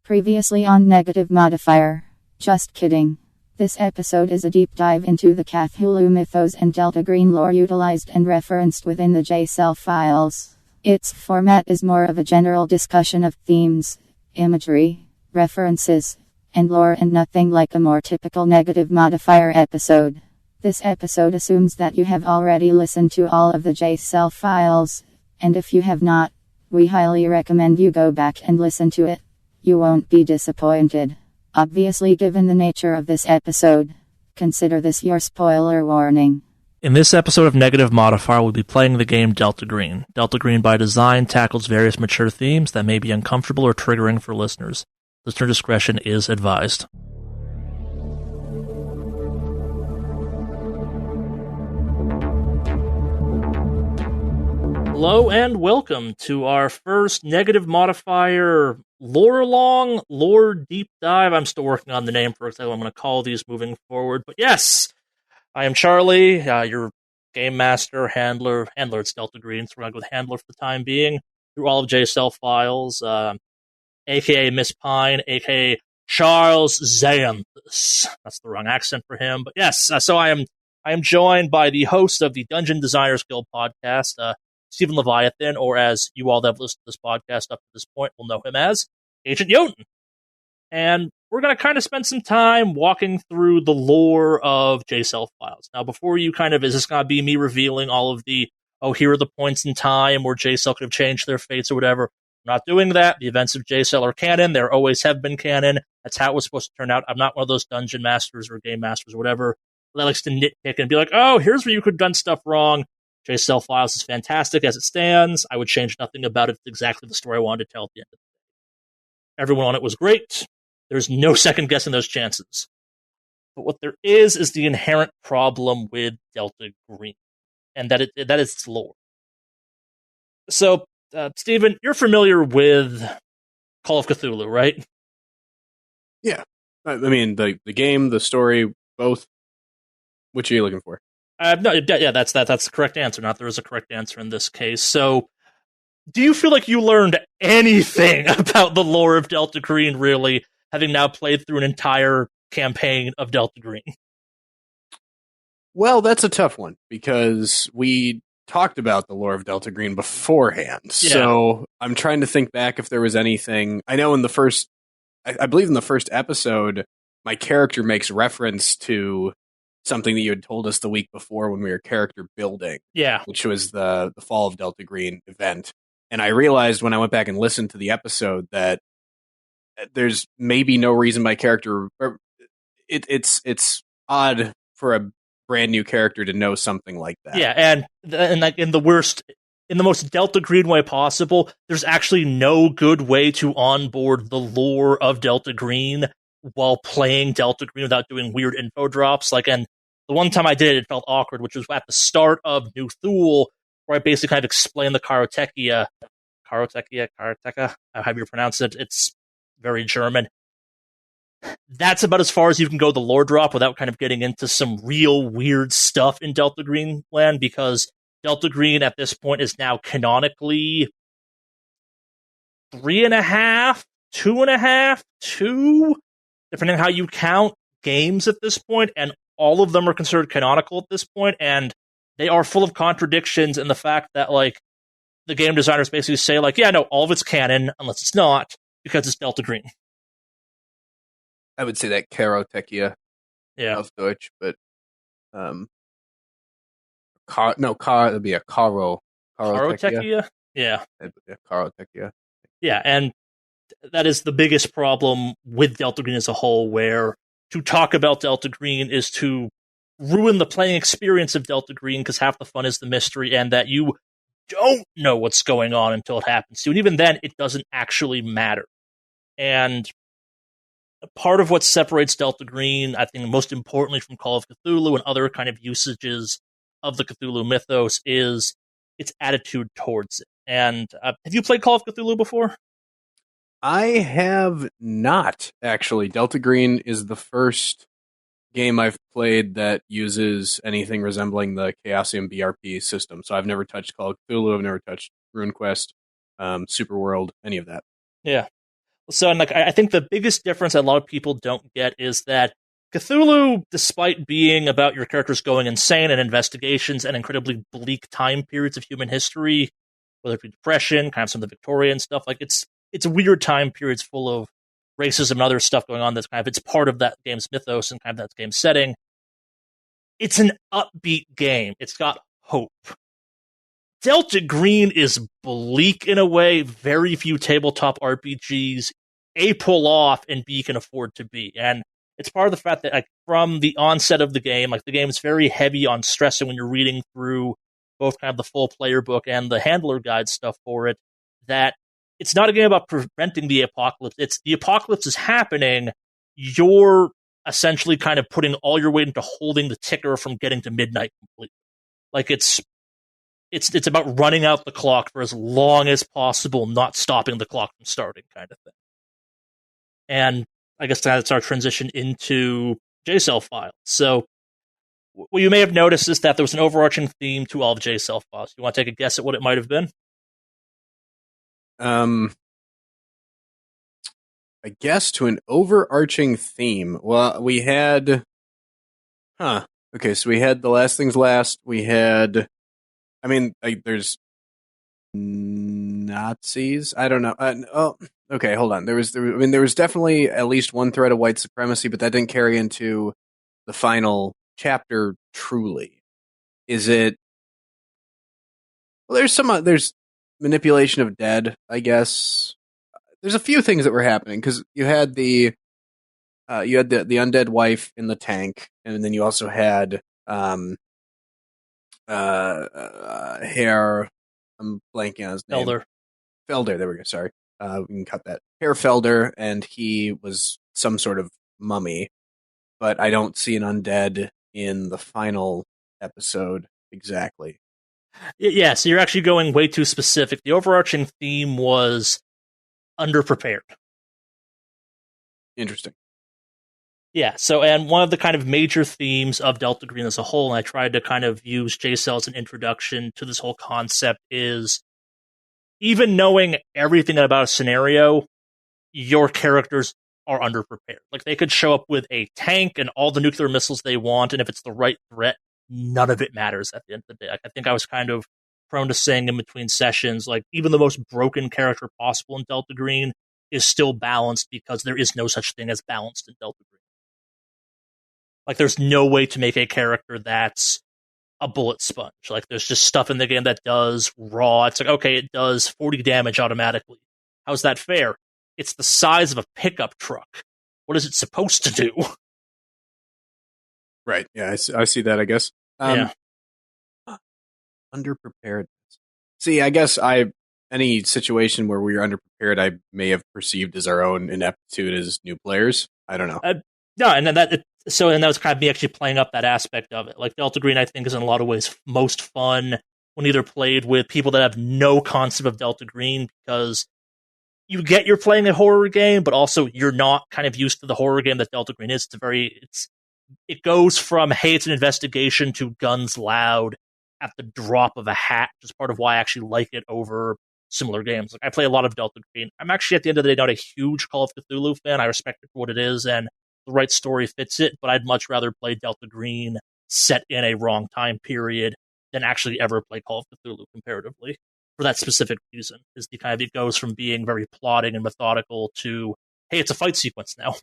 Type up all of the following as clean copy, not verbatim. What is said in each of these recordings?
Previously on Negative Modifier. Just kidding. This episode is a deep dive into the Cthulhu mythos and Delta Green lore utilized and referenced within the JSL files. Its format is more of a general discussion of themes, imagery, references, and lore, and nothing like a more typical Negative Modifier episode. This episode assumes that you have already listened to all of the JSL files, and if you have not, we highly recommend you go back and listen to it. You won't be disappointed. Obviously, given the nature of this episode, consider this your spoiler warning. In this episode of Negative Modifier, we'll be playing the game Delta Green. Delta Green by design tackles various mature themes that may be uncomfortable or triggering for listeners. Listener discretion is advised. Hello and welcome to our first Negative Modifier lore deep dive. I'm still working on the name for exactly what I'm going to call these moving forward. But yes, I am Charlie, your game master, handler. It's Delta Green, so we're going to go with handler for the time being through all of JSL files, a.k.a. Miss Pine, a.k.a. Charles Xanthus. That's the wrong accent for him. But yes, so I am joined by the host of the Dungeon Designers Guild podcast, Stephen Leviathan, or as you all that have listened to this podcast up to this point will know him as Agent Jotun. And we're going to kind of spend some time walking through the lore of JSL files. Now, before you is this going to be me revealing all of the, here are the points in time where JSL could have changed their fates or whatever? I'm not doing that. The events of JSL are canon. There always have been canon. That's how it was supposed to turn out. I'm not one of those dungeon masters or game masters or whatever that likes to nitpick and be like, here's where you could have done stuff wrong. JSL Files is fantastic as it stands. I would change nothing about it. It's exactly the story I wanted to tell at the end of the day. Everyone on it was great. There's no second guessing those chances. But what there is the inherent problem with Delta Green, and that is its lore. So, Stephen, you're familiar with Call of Cthulhu, right? Yeah. I mean, the game, the story, both. Which are you looking for? No, yeah, that's the correct answer. Not there is a correct answer in this case. So, do you feel like you learned anything about the lore of Delta Green, really, having now played through an entire campaign of Delta Green? Well, that's a tough one, because we talked about the lore of Delta Green beforehand. Yeah. So, I'm trying to think back if there was anything. I know in the first, I believe in the first episode, my character makes reference to something that you had told us the week before when we were character building, which was the Fall of Delta Green event. And I realized when I went back and listened to the episode that there's maybe no reason my character, it's odd for a brand new character to know something like that. Yeah, and like in the most Delta Green way possible, there's actually no good way to onboard the lore of Delta Green while playing Delta Green without doing weird info drops. And the one time I did it felt awkward, which was at the start of New Thule, where I basically kind of explained the Karotekia, however you pronounce it. It's very German. That's about as far as you can go the lore drop without kind of getting into some real weird stuff in Delta Green land, because Delta Green at this point is now canonically 3.5, 2.5, 2, depending on how you count games at this point, and all of them are considered canonical at this point, and they are full of contradictions in the fact that, the game designers basically say, all of it's canon, unless it's not, because it's Delta Green. I would say that Karotekia of Deutsch, but it'd be a Karotekia? Yeah. Karotekia. Yeah, and that is the biggest problem with Delta Green as a whole, where to talk about Delta Green is to ruin the playing experience of Delta Green, because half the fun is the mystery, and that you don't know what's going on until it happens to you. And even then, it doesn't actually matter. And part of what separates Delta Green, I think most importantly from Call of Cthulhu and other kind of usages of the Cthulhu mythos, is its attitude towards it. And have you played Call of Cthulhu before? I have not, actually. Delta Green is the first game I've played that uses anything resembling the Chaosium BRP system. So I've never touched Call of Cthulhu, I've never touched RuneQuest, Superworld, any of that. Yeah. So, and like, I think the biggest difference that a lot of people don't get is that Cthulhu, despite being about your characters going insane and investigations and incredibly bleak time periods of human history, whether it be depression, kind of some of the Victorian stuff, like it's weird time periods full of racism and other stuff going on that's kind of it's part of that game's mythos and kind of that game's setting. It's an upbeat game. It's got hope. Delta Green is bleak in a way very few tabletop RPGs A, pull off, and B, can afford to be. And it's part of the fact that, like, from the onset of the game, like, the game is very heavy on stressing when you're reading through both kind of the full player book and the handler guide stuff for it, that it's not a game about preventing the apocalypse. It's the apocalypse is happening. You're essentially kind of putting all your weight into holding the ticker from getting to midnight completely. Like, it's about running out the clock for as long as possible, not stopping the clock from starting, kind of thing. And I guess that's our transition into JSON files. So what you may have noticed is that there was an overarching theme to all of JSON files. You want to take a guess at what it might have been? I guess to an overarching theme. Well, we had... Okay, so we had The Last Things Last. We had... there's Nazis. I don't know. Okay, hold on. There was definitely at least one thread of white supremacy, but that didn't carry into the final chapter. Truly, is it? Well, there's manipulation of dead. I guess there's a few things that were happening because you had the undead wife in the tank, and then you also had Hair. I'm blanking on his name. Felder. There we go. Sorry. We can cut that. Hair Felder, and he was some sort of mummy, but I don't see an undead in the final episode exactly. Yeah, so you're actually going way too specific. The overarching theme was underprepared. Interesting. Yeah, so, and one of the kind of major themes of Delta Green as a whole, and I tried to kind of use JSON as an introduction to this whole concept, is even knowing everything about a scenario, your characters are underprepared. Like, they could show up with a tank and all the nuclear missiles they want, and if it's the right threat, none of it matters at the end of the day. Like, I think I was kind of prone to saying in between sessions, like, even the most broken character possible in Delta Green is still balanced because there is no such thing as balanced in Delta Green. Like, there's no way to make a character that's a bullet sponge. Like, there's just stuff in the game that does raw. It's like, okay, it does 40 damage automatically. How's that fair? It's the size of a pickup truck. What is it supposed to do? Right. Yeah, I see that, I guess. Yeah. Underprepared. See, I guess any situation where we're underprepared, I may have perceived as our own ineptitude as new players. I don't know. No, and then that was kind of me actually playing up that aspect of it. Like, Delta Green, I think, is in a lot of ways most fun when either played with people that have no concept of Delta Green, because you get you're playing a horror game, but also you're not kind of used to the horror game that Delta Green is. It goes from, hey, it's an investigation, to guns loud at the drop of a hat, which is part of why I actually like it over similar games. Like, I play a lot of Delta Green. I'm actually, at the end of the day, not a huge Call of Cthulhu fan. I respect it for what it is, and the right story fits it, but I'd much rather play Delta Green set in a wrong time period than actually ever play Call of Cthulhu comparatively. For that specific reason, is the kind of, it goes from being very plotting and methodical to, hey, it's a fight sequence now.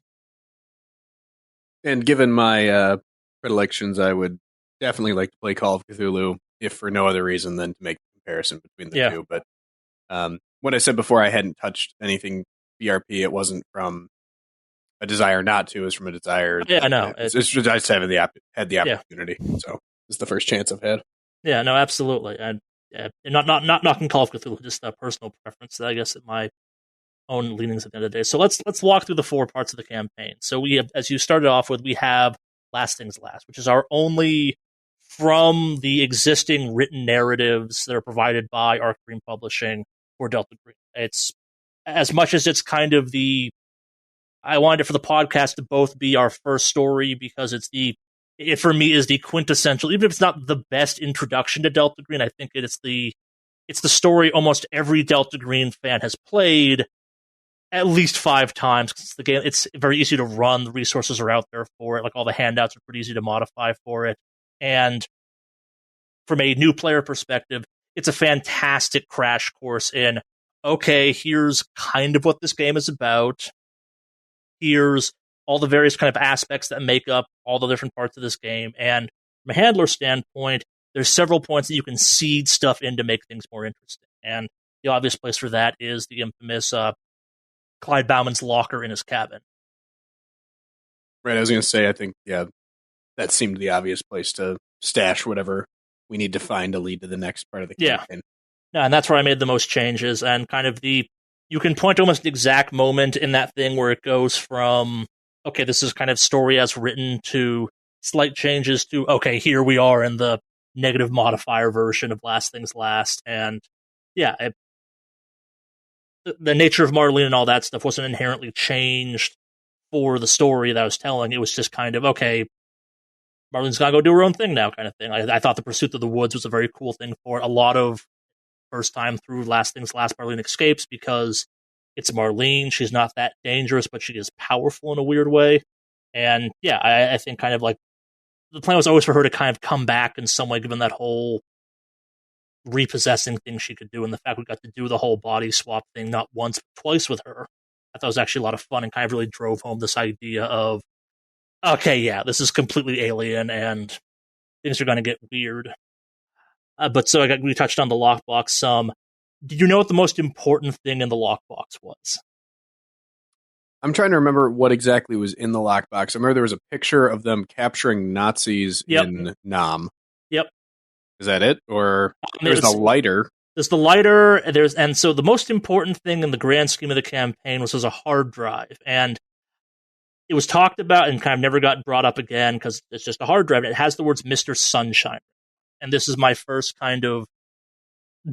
And given my predilections, I would definitely like to play Call of Cthulhu, if for no other reason than to make a comparison between the two. But when I said before I hadn't touched anything BRP, it wasn't from a desire not to. It was from a desire. Yeah, I know. I just haven't had the opportunity. Yeah. So it's the first chance I've had. Yeah, no, absolutely. And not knocking Call of Cthulhu, just a personal preference, I guess, at my own leanings at the end of the day. So let's walk through the 4 parts of the campaign. So we have, as you started off with, we have Last Things Last, which is our only from the existing written narratives that are provided by Arc Dream Publishing for Delta Green. It's, as much as it's kind of I wanted it for the podcast to both be our first story, because it for me is the quintessential, even if it's not the best introduction to Delta Green, I think it's the story almost every Delta Green fan has played, at least 5 times. 'Cause the game, it's very easy to run. The resources are out there for it. Like, all the handouts are pretty easy to modify for it. And from a new player perspective, it's a fantastic crash course in, okay, here's kind of what this game is about. Here's all the various kind of aspects that make up all the different parts of this game. And from a handler standpoint, there's several points that you can seed stuff in to make things more interesting. And the obvious place for that is the infamous Clyde Bauman's locker in his cabin. Right, I was going to say, I think, yeah, that seemed the obvious place to stash whatever we need to find to lead to the next part of the campaign. Yeah, and that's where I made the most changes, and kind of you can point to almost the exact moment in that thing where it goes from, okay, this is kind of story as written, to slight changes to, okay, here we are in the negative modifier version of Last Things Last. And yeah, the nature of Marlene and all that stuff wasn't inherently changed for the story that I was telling. It was just kind of, okay, Marlene's got to go do her own thing now, kind of thing. I thought the Pursuit of the Woods was a very cool thing for it. A lot of first time through Last Things Last, Marlene escapes because it's Marlene. She's not that dangerous, but she is powerful in a weird way. And yeah, I think kind of like the plan was always for her to kind of come back in some way, given that whole repossessing thing she could do, and the fact we got to do the whole body swap thing not once but twice with her. I thought it was actually a lot of fun, and kind of really drove home this idea of, okay, yeah, this is completely alien and things are going to get weird. But so we touched on the lockbox some. Did you know what the most important thing in the lockbox was? I'm trying to remember what exactly was in the lockbox. I remember there was a picture of them capturing Nazis in Nam. Yep. Is that it? Or there's the lighter. There's the lighter. And so the most important thing in the grand scheme of the campaign was a hard drive. And it was talked about and kind of never got brought up again because it's just a hard drive. And it has the words Mr. Sunshine. And this is my first kind of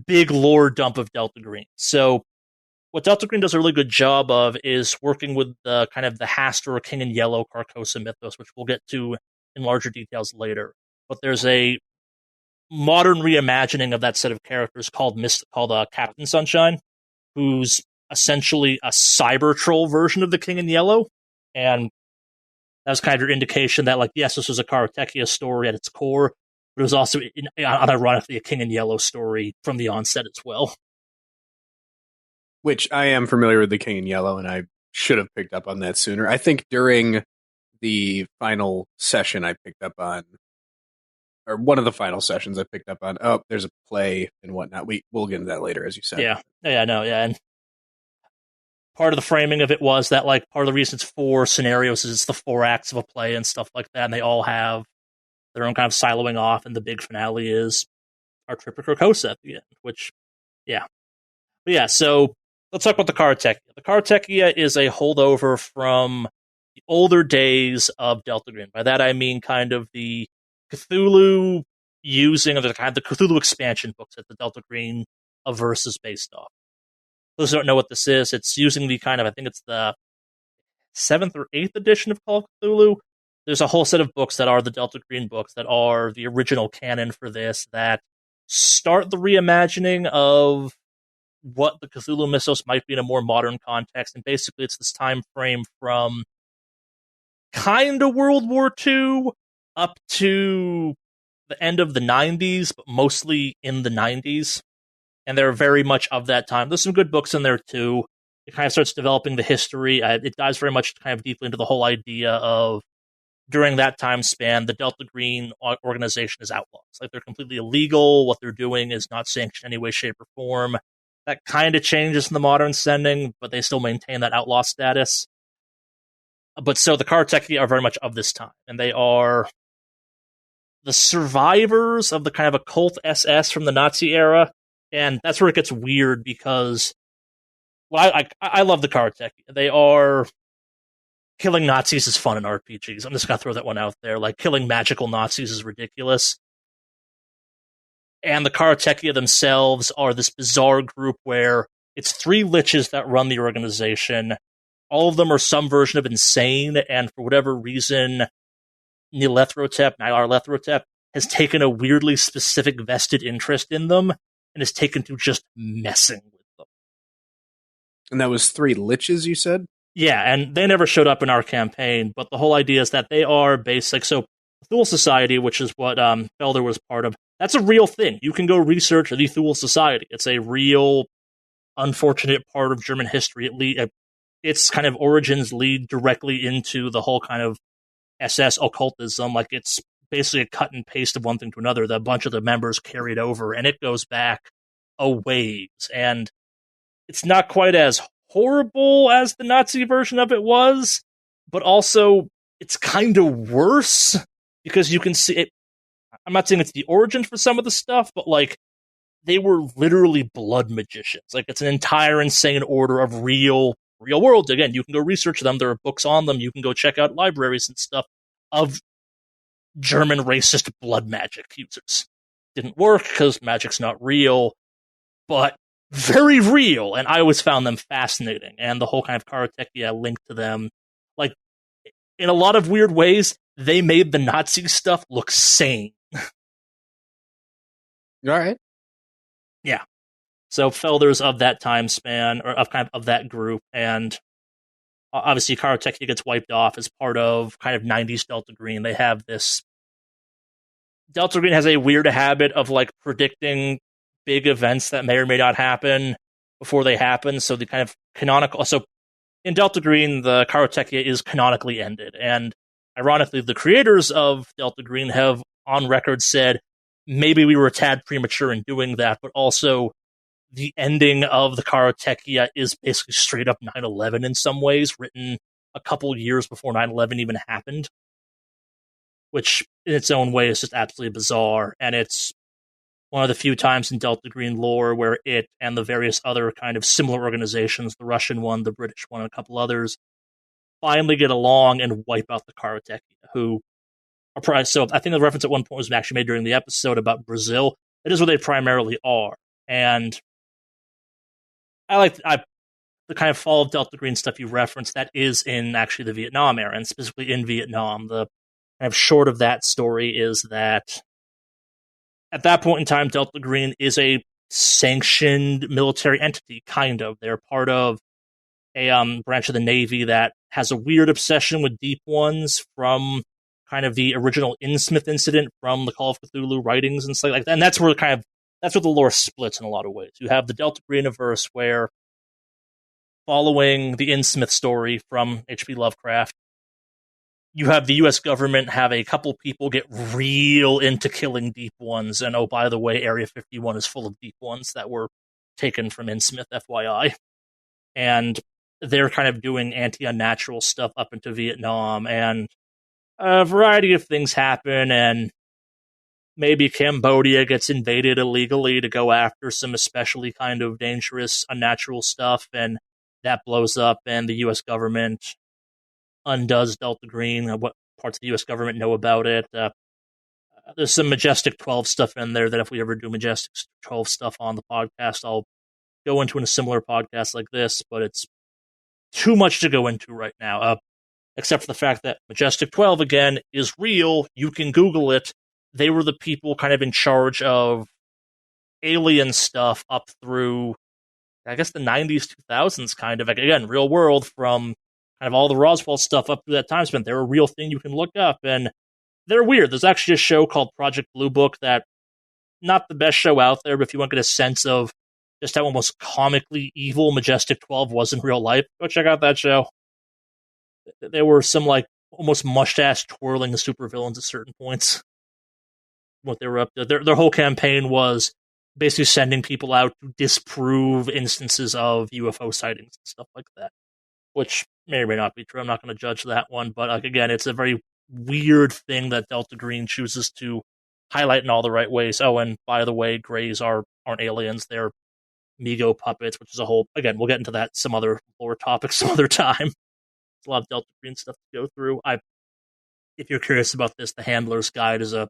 big lore dump of Delta Green. So what Delta Green does a really good job of is working with the kind of the Hastur or King in Yellow Carcosa mythos, which we'll get to in larger details later. But there's a modern reimagining of that set of characters called Captain Sunshine, who's essentially a cyber troll version of the King in Yellow. And that was kind of your indication that, like, yes, this was a Karatechia story at its core, but it was also, unironically, a King in Yellow story from the onset as well. Which I am familiar with the King in Yellow, and I should have picked up on that sooner. I think during the final session I picked up on, or one of the final sessions I picked up on, there's a play and whatnot. We'll get into that later, as you said. Yeah. And part of the framing of it was that, like, part of the reason it's 4 scenarios is it's the 4 acts of a play and stuff like that, and they all have their own kind of siloing off, and the big finale is our trip to Carcosa at the end, which, yeah. But yeah, so let's talk about the Karatechia. The Karatechia is a holdover from the older days of Delta Green. By that I mean kind of the Cthulhu using of the kind of the Cthulhu expansion books that the Delta Green averse is based off. Those who don't know what this is, it's using the kind of, I think it's the 7th or 8th edition of Call of Cthulhu. There's a whole set of books that are the Delta Green books that are the original canon for this, that start the reimagining of what the Cthulhu mythos might be in a more modern context. And basically it's this time frame from kind of World War II up to the end of the 90s, but mostly in the 90s. And they're very much of that time. There's some good books in there too. It kind of starts developing the history. It dives very much kind of deeply into the whole idea of, during that time span, the Delta Green organization is outlaws. Like, they're completely illegal. What they're doing is not sanctioned in any way, shape, or form. That kind of changes in the modern setting, but they still maintain that outlaw status. But so the Karatechia are very much of this time, and they are the survivors of the kind of occult SS from the Nazi era. And that's where it gets weird because, well, I love the Karatechia. They are, killing Nazis is fun in RPGs. I'm just going to throw that one out there. Like, killing magical Nazis is ridiculous. And the Karatechia themselves are this bizarre group where it's 3 liches that run the organization. All of them are some version of insane, and for whatever reason, Nyarlathotep has taken a weirdly specific vested interest in them and is taken to just messing with them. And that was 3 liches, you said? Yeah, and they never showed up in our campaign, but the whole idea is that they are basic. So, Thule Society, which is what Felder was part of, that's a real thing. You can go research the Thule Society. It's a real, unfortunate part of German history. Its kind of origins lead directly into the whole kind of SS occultism. Like, it's basically a cut and paste of one thing to another. A bunch of the members carried over, and it goes back a ways. And it's not quite as horrible as the Nazi version of it was, but also it's kind of worse because you can see it. I'm not saying it's the origin for some of the stuff, but like they were literally blood magicians. Like it's an entire insane order of real world. Again, you can go research them. There are books on them. You can go check out libraries and stuff of German racist blood magic users. Didn't work because magic's not real, but very real, and I always found them fascinating, and the whole kind of Karateka linked to them. Like, in a lot of weird ways, they made the Nazi stuff look sane. All right. Yeah. So Felder's of that time span, or of that group, and obviously Karateka gets wiped off as part of kind of 90s Delta Green. They have this... Delta Green has a weird habit of, like, predicting big events that may or may not happen before they happen. So the kind of canonical... So in Delta Green, the Karateka is canonically ended. And ironically, the creators of Delta Green have on record said, maybe we were a tad premature in doing that, but also the ending of the Karateka is basically straight up 9/11 in some ways, written a couple years before 9/11 even happened, which in its own way is just absolutely bizarre. And it's one of the few times in Delta Green lore where it and the various other kind of similar organizations, the Russian one, the British one, and a couple others, finally get along and wipe out the Karateka, who are probably... So I think the reference at one point was actually made during the episode about Brazil. It is where they primarily are. And I like the kind of fall of Delta Green stuff you referenced. That is in actually the Vietnam era, and specifically in Vietnam. The kind of short of that story is that at that point in time, Delta Green is a sanctioned military entity, kind of. They're part of a branch of the Navy that has a weird obsession with deep ones from kind of the original Innsmouth incident from the Call of Cthulhu writings and stuff like that. And that's where the lore splits in a lot of ways. You have the Delta Greeniverse where, following the Innsmouth story from H.P. Lovecraft, you have the U.S. government have a couple people get real into killing deep ones, and oh, by the way, Area 51 is full of deep ones that were taken from Innsmouth, FYI. And they're kind of doing anti-unnatural stuff up into Vietnam, and a variety of things happen, and maybe Cambodia gets invaded illegally to go after some especially kind of dangerous, unnatural stuff, and that blows up, and the U.S. government undoes Delta Green. What parts of the U.S. government know about it? There's some Majestic 12 stuff in there that if we ever do Majestic 12 stuff on the podcast, I'll go into in a similar podcast like this, but it's too much to go into right now, except for the fact that Majestic 12, again, is real. You can Google it. They were the people kind of in charge of alien stuff up through, I guess, the 90s, 2000s, kind of. Again, real world, from kind of all the Roswell stuff up through that time span. They're a real thing you can look up, and they're weird. There's actually a show called Project Blue Book that, not the best show out there, but if you want to get a sense of just how almost comically evil Majestic 12 was in real life, go check out that show. There were some, like, almost mustache twirling supervillains at certain points. What they were up to. Their whole campaign was basically sending people out to disprove instances of UFO sightings and stuff like that, which may or may not be true. I'm not going to judge that one, but like, again, it's a very weird thing that Delta Green chooses to highlight in all the right ways. Oh, and by the way, Greys aren't aliens; they're Mego puppets, which is a whole... Again, we'll get into that some other lore topics some other time. There's a lot of Delta Green stuff to go through. If you're curious about this, the Handler's Guide is a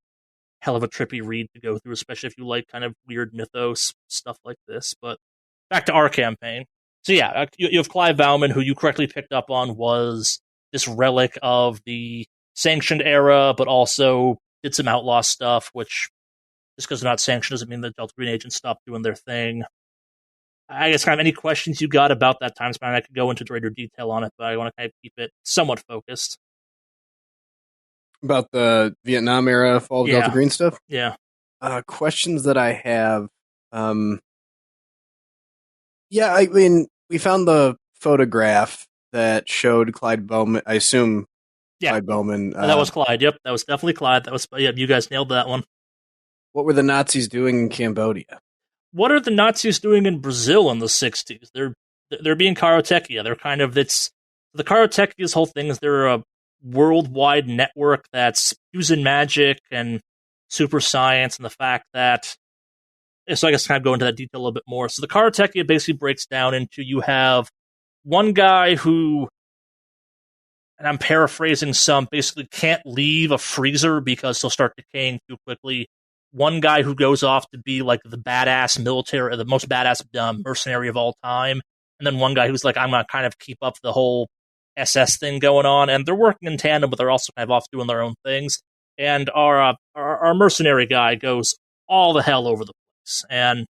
hell of a trippy read to go through, especially if you like kind of weird mythos stuff like this. But back to our campaign. So yeah, you have Clive Bauman, who you correctly picked up on was this relic of the sanctioned era, but also did some outlaw stuff, which just because they're not sanctioned doesn't mean the Delta Green agents stopped doing their thing. I guess kind of any questions you got about that time span, I could go into greater detail on it, but I want to kind of keep it somewhat focused. About the Vietnam era Fall of Delta Green stuff? Yeah. Questions that I have. Yeah, I mean, we found the photograph that showed Clyde Bowman. I assume Clyde Bowman. That was Clyde. Yep, that was definitely Clyde. That was. Yep, you guys nailed that one. What were the Nazis doing in Cambodia? What are the Nazis doing in Brazil in the 60s? They're being Karotekia. They're kind of the Karotekia's whole thing is they're a worldwide network that's using magic and super science and the fact that. So I guess kind of go into that detail a little bit more. So the Karotekia basically breaks down into you have one guy who, and I'm paraphrasing some, basically can't leave a freezer because he'll start decaying too quickly. One guy who goes off to be like the badass military, the most badass mercenary of all time. And then one guy who's like, I'm going to kind of keep up the whole SS thing going on. And they're working in tandem, but they're also kind of off doing their own things. And our mercenary guy goes all the hell over the place. And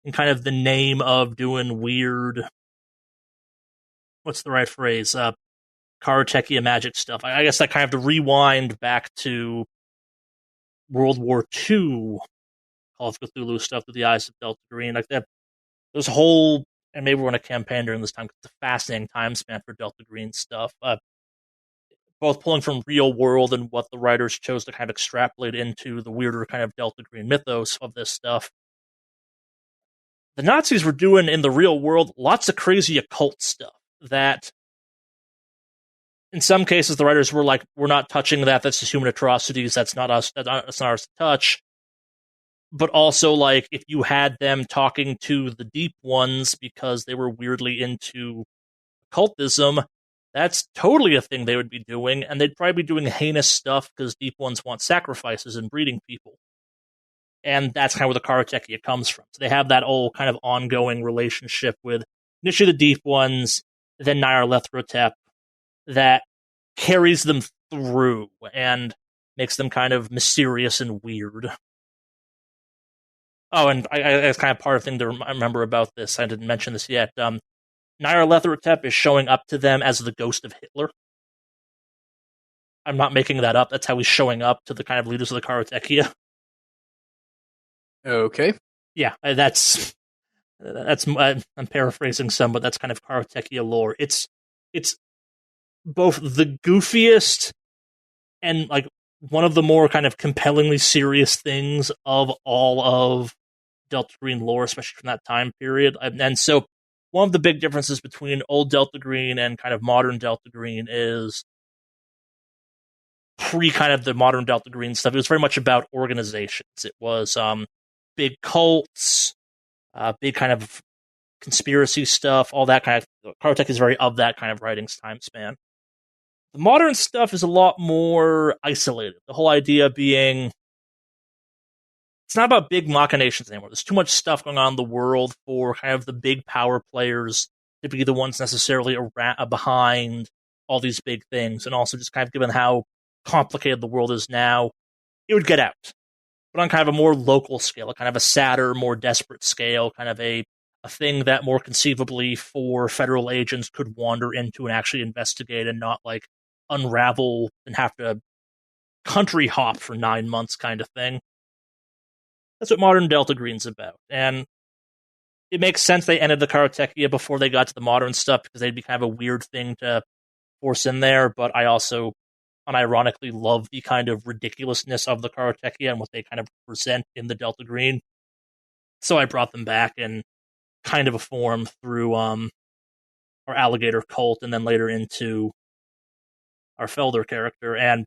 in kind of the name of doing weird, what's the right phrase? Karotekia magic stuff. I guess I kind of have to rewind back to World War II Call of Cthulhu stuff through the eyes of Delta Green. Like that, those whole, and maybe we're on a campaign during this time, because it's a fascinating time span for Delta Green stuff. Both pulling from real world and what the writers chose to kind of extrapolate into the weirder kind of Delta Green mythos of this stuff. The Nazis were doing in the real world lots of crazy occult stuff that in some cases the writers were like, we're not touching that, that's just human atrocities, that's not us, that's not ours to touch. But also, like, if you had them talking to the deep ones because they were weirdly into occultism, that's totally a thing they would be doing, and they'd probably be doing heinous stuff because deep ones want sacrifices and breeding people. And that's kind of where the Karotekia comes from. So they have that old kind of ongoing relationship with initially the deep ones, then Nyarlathotep, that carries them through and makes them kind of mysterious and weird. Oh, and it's kind of part of the thing to remember about this. I didn't mention this yet. Nyarlathotep is showing up to them as the ghost of Hitler. I'm not making that up. That's how he's showing up to the kind of leaders of the Karotekia. Okay. Yeah, that's I'm paraphrasing some, but that's kind of Karotekia lore. It's both the goofiest and like one of the more kind of compellingly serious things of all of Delta Green lore, especially from that time period. And so one of the big differences between old Delta Green and kind of modern Delta Green is pre kind of the modern Delta Green stuff. It was very much about organizations. It was big cults, big kind of conspiracy stuff, all that kind of. Karotekia is very of that kind of writing's time span. The modern stuff is a lot more isolated. The whole idea being, it's not about big machinations anymore. There's too much stuff going on in the world for kind of the big power players to be the ones necessarily behind all these big things. And also just kind of given how complicated the world is now, it would get out. But on kind of a more local scale, a kind of a sadder, more desperate scale, kind of a thing that more conceivably for federal agents could wander into and actually investigate and not like unravel and have to country hop for 9 months kind of thing. That's what modern Delta Green's about. And it makes sense they ended the Karotekia before they got to the modern stuff because they'd be kind of a weird thing to force in there, but I also unironically love the kind of ridiculousness of the Karotekia and what they kind of present in the Delta Green. So I brought them back in kind of a form through our alligator cult and then later into our Felder character. And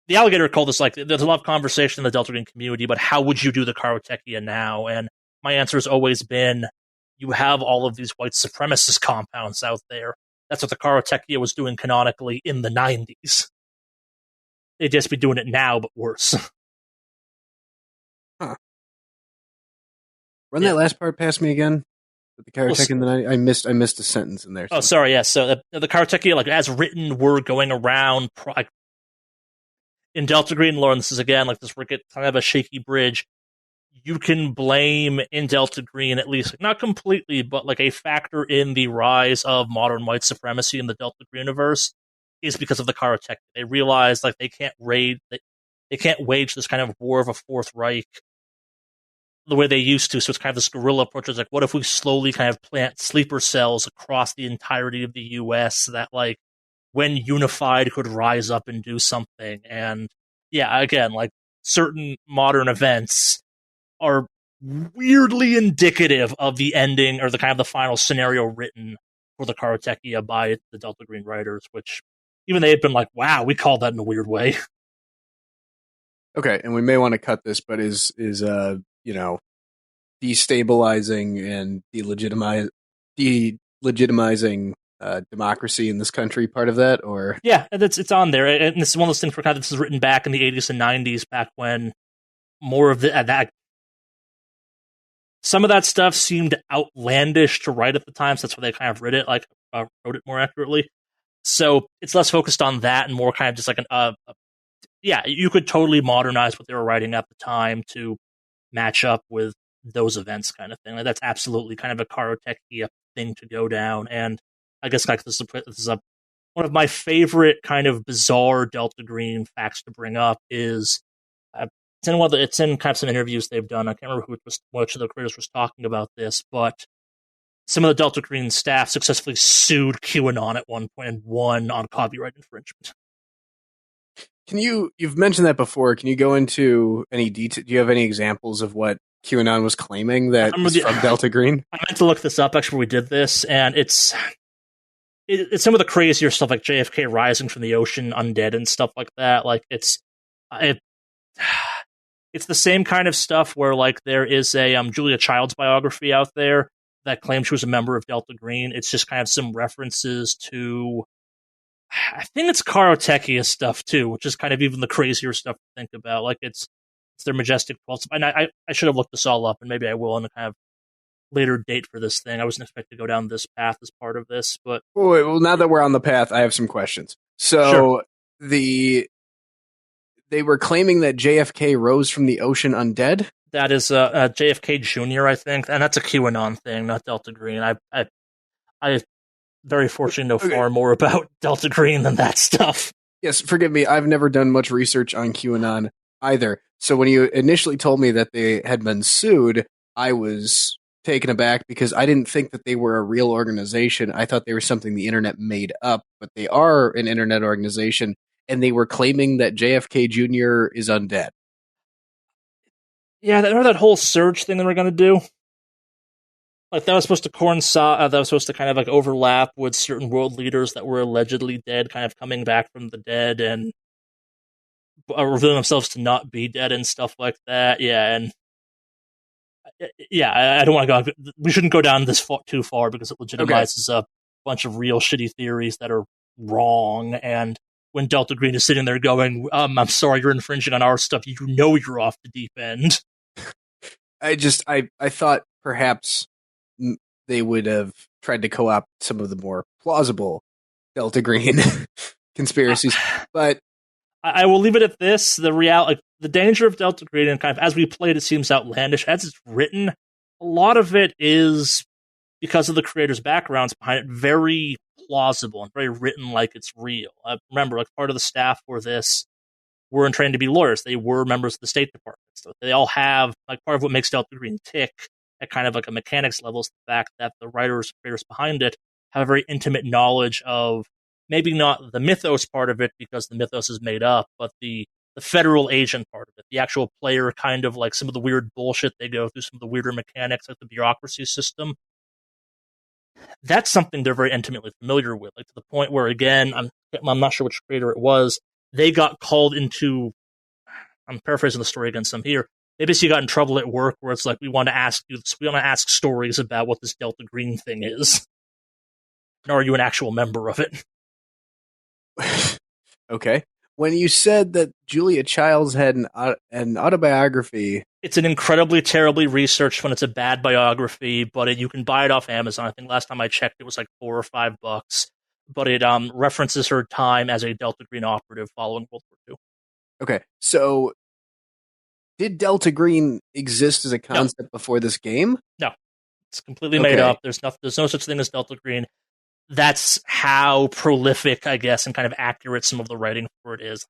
the alligator cult is like, there's a lot of conversation in the Delta Green community, but how would you do the Karotekia now? And my answer has always been, you have all of these white supremacist compounds out there. That's what the Karotekia was doing canonically in the 90s. They'd just be doing it now, but worse. Huh. Run that last part past me again. With the Karotekia in the 90s. I missed a sentence in there. Oh, sorry, yes. So the Karotekia, like as written, were going around in Delta Green lore, and this is again like this kind of a shaky bridge. you can blame in Delta Green, at least not completely, but like a factor in the rise of modern white supremacy in the Delta Green universe is because of the Karatech. They realize like they can't wage this kind of war of a Fourth Reich the way they used to. So it's kind of this guerrilla approach. It's like, what if we slowly kind of plant sleeper cells across the entirety of the U.S. that, like, when unified, could rise up and do something? And yeah, again, like certain modern events are weirdly indicative of the ending or the kind of the final scenario written for the Karatechia by the Delta Green writers, which even they had been like, wow, we called that in a weird way. Okay, and we may want to cut this, but is destabilizing and delegitimizing democracy in this country part of that, or? Yeah, it's on there, and this is one of those things where kind of this is written back in the 80s and 90s, back when more of that some of that stuff seemed outlandish to write at the time, so that's why they kind of wrote it more accurately. So it's less focused on that and more kind of just like you could totally modernize what they were writing at the time to match up with those events, kind of thing. Like, that's absolutely kind of a Karatechia thing to go down. And I guess like this is one of my favorite kind of bizarre Delta Green facts to bring up is it's in kind of some interviews they've done. I can't remember which of the creators was talking about this, but some of the Delta Green staff successfully sued QAnon at one point and won on copyright infringement. You've mentioned that before. Can you go into any detail? Do you have any examples of what QAnon was claiming that is from Delta Green? I meant to look this up actually when we did this, and it's some of the crazier stuff like JFK rising from the ocean, undead, and stuff like that. Like it's the same kind of stuff where like there is a Julia Child's biography out there that claims she was a member of Delta Green. It's just kind of some references to, I think it's Karatechia stuff too, which is kind of even the crazier stuff to think about. Like it's their Majestic 12. And I should have looked this all up, and maybe I will in a kind of later date for this thing. I wasn't expecting to go down this path as part of this, but well, now that we're on the path, I have some questions. So sure. They were claiming that JFK rose from the ocean undead? That is JFK Jr., I think, and that's a QAnon thing, not Delta Green. I very fortunately know far more about Delta Green than that stuff. Yes, forgive me. I've never done much research on QAnon either. So when you initially told me that they had been sued, I was taken aback because I didn't think that they were a real organization. I thought they were something the internet made up, but they are an internet organization, and they were claiming that JFK Jr. is undead. Yeah, remember that whole surge thing that we're going to do? Like, that was supposed to that was supposed to kind of like overlap with certain world leaders that were allegedly dead, kind of coming back from the dead and revealing themselves to not be dead and stuff like that. Yeah, and I don't want to go. We shouldn't go down this too far because it legitimizes a bunch of real shitty theories that are wrong. And when Delta Green is sitting there going, I'm sorry, you're infringing on our stuff, you know you're off the deep end. I thought perhaps they would have tried to co-opt some of the more plausible Delta Green conspiracies, but I will leave it at this. The danger of Delta Green, and kind of as we played, it seems outlandish. As it's written, a lot of it is, because of the creators' backgrounds behind it, very plausible and very written like it's real. Remember, like, part of the staff for this weren't trained to be lawyers. They were members of the State Department. So they all have, like, part of what makes Delta Green tick at kind of like a mechanics level is the fact that the writers, creators behind it have a very intimate knowledge of maybe not the mythos part of it, because the mythos is made up, but the federal agent part of it, the actual player, kind of like some of the weird bullshit they go through, some of the weirder mechanics, like the bureaucracy system. That's something they're very intimately familiar with, like to the point where, again, I'm not sure which creator it was, they got called into, I'm paraphrasing the story again some here, they basically got in trouble at work where it's like, we want to ask stories about what this Delta Green thing is. And are you an actual member of it? Okay. When you said that Julia Childs had an autobiography, it's an incredibly terribly researched one. It's a bad biography, but you can buy it off Amazon. I think last time I checked, it was like $4 or $5. But it references her time as a Delta Green operative following World War II. Okay, so Did Delta Green exist as a concept before this game? No. It's completely made up. There's no such thing as Delta Green. That's how prolific, I guess, and kind of accurate some of the writing for it is.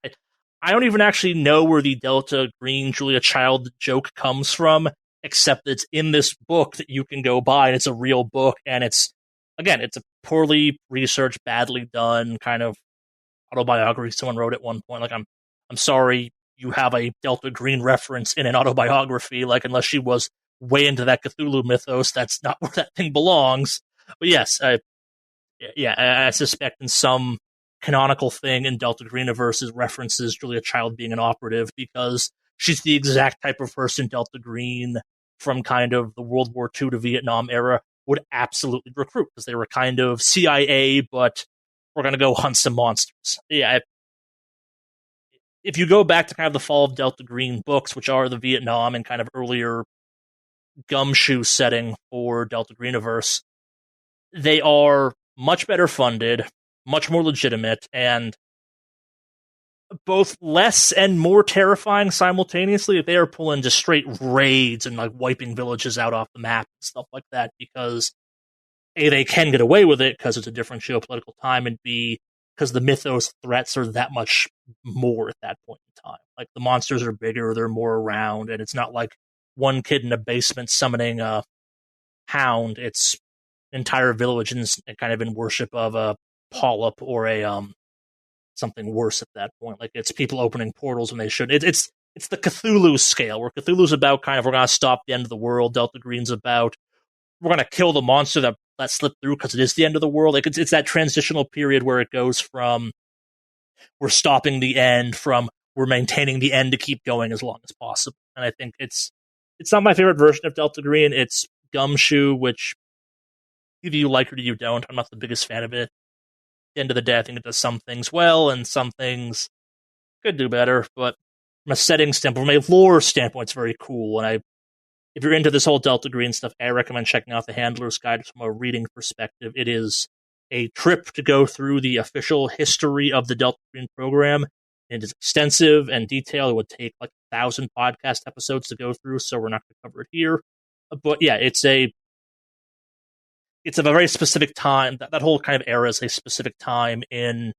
I don't even actually know where the Delta Green Julia Child joke comes from, except that it's in this book that you can go buy, and it's a real book, and it's a poorly researched, badly done kind of autobiography someone wrote at one point. Like, I'm sorry you have a Delta Green reference in an autobiography, like, unless she was way into that Cthulhu mythos, that's not where that thing belongs. But yes, I suspect in some canonical thing in Delta Greeniverse references Julia Child being an operative, because she's the exact type of person Delta Green from kind of the World War II to Vietnam era would absolutely recruit, because they were kind of CIA, but we're going to go hunt some monsters. Yeah. If you go back to kind of the Fall of Delta Green books, which are the Vietnam and kind of earlier gumshoe setting for Delta Greeniverse, they are much better funded, much more legitimate, and both less and more terrifying simultaneously. They are pulling just straight raids and like wiping villages out off the map and stuff like that, because A, they can get away with it because it's a different geopolitical time, and B, because the mythos threats are that much more at that point in time. Like, the monsters are bigger, they're more around, and it's not like one kid in a basement summoning a hound. It's entire village and kind of in worship of a polyp or a something worse at that point. Like, it's people opening portals when they should. It's the Cthulhu scale, where Cthulhu's about kind of, we're going to stop the end of the world. Delta Green's about, we're going to kill the monster that slipped through because it is the end of the world. Like, it's that transitional period where it goes from we're stopping the end, from we're maintaining the end to keep going as long as possible. And I think it's not my favorite version of Delta Green. It's gumshoe, which either you like or you don't. I'm not the biggest fan of it. At the end of the day, I think it does some things well, and some things could do better. But from a setting standpoint, from a lore standpoint, it's very cool. And if you're into this whole Delta Green stuff, I recommend checking out the Handler's Guide from a reading perspective. It is a trip to go through the official history of the Delta Green program. It is extensive and detailed. It would take like 1,000 podcast episodes to go through, so we're not going to cover it here. But yeah, it's a very specific time. That whole kind of era is a specific time in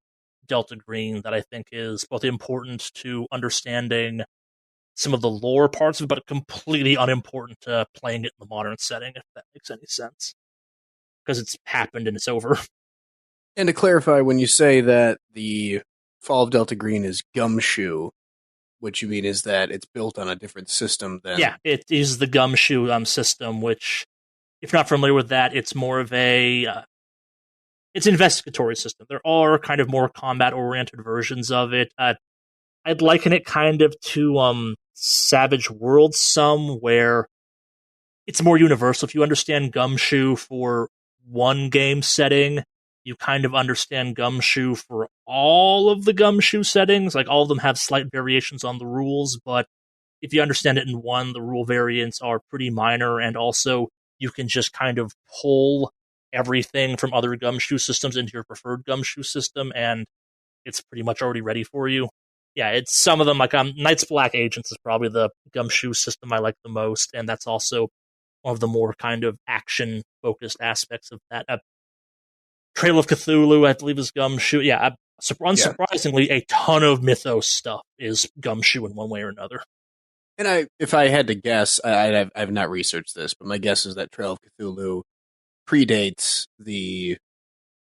Delta Green that I think is both important to understanding some of the lore parts of it, but completely unimportant to playing it in the modern setting, if that makes any sense. Because it's happened and it's over. And to clarify, when you say that the Fall of Delta Green is gumshoe, what you mean is that it's built on a different system than... Yeah, it is the gumshoe system, which, if you're not familiar with that, it's more of a... it's an investigatory system. There are kind of more combat-oriented versions of it. I'd liken it kind of to Savage Worlds some, where it's more universal. If you understand gumshoe for one game setting, you kind of understand gumshoe for all of the gumshoe settings. Like, all of them have slight variations on the rules, but if you understand it in one, the rule variants are pretty minor, and also you can just kind of pull everything from other gumshoe systems into your preferred gumshoe system, and it's pretty much already ready for you. Yeah, it's some of them, like Knights Black Agents is probably the gumshoe system I like the most, and that's also one of the more kind of action-focused aspects of that. Trail of Cthulhu, I believe, is gumshoe. Yeah, unsurprisingly, a ton of mythos stuff is gumshoe in one way or another. And if I had to guess, I've not researched this, but my guess is that Trail of Cthulhu predates the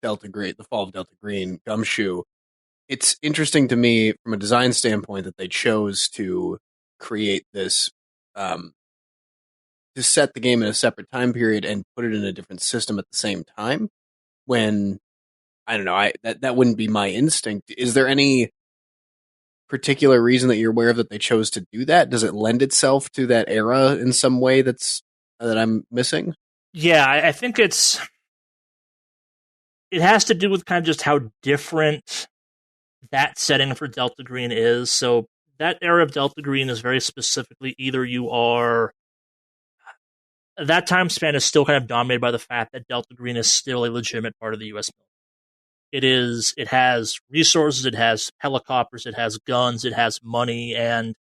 Fall of Delta Green gumshoe. It's interesting to me from a design standpoint that they chose to create this, to set the game in a separate time period and put it in a different system at the same time. When, I don't know, that wouldn't be my instinct. Is there any particular reason that you're aware of that they chose to do that? Does it lend itself to that era in some way that I'm missing? Yeah, I think it has to do with kind of just how different that setting for Delta Green is. So that era of Delta Green is very specifically either you are... that time span is still kind of dominated by the fact that Delta Green is still a legitimate part of the U.S. military. It has resources, it has helicopters, it has guns, it has money, and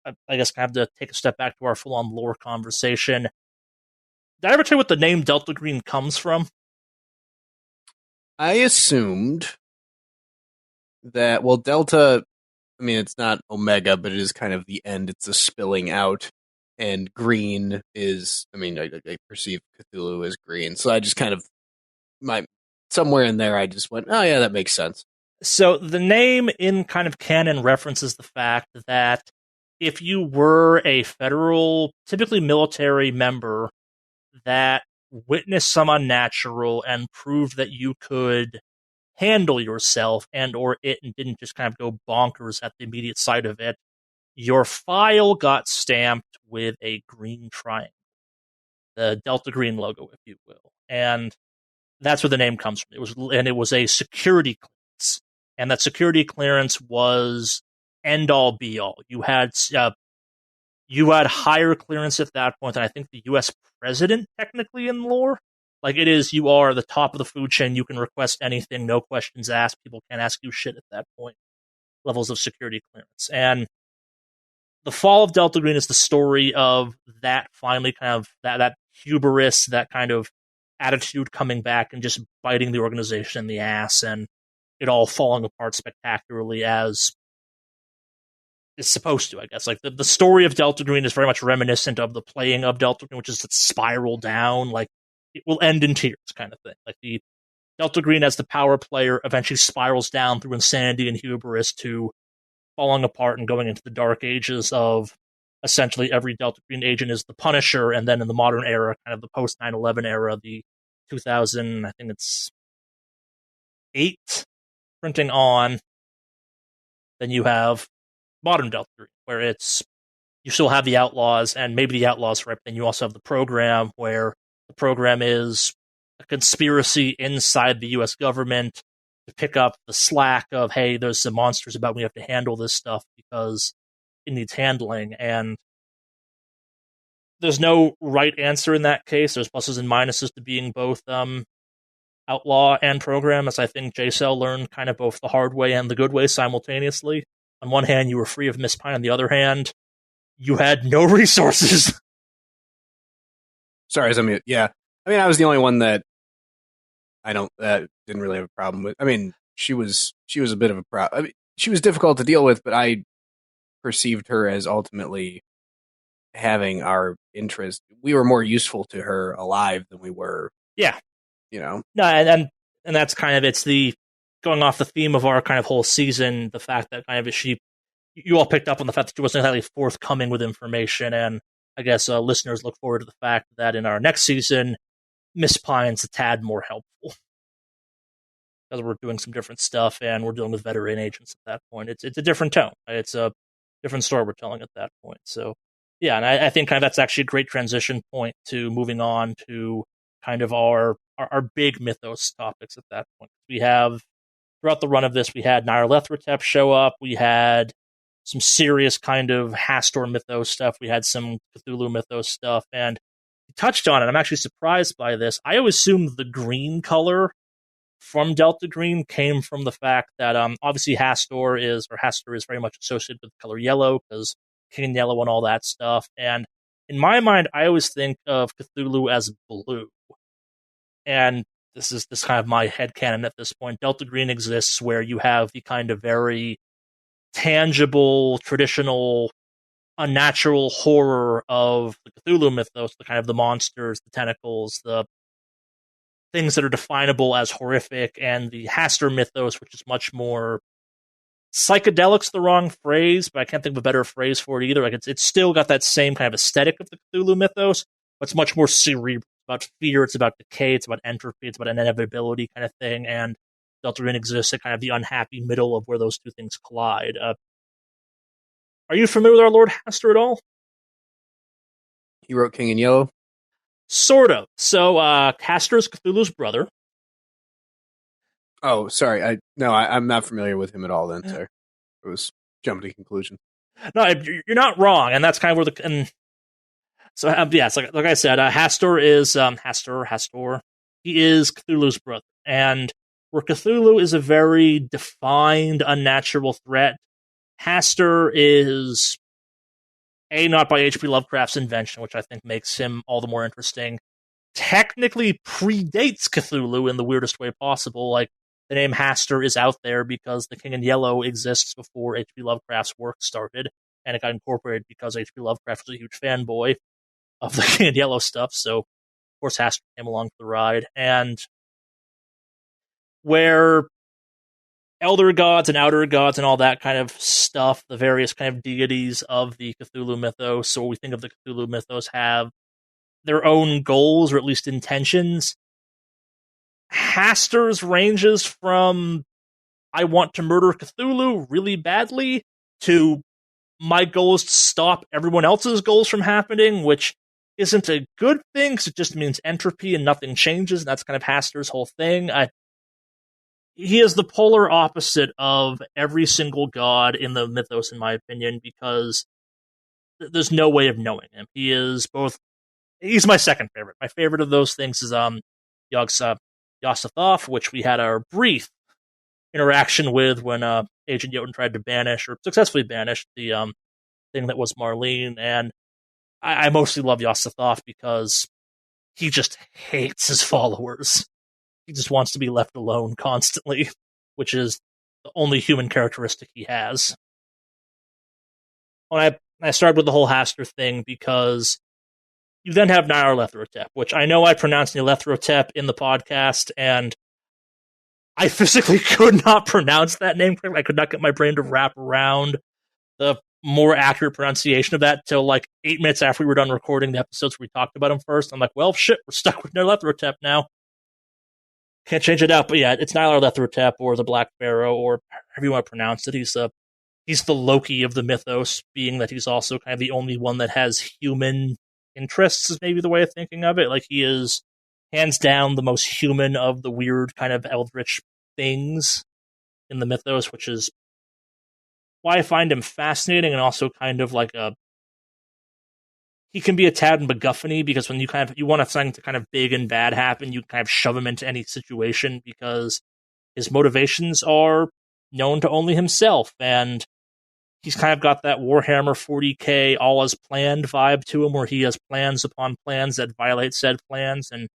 I guess I have to take a step back to our full-on lore conversation. Did I ever tell you what the name Delta Green comes from? I assumed that, well, Delta, I mean, it's not Omega, but it is kind of the end. It's a spilling out. And green is, I mean, I perceive Cthulhu as green. So I just kind of, somewhere in there, I just went, oh, yeah, that makes sense. So the name in kind of canon references the fact that if you were a federal, typically military member that witnessed some unnatural and proved that you could handle yourself and or it and didn't just kind of go bonkers at the immediate sight of it, your file got stamped with a green triangle, the Delta Green logo, if you will. And that's where the name comes from. It was a security clearance. And that security clearance was end all be all. You had higher clearance at that point than I think the U.S. president technically in lore. Like it is, you are the top of the food chain. You can request anything, no questions asked. People can't ask you shit at that point. Levels of security clearance. And the fall of Delta Green is the story of that finally kind of that hubris, that kind of attitude coming back and just biting the organization in the ass and it all falling apart spectacularly as is supposed to, I guess. Like the story of Delta Green is very much reminiscent of the playing of Delta Green, which is its spiral down, like it will end in tears kind of thing. Like the Delta Green as the power player eventually spirals down through insanity and hubris to falling apart and going into the dark ages of essentially every Delta Green agent is the Punisher, and then in the modern era, kind of the post 9/11 era, the 2000, I think it's 8 printing on, then you have modern Delta Green, where it's you still have the Outlaws, and maybe the Outlaws right, then you also have the program, where the program is a conspiracy inside the U.S. government to pick up the slack of, hey, there's some monsters about, we have to handle this stuff because it needs handling, and there's no right answer in that case. There's pluses and minuses to being both outlaw and program, as I think J-Cell learned kind of both the hard way and the good way simultaneously. On one hand, you were free of Miss Pine. On the other hand, you had no resources. Sorry, I mean, yeah. I mean, I was the only one that didn't really have a problem with. I mean, she was a bit of a problem. I mean, she was difficult to deal with, but I perceived her as ultimately having our interest. We were more useful to her alive than we were. Yeah. No, and that's kind of, it's the going off the theme of our kind of whole season, the fact that kind of you all picked up on the fact that she wasn't entirely forthcoming with information, and I guess listeners look forward to the fact that in our next season, Miss Pine's a tad more helpful. Because we're doing some different stuff, and we're dealing with veteran agents at that point. It's a different tone. It's a different story we're telling at that point. So, yeah, and I think kind of that's actually a great transition point to moving on to kind of our big mythos topics at that point. We have, throughout the run of this, we had Nyarlathotep show up, we had some serious kind of Hastur mythos stuff, we had some Cthulhu mythos stuff, and you touched on it. I'm actually surprised by this. I always assumed the green color from Delta Green came from the fact that obviously Hastur is very much associated with the color yellow, because King Yellow and all that stuff, and in my mind, I always think of Cthulhu as blue. And this is kind of my headcanon at this point. Delta Green exists where you have the kind of very tangible, traditional, unnatural horror of the Cthulhu mythos, the kind of the monsters, the tentacles, the things that are definable as horrific, and the Hastur mythos, which is much more psychedelic's the wrong phrase, but I can't think of a better phrase for it either. Like it's still got that same kind of aesthetic of the Cthulhu mythos, but it's much more cerebral. About fear, it's about decay, it's about entropy, it's about an inevitability kind of thing, and Delta Green exists at kind of the unhappy middle of where those two things collide. Are you familiar with our Lord Hastur at all? He wrote King in Yellow? Sort of. So, Hastur is Cthulhu's brother. Oh, sorry. I'm not familiar with him at all then, sir. It was jumping to conclusion. No, you're not wrong, and that's kind of where so, yeah, it's like I said, Hastur is Hastur. He is Cthulhu's brother, and where Cthulhu is a very defined, unnatural threat, Hastur is not by H.P. Lovecraft's invention, which I think makes him all the more interesting, technically predates Cthulhu in the weirdest way possible. Like, the name Hastur is out there because The King in Yellow exists before H.P. Lovecraft's work started, and it got incorporated because H.P. Lovecraft was a huge fanboy of The King in Yellow stuff, so of course Hastur came along for the ride. And where elder gods and outer gods and all that kind of stuff, the various kind of deities of the Cthulhu mythos, so we think of the Cthulhu mythos, have their own goals, or at least intentions. Hastur's ranges from I want to murder Cthulhu really badly to my goal is to stop everyone else's goals from happening, which isn't a good thing because it just means entropy and nothing changes, and that's kind of Hastur's whole thing. He is the polar opposite of every single god in the mythos, in my opinion, because there's no way of knowing him. He is both. He's my second favorite. My favorite of those things is Yog-Sothoth, which we had our brief interaction with when Agent Jotun tried to banish, or successfully banished, the thing that was Marlene. And I mostly love Yog-Sothoth because he just hates his followers. He just wants to be left alone constantly, which is the only human characteristic he has. When I started with the whole Hastur thing because you then have Nyarlathotep, which I know I pronounced Nyarlathotep in the podcast, and I physically could not pronounce that name correctly. I could not get my brain to wrap around the more accurate pronunciation of that till like 8 minutes after we were done recording the episodes where we talked about him first. I'm like, well, shit, we're stuck with Nyarlathotep now. Can't change it out, but yeah, it's Nyarlathotep or the Black Pharaoh, or however you want to pronounce it. He's the Loki of the mythos, being that he's also kind of the only one that has human interests, is maybe the way of thinking of it. Like, he is hands down the most human of the weird kind of eldritch things in the mythos, which is why I find him fascinating, and also kind of like he can be a tad MacGuffin-y, because when you want something to kind of big and bad happen, you kind of shove him into any situation because his motivations are known to only himself, and he's kind of got that Warhammer 40k all as planned vibe to him, where he has plans upon plans that violate said plans and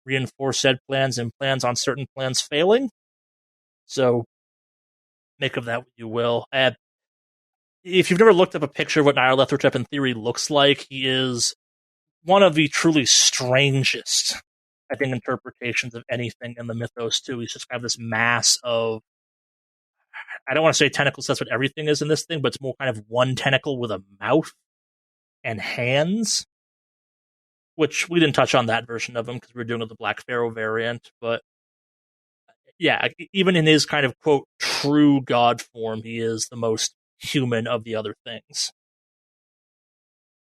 reinforce said plans, and plans on certain plans failing. So make of that what you will. If you've never looked up a picture of what Nyarlathotep in theory looks like, he is one of the truly strangest, I think, interpretations of anything in the mythos, too. He's just kind of this mass of, I don't want to say tentacles, that's what everything is in this thing, but it's more kind of one tentacle with a mouth and hands, which we didn't touch on that version of him because we were doing the Black Pharaoh variant, but yeah, even in his kind of, quote, true god form, he is the most human of the other things.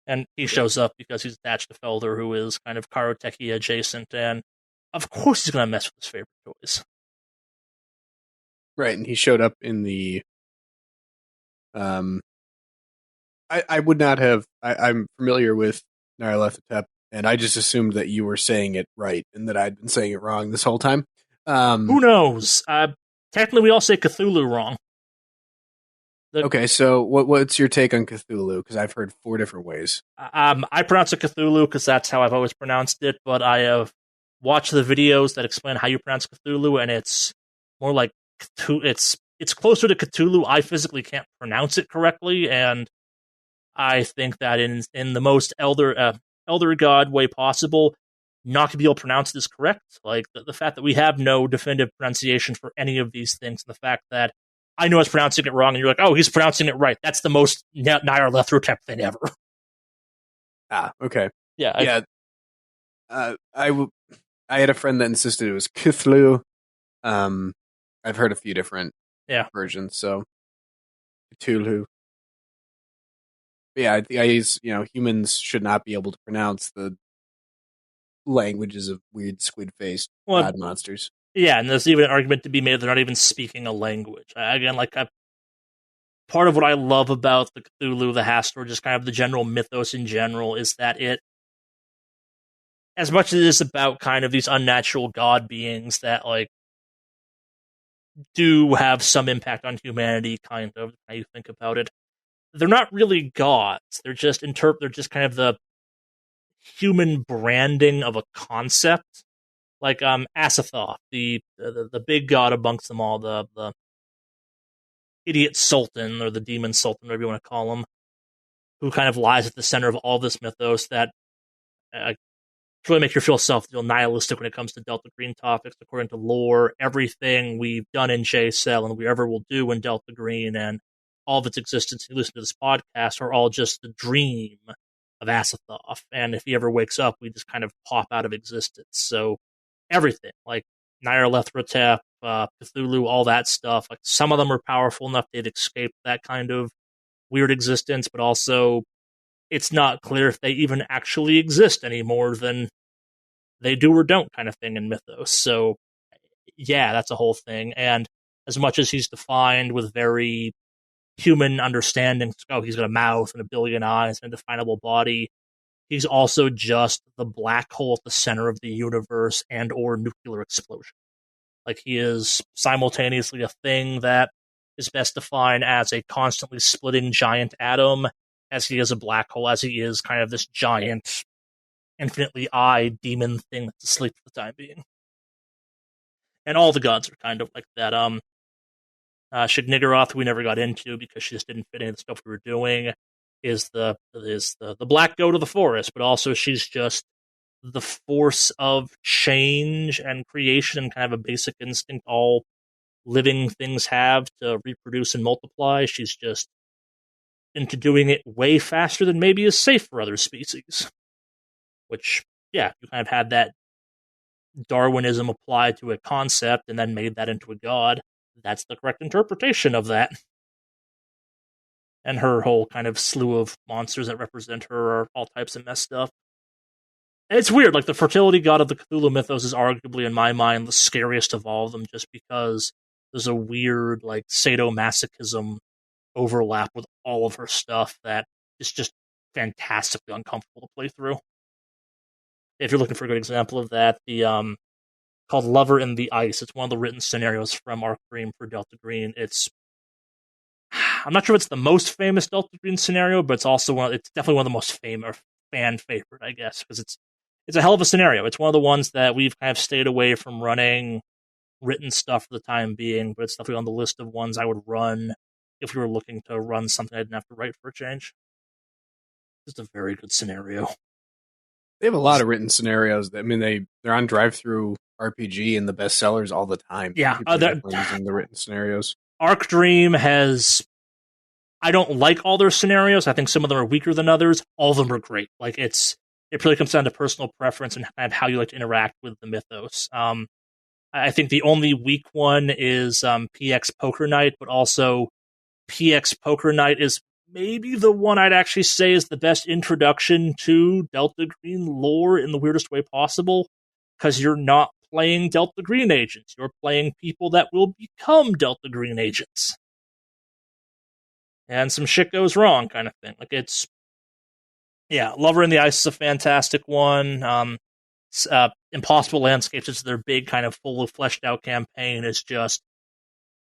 And he shows up because he's attached to Felder, who is kind of Karoteki adjacent, and of course he's going to mess with his favorite toys. Right, and he showed up in the I would not have I'm familiar with Nyarlathotep, and I just assumed that you were saying it right and that I'd been saying it wrong this whole time. Who knows? Technically we all say Cthulhu wrong. Okay, so what's your take on Cthulhu? Because I've heard 4 different ways. I pronounce it Cthulhu because that's how I've always pronounced it, but I have watched the videos that explain how you pronounce Cthulhu, and it's more like Cthulhu. It's closer to Cthulhu. I physically can't pronounce it correctly, and I think that in the most elder god way possible, not to be able to pronounce this correct. Like, the fact that we have no definitive pronunciation for any of these things, and the fact that I know I was pronouncing it wrong, and you're like, oh, he's pronouncing it right. That's the most Nyarlathotep thing ever. Okay. Yeah. I had a friend that insisted it was Cthulhu. I've heard a few different versions, so Cthulhu. Yeah, humans should not be able to pronounce the languages of weird squid-faced god monsters. Yeah, and there's even an argument to be made they're not even speaking a language. Again, part of what I love about the Cthulhu, the Hastur, just kind of the general mythos in general, is that it, as much as it is about kind of these unnatural god beings that, like, do have some impact on humanity, kind of, how you think about it, they're not really gods. They're just they're just kind of the human branding of a concept. Like Asathoth, the big god amongst them all, the idiot sultan, or the demon sultan, whatever you want to call him, who kind of lies at the center of all this mythos that really make you feel nihilistic when it comes to Delta Green topics. According to lore, everything we've done in J-Cell and we ever will do in Delta Green and all of its existence, you listen to this podcast, are all just the dream of Asathoth. And if he ever wakes up, we just kind of pop out of existence. So everything, like Nyarlathotep, Cthulhu, all that stuff, like some of them are powerful enough they'd escape that kind of weird existence, but also it's not clear if they even actually exist any more than they do or don't kind of thing in mythos. So, yeah, that's a whole thing. And as much as he's defined with very human understandings, he's got a mouth and a billion eyes and a definable body, he's also just the black hole at the center of the universe and or nuclear explosion. Like, he is simultaneously a thing that is best defined as a constantly splitting giant atom, as he is a black hole, as he is kind of this giant, infinitely eyed demon thing that's asleep for the time being. And all the gods are kind of like that. Shignigaroth, we never got into because she just didn't fit into the stuff we were doing, is the black goat of the forest, but also she's just the force of change and creation and kind of a basic instinct all living things have to reproduce and multiply. She's just into doing it way faster than maybe is safe for other species. Which, yeah, you kind of had that Darwinism applied to a concept and then made that into a god. That's the correct interpretation of that. And her whole kind of slew of monsters that represent her are all types of messed up. And it's weird, like the fertility god of the Cthulhu mythos is arguably, in my mind, the scariest of all of them, just because there's a weird, like, sadomasochism overlap with all of her stuff that is just fantastically uncomfortable to play through. If you're looking for a good example of that, the called Lover in the Ice. It's one of the written scenarios from Arc Dream for Delta Green. I'm not sure if it's the most famous Delta Green scenario, but it's also it's definitely one of the most famous, fan favorite, I guess, because it's a hell of a scenario. It's one of the ones that we've kind of stayed away from running written stuff for the time being, but it's definitely on the list of ones I would run if we were looking to run something I didn't have to write for a change. It's a very good scenario. They have a lot of written scenarios. I mean, they're on Drive-Thru RPG and the bestsellers all the time. Yeah, using the written scenarios. Arc Dream has. I don't like all their scenarios. I think some of them are weaker than others. All of them are great. Like it really comes down to personal preference and how you like to interact with the mythos. I think the only weak one is PX Poker Night, but also PX Poker Night is maybe the one I'd actually say is the best introduction to Delta Green lore in the weirdest way possible, because you're not playing Delta Green agents. You're playing people that will become Delta Green agents. And some shit goes wrong, kind of thing. Like, Lover in the Ice is a fantastic one. Impossible Landscapes is their big, kind of fully fleshed out campaign. Is just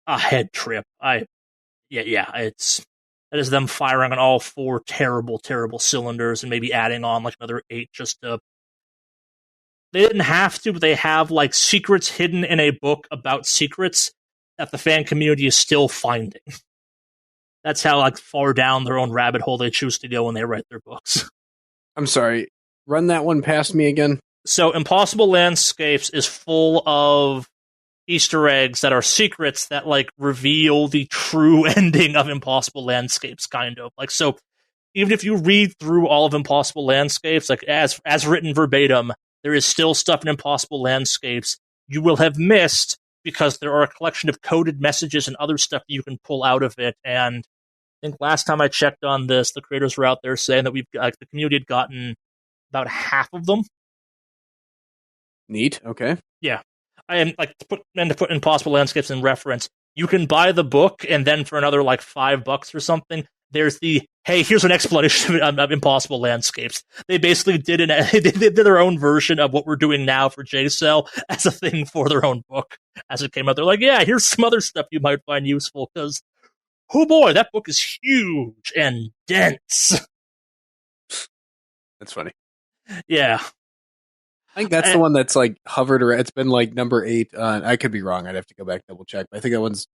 a head trip. That is them firing on all 4 terrible, terrible cylinders and maybe adding on like another 8 just to. They didn't have to, but they have like secrets hidden in a book about secrets that the fan community is still finding. That's how like far down their own rabbit hole they choose to go when they write their books. I'm sorry, run that one past me again. So Impossible Landscapes is full of Easter eggs that are secrets that like reveal the true ending of Impossible Landscapes, kind of. Like, so even if you read through all of Impossible Landscapes, like as written verbatim, there is still stuff in Impossible Landscapes you will have missed because there are a collection of coded messages and other stuff you can pull out of it. And I think last time I checked on this, the creators were out there saying that the community had gotten about half of them. Neat. Okay. Yeah. And like to put Impossible Landscapes in reference, you can buy the book and then for another like $5 or something, there's the hey, here's an explanation of Impossible Landscapes. They basically did they did their own version of what we're doing now for J-Cell as a thing for their own book as it came out. They're like, yeah, here's some other stuff you might find useful because oh boy, that book is huge and dense. That's funny. Yeah. I think that's the one that's like hovered around. It's been like number 8 on, I could be wrong. I'd have to go back and double check. But I think that one's,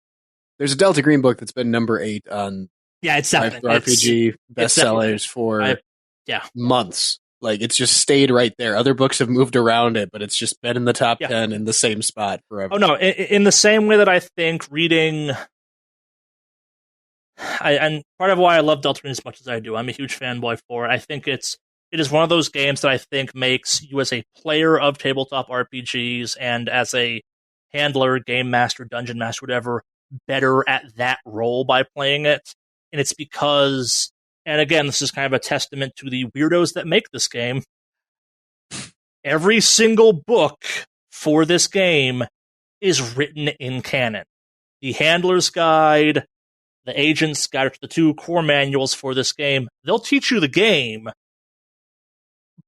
there's a Delta Green book that's been number 8 on it's RPG bestsellers for months. Like, it's just stayed right there. Other books have moved around it, but it's just been in the top 10 in the same spot forever. Oh, no. In the same way that I think reading... and part of why I love Delta Green as much as I do, I'm a huge fanboy for it. I think it is one of those games that I think makes you as a player of tabletop RPGs and as a handler, game master, dungeon master, whatever, better at that role by playing it. And it's because, and again, this is kind of a testament to the weirdos that make this game. Every single book for this game is written in canon. The Handler's Guide, the Agent's Guide, the 2 core manuals for this game, they'll teach you the game,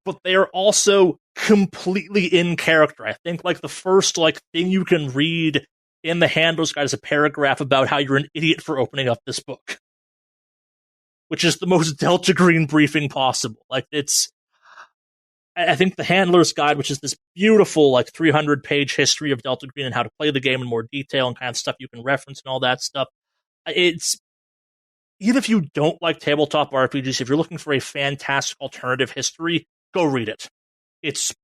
but they are also completely in character. I think like the first thing you can read in the Handler's Guide is a paragraph about how you're an idiot for opening up this book, which is the most Delta Green briefing possible. I think the Handler's Guide, which is this beautiful 300-page history of Delta Green and how to play the game in more detail and kind of stuff you can reference and all that stuff. It's, even if you don't like tabletop RPGs, if you're looking for a fantastic alternative history, go read it. It's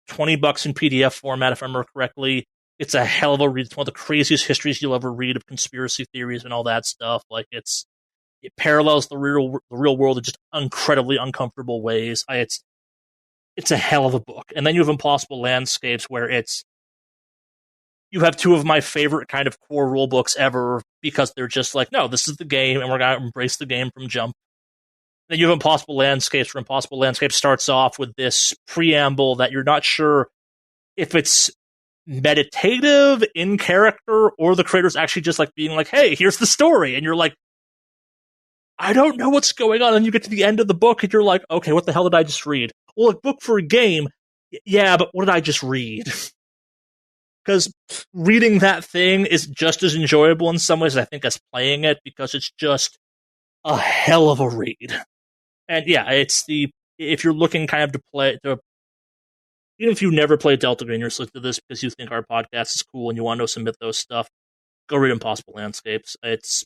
$20 in PDF format, if I remember correctly. It's a hell of a read. It's one of the craziest histories you'll ever read of conspiracy theories and all that stuff. It parallels the real world in just incredibly uncomfortable ways. It's a hell of a book. And then you have Impossible Landscapes, where you have 2 of my favorite kind of core rule books ever, because they're just no, this is the game, and we're going to embrace the game from jump. Then you have Impossible Landscapes, where Impossible Landscapes starts off with this preamble that you're not sure if it's meditative in character or the creator's actually just being hey, here's the story. And you're I don't know what's going on. And you get to the end of the book and you're okay, what the hell did I just read? Well, a book for a game. Yeah, but what did I just read? Because reading that thing is just as enjoyable in some ways, I think, as playing it, because it's just a hell of a read. And yeah, if you're looking kind of even if you never played Delta Green, you're listening to this because you think our podcast is cool and you want to know some Mythos stuff, go read Impossible Landscapes. It's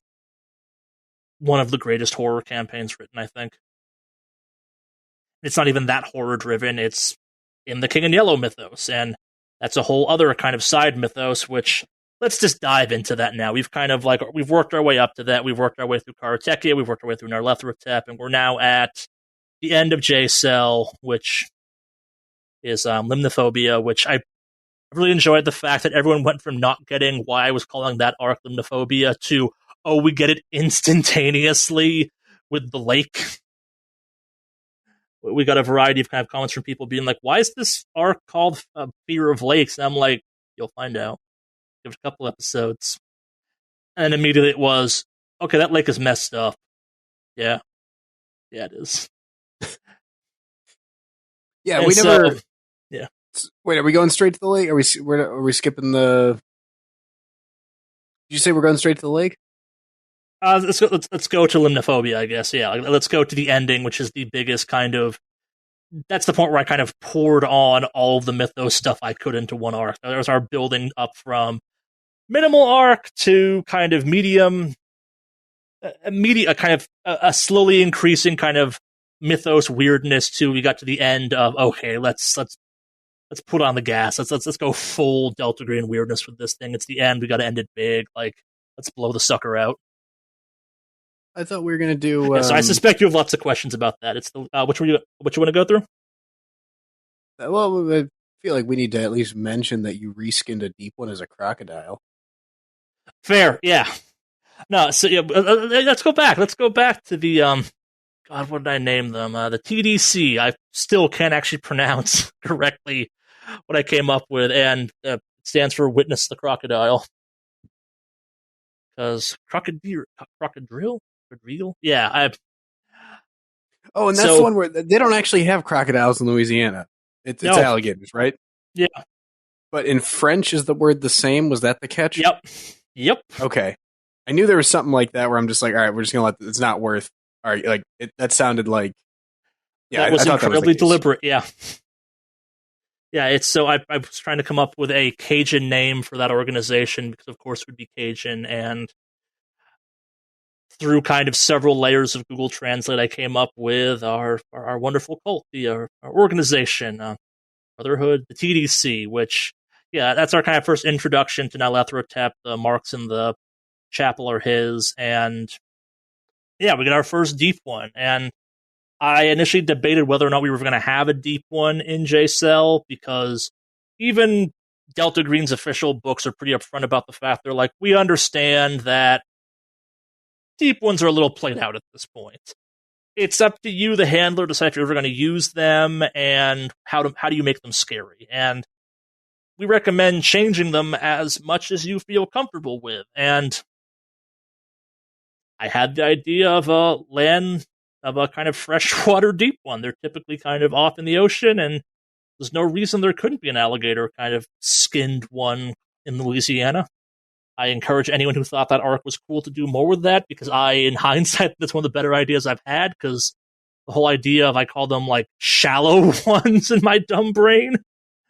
one of the greatest horror campaigns written, I think. It's not even that horror-driven. It's in the King in Yellow mythos, and that's a whole other kind of side mythos, which, let's just dive into that now. We've kind of we've worked our way up to that. We've worked our way through Karateka, we've worked our way through Narlethrotep, and we're now at the end of J-Cell, which is Limnophobia, which I really enjoyed the fact that everyone went from not getting why I was calling that arc Limnophobia to, oh, we get it instantaneously with the lake. We got a variety of kind of comments from people being why is this arc called Fear of Lakes? And I'm you'll find out. Give it a couple episodes. And immediately it was, okay, that lake is messed up. Yeah. Yeah, it is. Yeah, and we never... So, yeah. Wait, are we going straight to the lake? Are we skipping the... Did you say we're going straight to the lake? Let's go to Limnophobia, I guess. Yeah, let's go to the ending, which is the biggest kind of... That's the point where I kind of poured on all of the Mythos stuff I could into one arc. There was our building up from minimal arc to kind of medium... a slowly increasing kind of Mythos weirdness to we got to the end of, okay, let's put on the gas. Let's go full Delta Green weirdness with this thing. It's the end. We got to end it big. Let's blow the sucker out. I thought we were gonna do. So I suspect you have lots of questions about that. It's the which you want to go through? Well, I feel like we need to at least mention that you reskinned a deep one as a crocodile. Fair, yeah. No, so yeah, let's go back. Let's go back to the God, what did I name them? The TDC. I still can't actually pronounce correctly what I came up with, and it stands for Witness the Crocodile. Because crocodile? Yeah, Oh, and that's the one where they don't actually have crocodiles in Louisiana. It's alligators, right? Yeah. But in French, is the word the same? Was that the catch? Yep. Okay. I knew there was something like that where I'm just like, all right, we're just gonna it's not worth. All right, like that sounded like. Yeah, that was I thought incredibly that was deliberate. Yeah. Yeah, it's so I was trying to come up with a Cajun name for that organization because, of course, it would be Cajun. And through kind of several layers of Google Translate, I came up with our wonderful cult, our organization, Brotherhood, the TDC, which, yeah, that's our kind of first introduction to Nyarlathotep. The marks in the chapel are his. And yeah, we get our first deep one. And I initially debated whether or not we were going to have a deep one in J-Cell because even Delta Green's official books are pretty upfront about the fact they're like, we understand that deep ones are a little played out at this point. It's up to you, the handler, to decide if you're ever going to use them and how do you make them scary. And we recommend changing them as much as you feel comfortable with. And I had the idea of a kind of freshwater deep one. They're typically kind of off in the ocean, and there's no reason there couldn't be an alligator kind of skinned one in Louisiana. I encourage anyone who thought that arc was cool to do more with that, because in hindsight, that's one of the better ideas I've had, because the whole idea of, I call them like shallow ones in my dumb brain.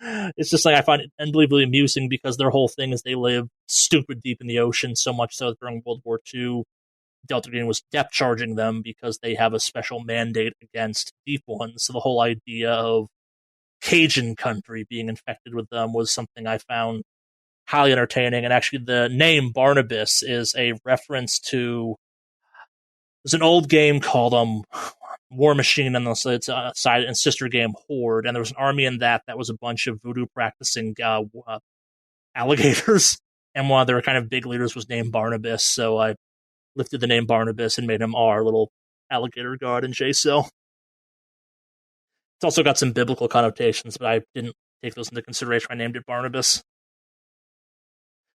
It's just like, I find it unbelievably amusing because their whole thing is they live stupid deep in the ocean, so much so that during World War II, Delta Green was depth charging them because they have a special mandate against deep ones. So the whole idea of Cajun country being infected with them was something I found highly entertaining. And actually, the name Barnabas is a reference to, there's an old game called War Machine, and it's a side and sister game Horde, and there was an army in that was a bunch of voodoo practicing alligators, and one of their kind of big leaders was named Barnabas. So I lifted the name Barnabas and made him our little alligator god in J-Cell. It's also got some biblical connotations, but I didn't take those into consideration. I named it Barnabas.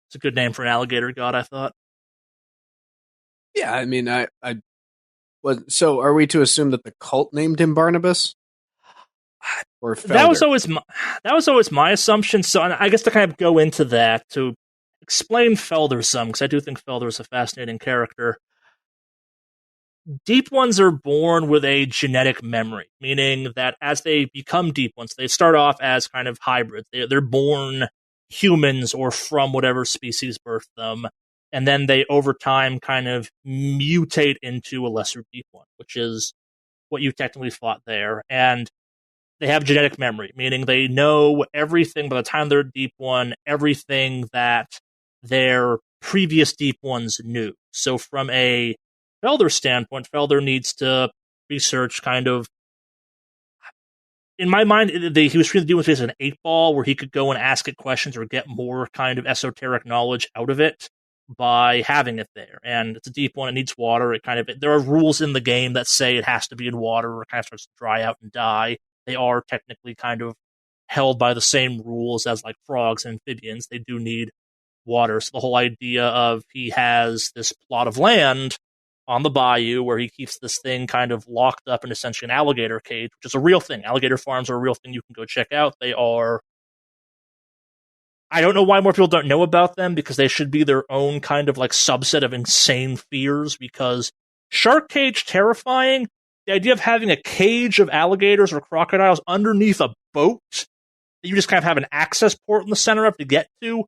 It's a good name for an alligator god, I thought. Yeah, I mean, so are we to assume that the cult named him Barnabas? Or Felder? That was always my assumption. So I guess to kind of go into that, to explain Felder some, because I do think Felder is a fascinating character. Deep ones are born with a genetic memory, meaning that as they become deep ones, they start off as kind of hybrids. They're born humans or from whatever species birthed them, and then they, over time, kind of mutate into a lesser deep one, which is what you technically fought there. And they have genetic memory, meaning they know everything by the time they're a deep one, everything that their previous deep ones knew. So from a Felder standpoint, Felder needs to research kind of, in my mind, he was treating the deep ones as an 8-ball where he could go and ask it questions or get more kind of esoteric knowledge out of it by having it there. And it's a deep one, it needs water, there are rules in the game that say it has to be in water or it kind of starts to dry out and die. They are technically kind of held by the same rules as like frogs and amphibians. They do need water. So the whole idea of he has this plot of land on the bayou where he keeps this thing kind of locked up in essentially an alligator cage, which is a real thing. Alligator farms are a real thing you can go check out. They are, I don't know why more people don't know about them, because they should be their own kind of like subset of insane fears, because shark cage, terrifying. The idea of having a cage of alligators or crocodiles underneath a boat that you just kind of have an access port in the center of to get to,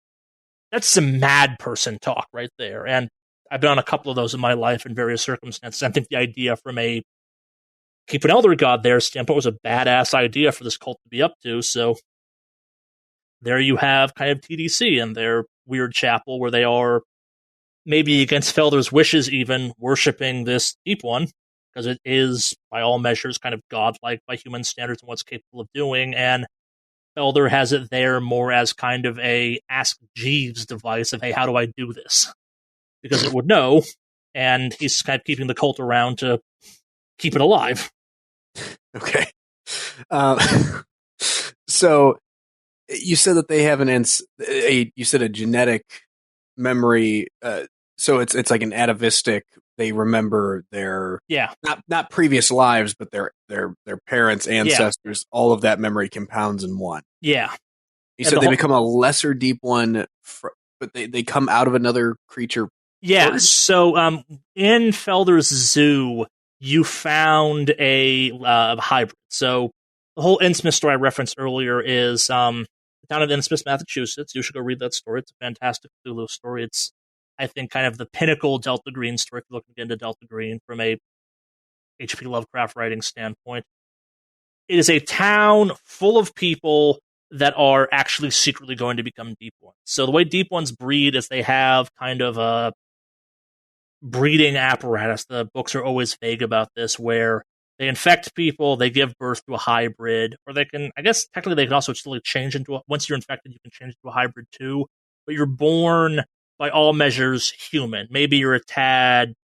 that's some mad person talk right there. And I've been on a couple of those in my life in various circumstances. I think the idea from a keep an elder god there standpoint was a badass idea for this cult to be up to. So there you have kind of TDC and their weird chapel where they are, maybe against Felder's wishes even, worshipping this deep one, because it is, by all measures, kind of godlike by human standards and what's capable of doing. And Felder has it there more as kind of a Ask Jeeves device of, hey, how do I do this? Because it would know, and he's kind of keeping the cult around to keep it alive. Okay. So you said that they have you said a genetic memory. So it's like an atavistic. They remember their not previous lives, but their parents, ancestors. Yeah. All of that memory compounds in one. Yeah. You said they become a lesser deep one, but they come out of another creature Yeah, storage? so in Felder's Zoo, you found a hybrid. So the whole Innsmouth story I referenced earlier is the town of Innsmouth, Massachusetts. You should go read that story. It's a fantastic Cthulhu story. It's, I think, kind of the pinnacle Delta Green story if you're looking into Delta Green from a H.P. Lovecraft writing standpoint. It is a town full of people that are actually secretly going to become Deep Ones. So the way Deep Ones breed is they have kind of a breeding apparatus. The books are always vague about this, where they infect people, they give birth to a hybrid, or they can, I guess technically they can also still change into once you're infected, you can change into a hybrid too, but you're born by all measures human. Maybe you're a tad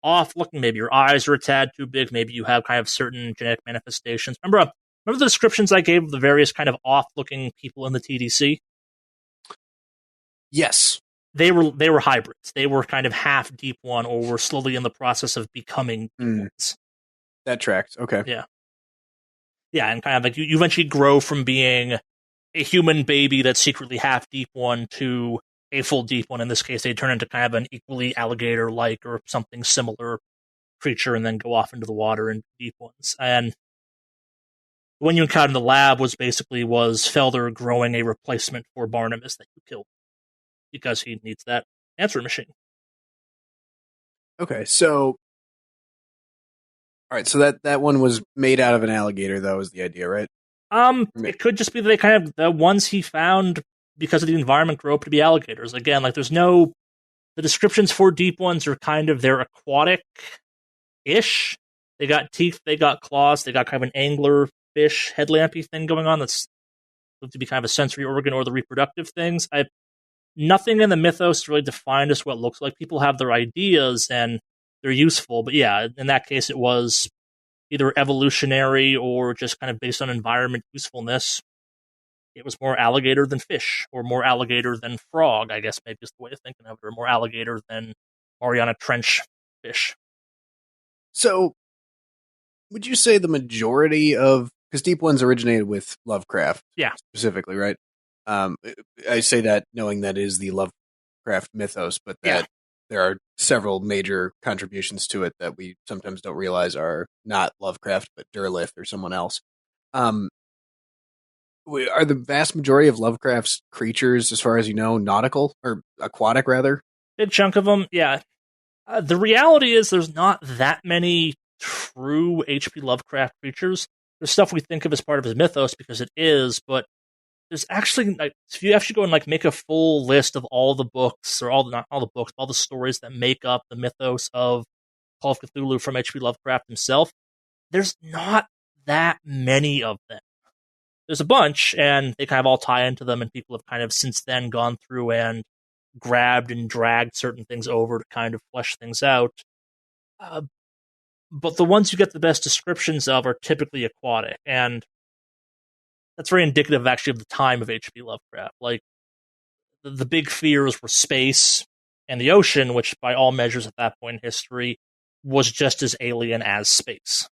off looking, maybe your eyes are a tad too big, maybe you have kind of certain genetic manifestations. Remember the descriptions I gave of the various kind of off looking people in the TDC? Yes. They were hybrids. They were kind of half Deep One, or were slowly in the process of becoming Deep Ones. That tracks. Okay. Yeah, and kind of like you eventually grow from being a human baby that's secretly half Deep One to a full Deep One. In this case, they turn into kind of an equally alligator-like or something similar creature, and then go off into the water and Deep Ones. And when you encountered in the lab was Felder growing a replacement for Barnabas that you killed because he needs that answering machine. Okay, so all right, so that one was made out of an alligator, though, is the idea, right? It could just be that they kind of the ones he found because of the environment grow up to be alligators. Again, like the descriptions for Deep Ones are kind of they're aquatic-ish. They got teeth, they got claws, they got kind of an angler fish headlampy thing going on that's supposed to be kind of a sensory organ or the reproductive things. Nothing in the mythos really defined as what it looks like. People have their ideas and they're useful, but yeah, in that case, it was either evolutionary or just kind of based on environment usefulness. It was more alligator than fish, or more alligator than frog, I guess maybe is the way of thinking of it, or more alligator than Mariana Trench fish. So, would you say the majority of, because Deep Ones originated with Lovecraft, Yeah, specifically, right? I say that knowing that is the Lovecraft mythos, but that there are several major contributions to it that we sometimes don't realize are not Lovecraft, but Derleth or someone else. Are the vast majority of Lovecraft's creatures, as far as you know, nautical or aquatic, rather? big chunk of them. Yeah, the reality is there's not that many true H.P. Lovecraft creatures. There's stuff we think of as part of his mythos because it is, but there's actually, like, if you actually go and like make a full list of all the books, or not all the books, but all the stories that make up the mythos of Call of Cthulhu from H.P. Lovecraft himself, there's not that many of them. There's a bunch, and they kind of all tie into them, and people have kind of since then gone through and grabbed and dragged certain things over to kind of flesh things out. But the ones you get the best descriptions of are typically aquatic, and that's very indicative actually of the time of H.P. Lovecraft. Like, the big fears were space and the ocean, which by all measures at that point in history was just as alien as space.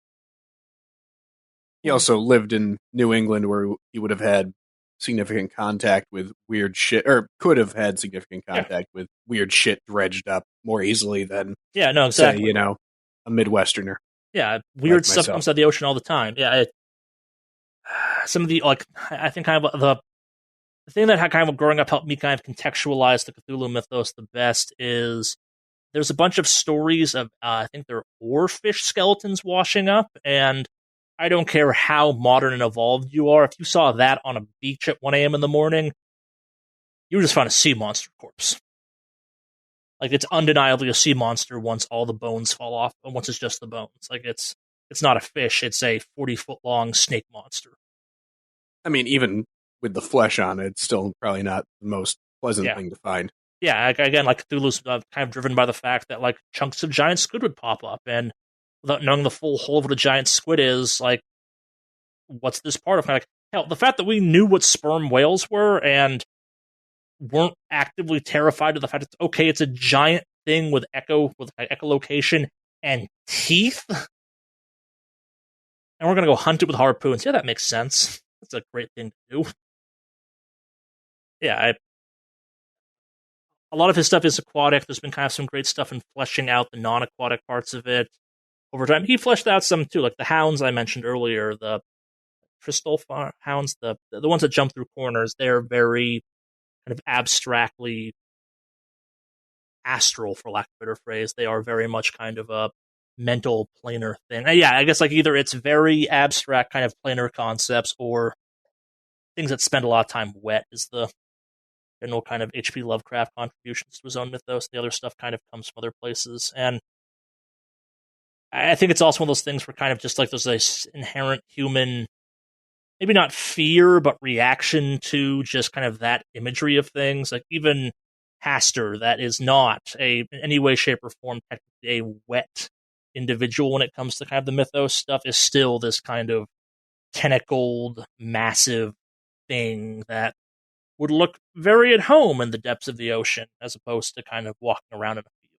He also lived in New England, where he would have had significant contact with weird shit, or could have had significant contact with weird shit dredged up more easily than, Exactly. say, a Midwesterner. Yeah, weird like stuff myself. comes out of the ocean all the time. Yeah, some of the, like, I think kind of the thing that kind of growing up helped me kind of contextualize the Cthulhu mythos the best is there's a bunch of stories of, I think they're oarfish skeletons washing up, and I don't care how modern and evolved you are, if you saw that on a beach at 1 a.m. in the morning, you just found a sea monster corpse. Like, it's undeniably a sea monster once all the bones fall off, and once it's just the bones. Like, it's not a fish, it's a 40-foot-long snake monster. I mean, even with the flesh on it, it's still probably not the most pleasant thing to find. Yeah, again, like, Cthulhu's kind of driven by the fact that, like, chunks of giant squid would pop up, and without knowing the full whole of what a giant squid is, like, what's this part of? Like, hell, the fact that we knew what sperm whales were and weren't actively terrified of the fact that, okay, it's a giant thing with echolocation and teeth, and we're gonna go hunt it with harpoons. Yeah, that makes sense. That's a great thing to do. Yeah, a lot of his stuff is aquatic. There's been kind of some great stuff in fleshing out the non-aquatic parts of it over time. He fleshed out some too, like the hounds I mentioned earlier, the crystal hounds, the ones that jump through corners. They're very kind of abstractly astral, for lack of a better phrase. They are very much kind of a mental planar thing. Yeah, I guess like either it's very abstract kind of planar concepts or things that spend a lot of time wet is the general kind of H.P. Lovecraft contributions to his own mythos. The other stuff kind of comes from other places. And I think it's also one of those things where kind of just like there's this inherent human, maybe not fear, but reaction to just kind of that imagery of things. Like even Hastur, that is not in any way, shape, or form technically a wet individual when it comes to kind of the mythos stuff, is still this kind of tentacled, massive thing that would look very at home in the depths of the ocean, as opposed to kind of walking around in a field.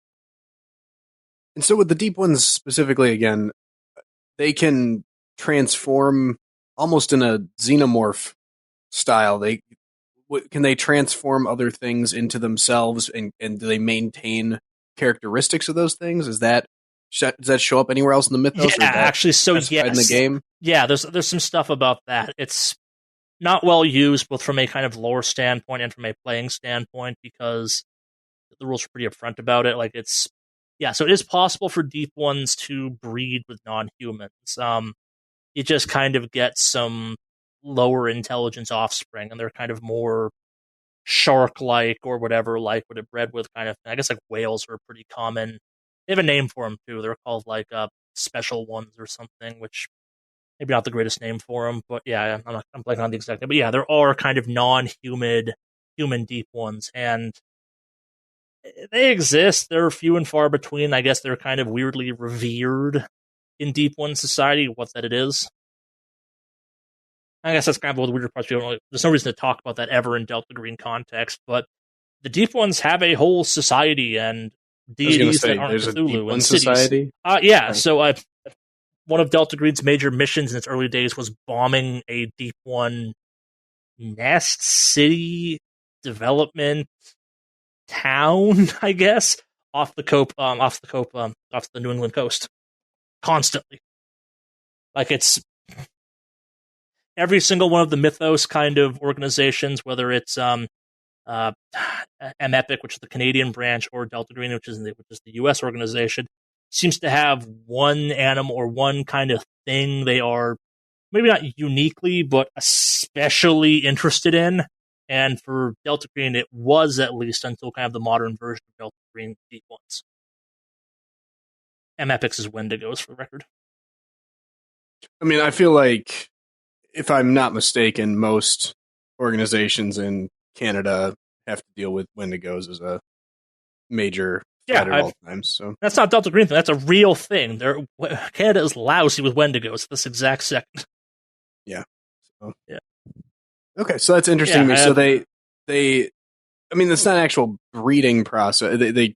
And so with the deep ones specifically, again, they can transform almost in a xenomorph style. Can they transform other things into themselves, and do they maintain characteristics of those things? Does that show up anywhere else in the mythos? Yeah, actually, so yes. In the game? Yeah, there's some stuff about that. It's not well used, both from a kind of lore standpoint and from a playing standpoint, because the rules are pretty upfront about it. Like so it is possible for deep ones to breed with non-humans. You just kind of get some lower intelligence offspring, and they're kind of more shark-like or whatever, like what it bred with kind of thing. I guess like whales are pretty common. They have a name for them too. They're called like special ones or something, which maybe not the greatest name for them, but yeah, I'm blanking on the exact name. But yeah, there are kind of non-humid human deep ones, and they exist. They're few and far between. I guess they're kind of weirdly revered in deep one society. What that it is, I guess that's kind of one of the weirder parts. There's no reason to talk about that ever in Delta Green context, but the deep ones have a whole society and deities that aren't Cthulhu and cities. Society? Yeah. Okay. So one of Delta Green's major missions in its early days was bombing a deep one nest, city, development, town, I guess, off the New England coast, constantly. Like it's every single one of the mythos kind of organizations, whether it's M-Epic, which is the Canadian branch, or Delta Green, which is the U.S. organization, seems to have one animal or one kind of thing they are maybe not uniquely, but especially interested in. And for Delta Green, it was at least until kind of the modern version of Delta Green deep ones. M-Epic's is Wendigos, for the record. I mean, I feel like, if I'm not mistaken, most organizations in Canada have to deal with Wendigos as a major threat at all times. So that's not Delta Green thing. That's a real thing. Canada is lousy with Wendigos this exact second. Yeah. So. Yeah. Okay, so that's interesting to me. So they, I mean, it's not an actual breeding process. They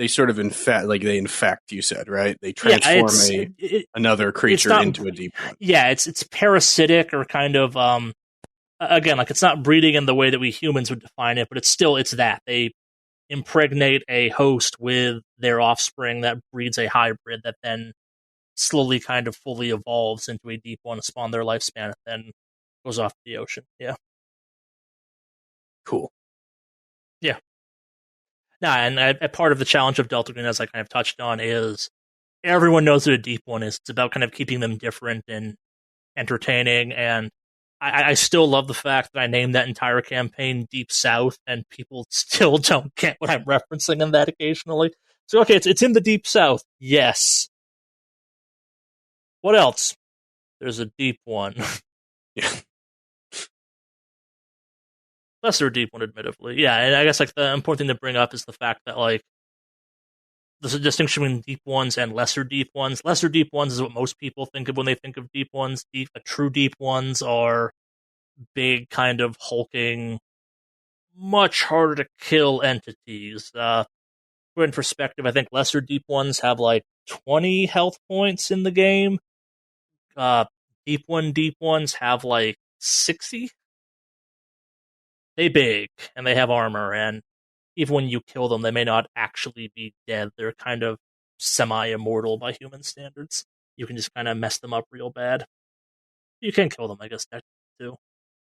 sort of infect. You said, right? They transform another creature into a deep one. Yeah, it's parasitic, or kind of again, like it's not breeding in the way that we humans would define it, but it's that they impregnate a host with their offspring that breeds a hybrid that then slowly kind of fully evolves into a deep one to spawn their lifespan and then goes off to the ocean. Yeah. Cool. Yeah. And a part of the challenge of Delta Green, as I kind of touched on, is everyone knows what a deep one is. It's about kind of keeping them different and entertaining, and I still love the fact that I named that entire campaign Deep South, and people still don't get what I'm referencing in that occasionally. So, okay, it's in the Deep South. Yes. What else? There's a deep one. Yeah. Lesser deep one, admittedly. Yeah, and I guess like the important thing to bring up is the fact that like there's a distinction between deep ones and lesser deep ones. Lesser deep ones is what most people think of when they think of deep ones. True deep ones are big, kind of hulking, much harder to kill entities. For in perspective, I think lesser deep ones have like 20 health points in the game. Deep ones have like 60. They big, and they have armor, and even when you kill them, they may not actually be dead. They're kind of semi-immortal by human standards. You can just kind of mess them up real bad. You can kill them, I guess, too.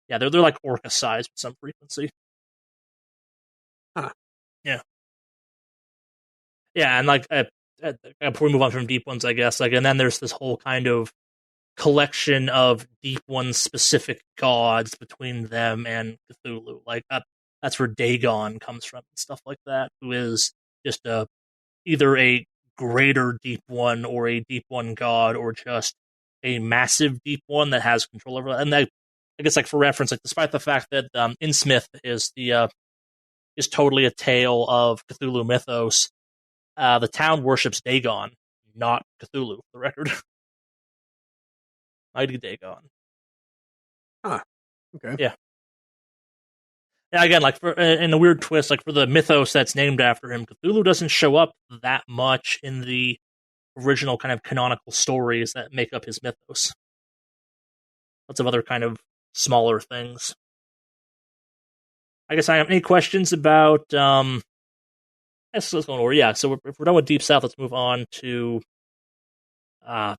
Yeah, they're like orca size with some frequency. Huh. Yeah. Yeah, and like before we move on from deep ones, I guess, like, and then there's this whole kind of collection of deep ones specific gods between them and Cthulhu. Like that's where Dagon comes from and stuff like that, who is just either a greater deep one or a deep one god or just a massive deep one that has control over that. And I guess, like, for reference, like, despite the fact that Innsmouth is is totally a tale of Cthulhu mythos, the town worships Dagon, not Cthulhu, for the record. Mighty Dagon. Huh. Okay. Yeah. Yeah, again, like, in a weird twist, like, for the mythos that's named after him, Cthulhu doesn't show up that much in the original kind of canonical stories that make up his mythos. Lots of other kind of smaller things. I guess I have any questions about let's go over. Yeah, so if we're done with Deep South, let's move on to Felder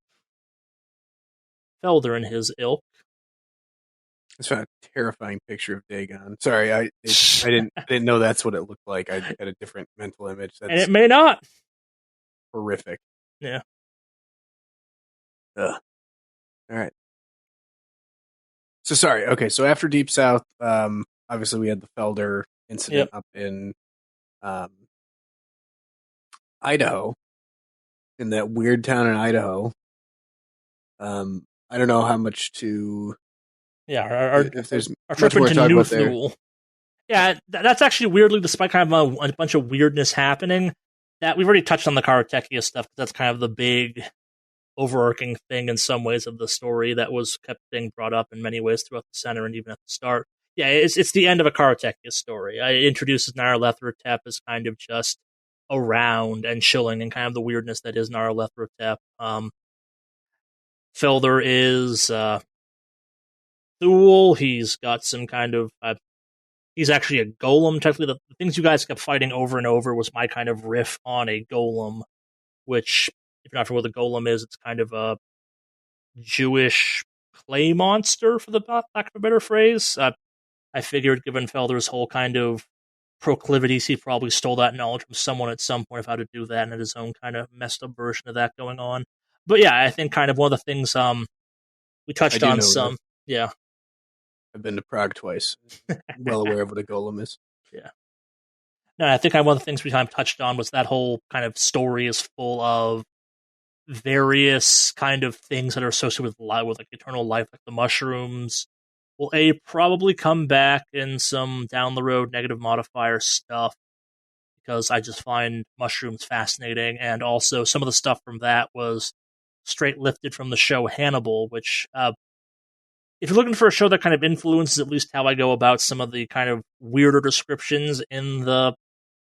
and his ilk. I found a terrifying picture of Dagon. Sorry, I didn't know that's what it looked like. I had a different mental image. That's And it may not. horrific. Yeah. Ugh. All right. So sorry. Okay, so after Deep South, obviously we had the Felder incident up in Idaho, in that weird town in Idaho. I don't know how much to. Yeah, if there's our trip much more into to talk New about there. Fool. Yeah, that's actually weirdly, despite kind of a bunch of weirdness happening, that we've already touched on the Karatechia stuff. That's kind of the big overarching thing in some ways of the story that was kept being brought up in many ways throughout the center and even at the start. Yeah, it's the end of a Karatechia story. It introduces Nyarlathotep as kind of just around and chilling and kind of the weirdness that is Nyarlathotep. Felder is Thule. He's got some kind of he's actually a golem. Technically, the things you guys kept fighting over and over was my kind of riff on a golem, which, if you're not familiar with what a golem is, it's kind of a Jewish clay monster, for the lack of a better phrase. I figured, given Felder's whole kind of proclivities, he probably stole that knowledge from someone at some point of how to do that, and had his own kind of messed up version of that going on. But yeah, I think kind of one of the things we touched on some. Yeah. I've been to Prague twice. Well aware of what a golem is. Yeah. No, I think one of the things we kind of touched on was that whole kind of story is full of various kind of things that are associated with like eternal life, like the mushrooms. Will probably come back in some down the road negative modifier stuff, because I just find mushrooms fascinating, and also some of the stuff from that was straight lifted from the show Hannibal, which if you're looking for a show that kind of influences at least how I go about some of the kind of weirder descriptions in the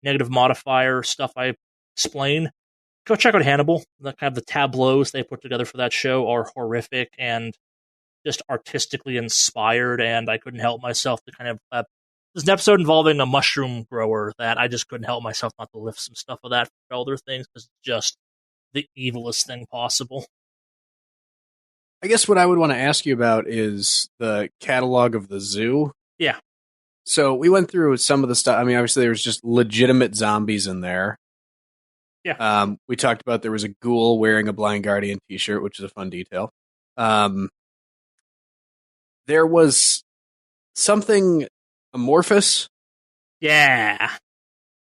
negative modifier stuff I explain, go check out Hannibal. The kind of the tableaus they put together for that show are horrific and just artistically inspired, and I couldn't help myself to kind of there's an episode involving a mushroom grower that I just couldn't help myself not to lift some stuff of that for other things, because it's just the evilest thing possible. I guess what I would want to ask you about is the catalog of the zoo. Yeah. So we went through some of the stuff. I mean, obviously there was just legitimate zombies in there. Yeah. We talked about there was a ghoul wearing a Blind Guardian t-shirt, which is a fun detail. There was something amorphous. Yeah.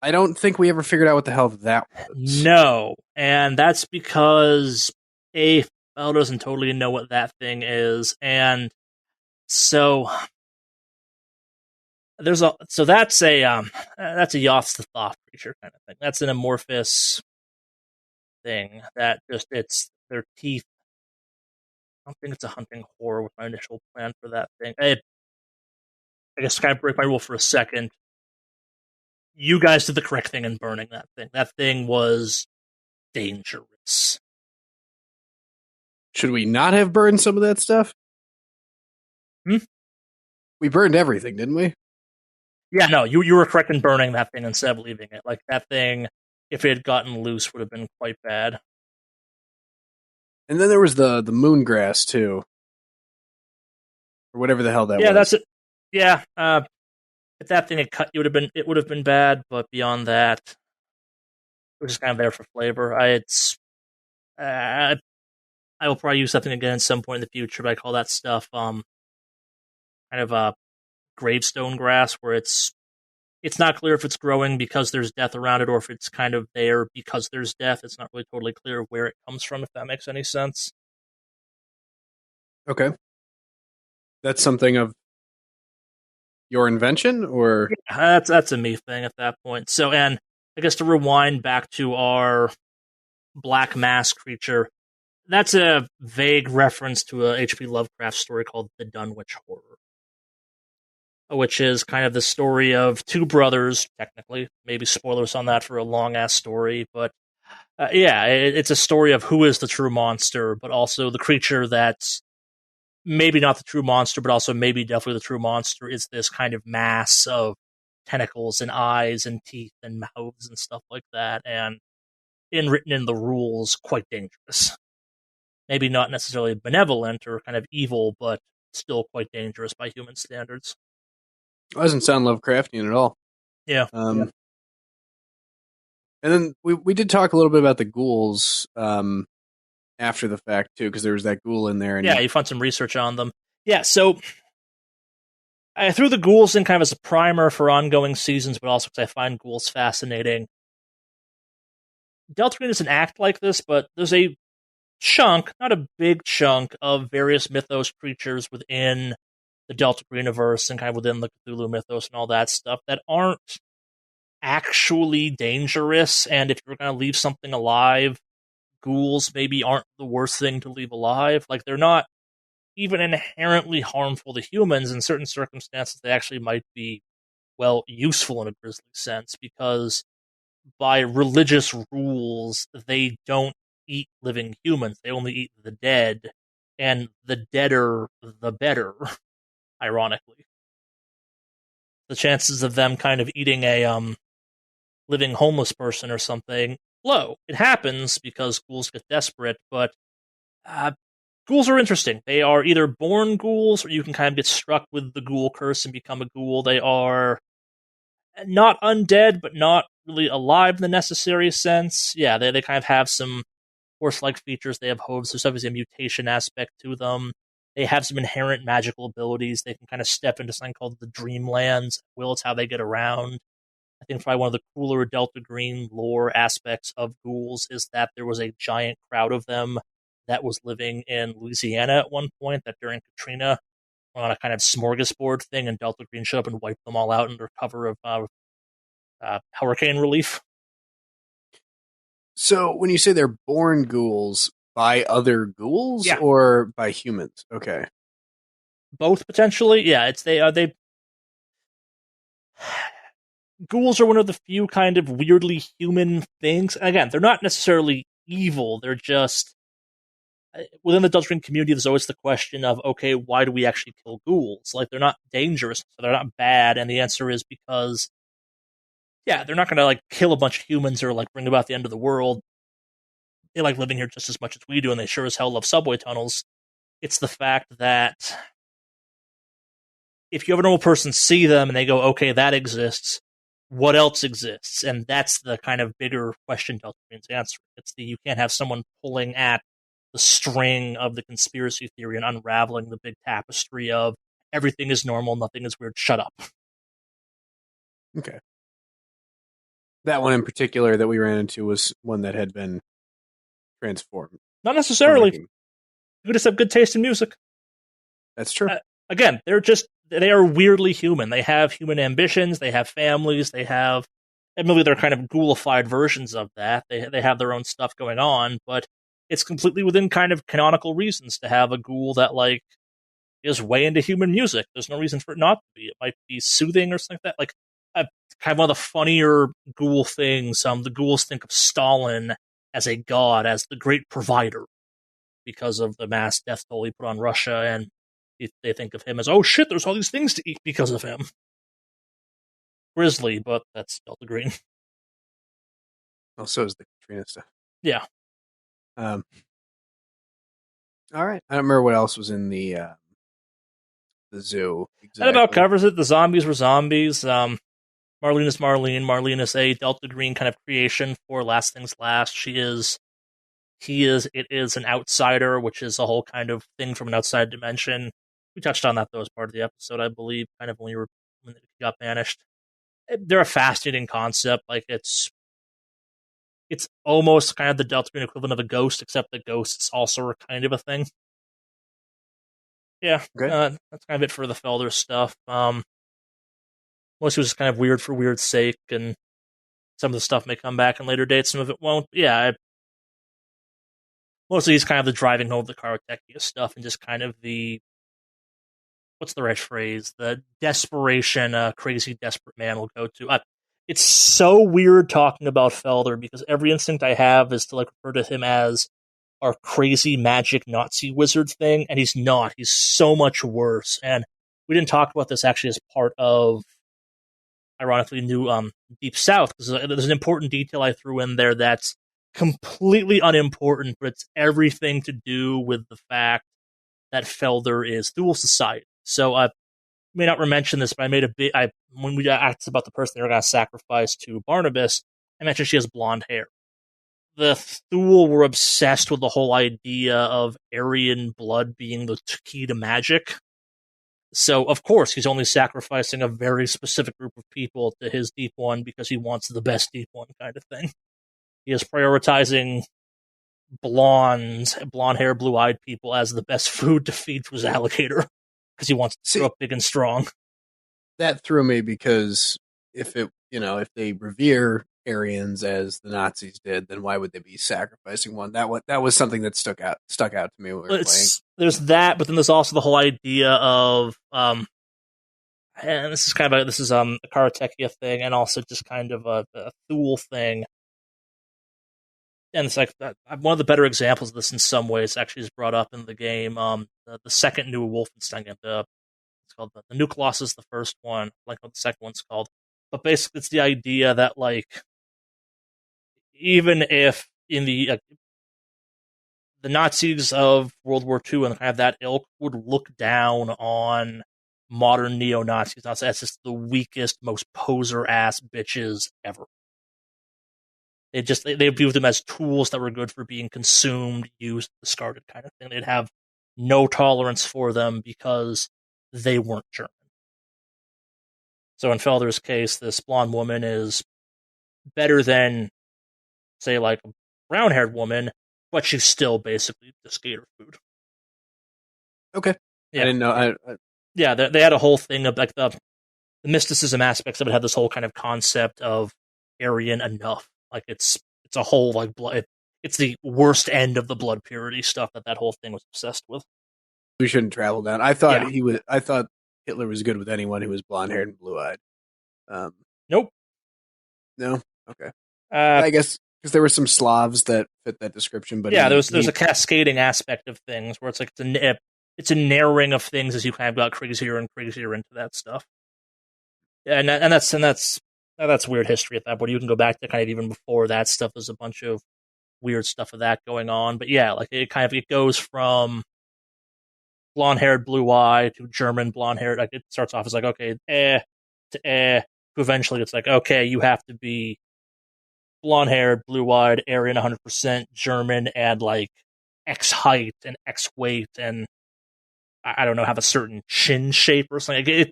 I don't think we ever figured out what the hell that was. No. And that's because Bell doesn't totally know what that thing is, and so that's a Yoth's the Thoth creature kind of thing. That's an amorphous thing that just, it's their teeth. I don't think it's a hunting horror with my initial plan for that thing. I guess kind of break my rule for a second. You guys did the correct thing in burning that thing. That thing was dangerous. Should we not have burned some of that stuff? Hmm? We burned everything, didn't we? Yeah, no, you were correct in burning that thing instead of leaving it. Like, that thing, if it had gotten loose, would have been quite bad. And then there was the moon grass too, or whatever the hell that Yeah, was. that's it. Yeah, if that thing had cut, it would have been bad. But beyond that, it was just kind of there for flavor. I will probably use something again at some point in the future. But I call that stuff kind of gravestone grass, where it's not clear if it's growing because there's death around it, or if it's kind of there because there's death. It's not really totally clear where it comes from, if that makes any sense. Okay. That's something of your invention, or Yeah, that's a me thing at that point. So, and I guess to rewind back to our black mass creature, that's a vague reference to a H.P. Lovecraft story called The Dunwich Horror, which is kind of the story of two brothers, technically. Maybe spoilers on that for a long-ass story, but yeah, it's a story of who is the true monster, but also the creature that's maybe not the true monster, but also maybe definitely the true monster is this kind of mass of tentacles and eyes and teeth and mouths and stuff like that, and written in the rules, quite dangerous. Maybe not necessarily benevolent or kind of evil, but still quite dangerous by human standards. it doesn't sound Lovecraftian at all. Yeah. And then we did talk a little bit about the ghouls after the fact too, because there was that ghoul in there. And yeah, you found some research on them. Yeah, so I threw the ghouls in kind of as a primer for ongoing seasons, but also because I find ghouls fascinating. Delta Green doesn't act like this, but there's a chunk, not a big chunk, of various mythos creatures within the Delta Greeniverse and kind of within the Cthulhu mythos and all that stuff that aren't actually dangerous. And if you're going to leave something alive, ghouls maybe aren't the worst thing to leave alive. Like, they're not even inherently harmful to humans. In certain circumstances, they actually might be, well, useful in a grisly sense, because by religious rules, they don't eat living humans. They only eat the dead, and the deader, the better, ironically. The chances of them kind of eating a living homeless person or something, low. It happens because ghouls get desperate, but ghouls are interesting. They are either born ghouls, or you can kind of get struck with the ghoul curse and become a ghoul. They are not undead, but not really alive in the necessary sense. Yeah, they kind of have some horse-like features. They have hooves. There's obviously a mutation aspect to them. They have some inherent magical abilities. They can kind of step into something called the Dreamlands. Well, it's how they get around. I think probably one of the cooler Delta Green lore aspects of ghouls is that there was a giant crowd of them that was living in Louisiana at one point, that during Katrina went on a kind of smorgasbord thing, and Delta Green showed up and wiped them all out under cover of hurricane relief. so when you say they're born ghouls, by other ghouls, Yeah. or by humans? Okay. Both, potentially. Yeah, they ghouls are one of the few kind of weirdly human things. And again, they're not necessarily evil. They're just, within the Delta Green community, there's always the question of, okay, why do we actually kill ghouls? Like, they're not dangerous, so they're not bad, and the answer is because, yeah, they're not going to like kill a bunch of humans or like bring about the end of the world. They like living here just as much as we do, and they sure as hell love subway tunnels. It's the fact that if you have a normal person see them and they go, okay, that exists, what else exists? And that's the kind of bigger question Delta Green's answer. It's you can't have someone pulling at the string of the conspiracy theory and unraveling the big tapestry of everything is normal, nothing is weird, shut up. Okay. That one in particular that we ran into was one that had been transformed. Not necessarily. You just have good taste in music. That's true. Again, they are weirdly human. They have human ambitions, they have families, they have, admittedly, they're kind of ghoulified versions of that. They have their own stuff going on, but it's completely within kind of canonical reasons to have a ghoul that, like, is way into human music. There's no reason for it not to be. It might be soothing or something like that. Like, kind of one of the funnier ghoul things, the ghouls think of Stalin as a god, as the great provider, because of the mass death toll he put on Russia, and they think of him as, oh shit, there's all these things to eat because of him. Grizzly, but that's Delta Green. Oh, so is the Katrina stuff. Yeah. All right. I don't remember what else was in the zoo. Exactly. That about covers it. The zombies were zombies. Marlene is Marlene. Marlene is a Delta Green kind of creation for Last Things Last. It is an outsider, which is a whole kind of thing from an outside dimension. We touched on that though as part of the episode, I believe, kind of when it got banished. They're a fascinating concept. Like it's almost kind of the Delta Green equivalent of a ghost, except the ghosts also are kind of a thing. Yeah, okay. That's kind of it for the Felder stuff. Most of it was kind of weird for weird's sake, and some of the stuff may come back in later dates, some of it won't. But yeah, mostly he's kind of the driving home of the Karatechia stuff, and just kind of the, what's the right phrase? The desperation a crazy, desperate man will go to. It's so weird talking about Felder, because every instinct I have is to like refer to him as our crazy magic Nazi wizard thing, and he's not. He's so much worse. And we didn't talk about this actually as part of, ironically, new Deep South, because there's an important detail I threw in there that's completely unimportant, but it's everything to do with the fact that Felder is dual society. So I may not mention this, but I made a bit. When we asked about the person they were going to sacrifice to Barnabas, I mentioned she has blonde hair. The Thule were obsessed with the whole idea of Aryan blood being the key to magic. So, of course, he's only sacrificing a very specific group of people to his Deep One because he wants the best Deep One kind of thing. He is prioritizing blonde hair, blue-eyed people as the best food to feed to his alligator because he wants to grow up big and strong. That threw me because if they revere Aryans as the Nazis did, then why would they be sacrificing one? That was something that stuck out to me when we were playing. There's that, but then there's also the whole idea of and this is a Karatechia thing, and also just kind of a Thule thing. And it's like one of the better examples of this in some ways actually is brought up in the game. The second new Wolfenstein game, it's called the New Colossus, the first one, like what the second one's called. But basically, it's the idea that like even if in the Nazis of World War II and kind of that ilk would look down on modern neo-Nazis, that's just the weakest, most poser-ass bitches ever. They viewed them as tools that were good for being consumed, used, discarded kind of thing. They'd have no tolerance for them because they weren't German. So in Felder's case, this blonde woman is better than, say, like a brown-haired woman, but she's still basically just gator food. Okay. Yeah. I didn't know. Yeah, they had a whole thing of like the mysticism aspects of it had this whole kind of concept of Aryan enough. Like it's a whole like blood. It's the worst end of the blood purity stuff that whole thing was obsessed with. We shouldn't travel down. I thought I thought Hitler was good with anyone who was blonde haired and blue eyed. Nope. No. Okay. I guess because there were some Slavs that fit that description, but yeah, there's a cascading aspect of things where it's like it's a narrowing of things as you kind of got crazier and crazier into that stuff. Yeah, and that's weird history at that point. You can go back to kind of even before that stuff. There's a bunch of weird stuff of that going on. But yeah, like it goes from blonde-haired, blue-eyed to German blonde-haired. Like it starts off as like okay, to eventually it's like okay, you have to be blonde-haired, blue-eyed, Aryan, 100% German, and like X height and X weight, and I don't know, have a certain chin shape or something.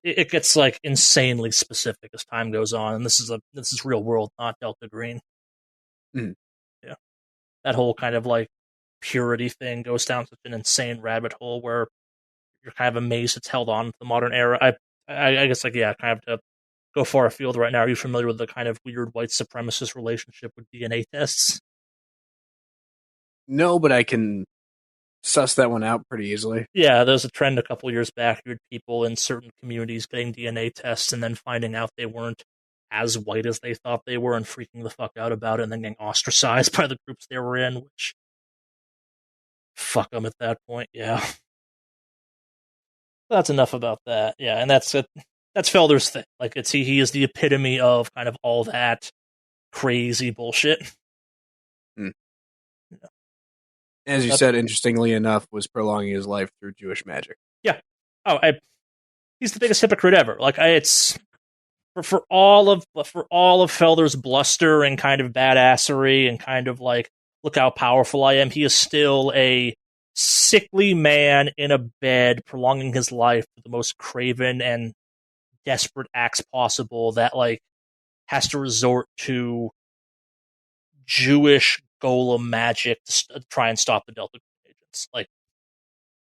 It gets like insanely specific as time goes on, and this is real world, not Delta Green. Mm. Yeah, that whole kind of like purity thing goes down such an insane rabbit hole where you're kind of amazed it's held on to the modern era. I guess like yeah, kind of to go far afield right now. Are you familiar with the kind of weird white supremacist relationship with DNA tests? No, but I can suss that one out pretty easily. Yeah, there's a trend a couple years back. You had people in certain communities getting DNA tests and then finding out they weren't as white as they thought they were and freaking the fuck out about it and then getting ostracized by the groups they were in, which fuck them at that point, yeah. That's enough about that. Yeah, and that's it. that's Felder's thing. Like, he is the epitome of kind of all that crazy bullshit. As you said, interestingly enough, was prolonging his life through Jewish magic. Yeah. Oh, he's the biggest hypocrite ever. Like, it's for all of Felder's bluster and kind of badassery and kind of like, look how powerful I am. He is still a sickly man in a bed, prolonging his life with the most craven and desperate acts possible. That like has to resort to Jewish golem magic to try and stop the Delta agents. Like,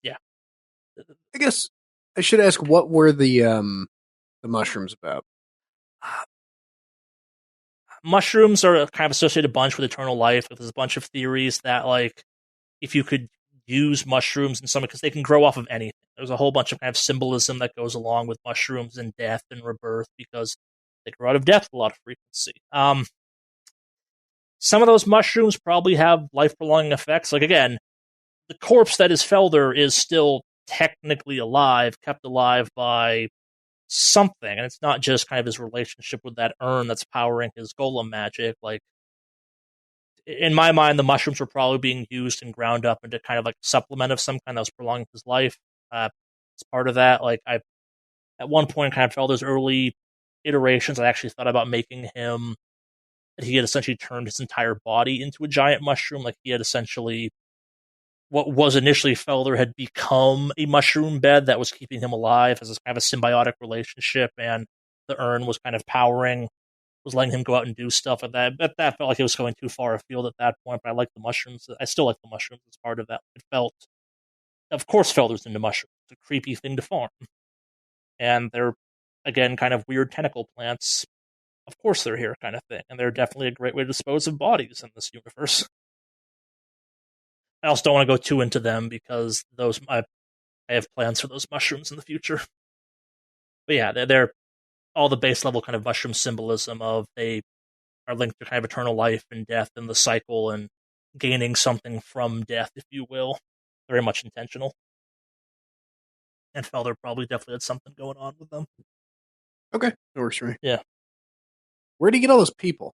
yeah. I guess I should ask, what were the mushrooms about? Mushrooms are kind of associated a bunch with eternal life. There's a bunch of theories that, like, if you could use mushrooms in some, because they can grow off of anything. There's a whole bunch of kind of symbolism that goes along with mushrooms and death and rebirth, because they grow out of death with a lot of frequency. Some of those mushrooms probably have life-prolonging effects. Like, again, the corpse that is Felder is still technically alive, kept alive by something, and it's not just kind of his relationship with that urn that's powering his golem magic. Like, in my mind, the mushrooms were probably being used and ground up into kind of like supplement of some kind that was prolonging his life. As part of that, like, I at one point kind of Felder's early iterations, I actually thought about making him that he had essentially turned his entire body into a giant mushroom. Like, he had essentially, what was initially Felder had become a mushroom bed that was keeping him alive as a kind of a symbiotic relationship, and the urn was kind of was letting him go out and do stuff like that. But that felt like it was going too far afield at that point, but I like the mushrooms. I still like the mushrooms as part of that. It felt, of course, Felder's into mushrooms. It's a creepy thing to farm. And they're, again, kind of weird tentacle plants. Of course they're here, kind of thing. And they're definitely a great way to dispose of bodies in this universe. I also don't want to go too into them because I have plans for those mushrooms in the future. But yeah, they're all the base level kind of mushroom symbolism of they are linked to kind of eternal life and death and the cycle and gaining something from death, if you will. Very much intentional. And Felder probably definitely had something going on with them. Okay, that works for me. Yeah. Where do you get all those people?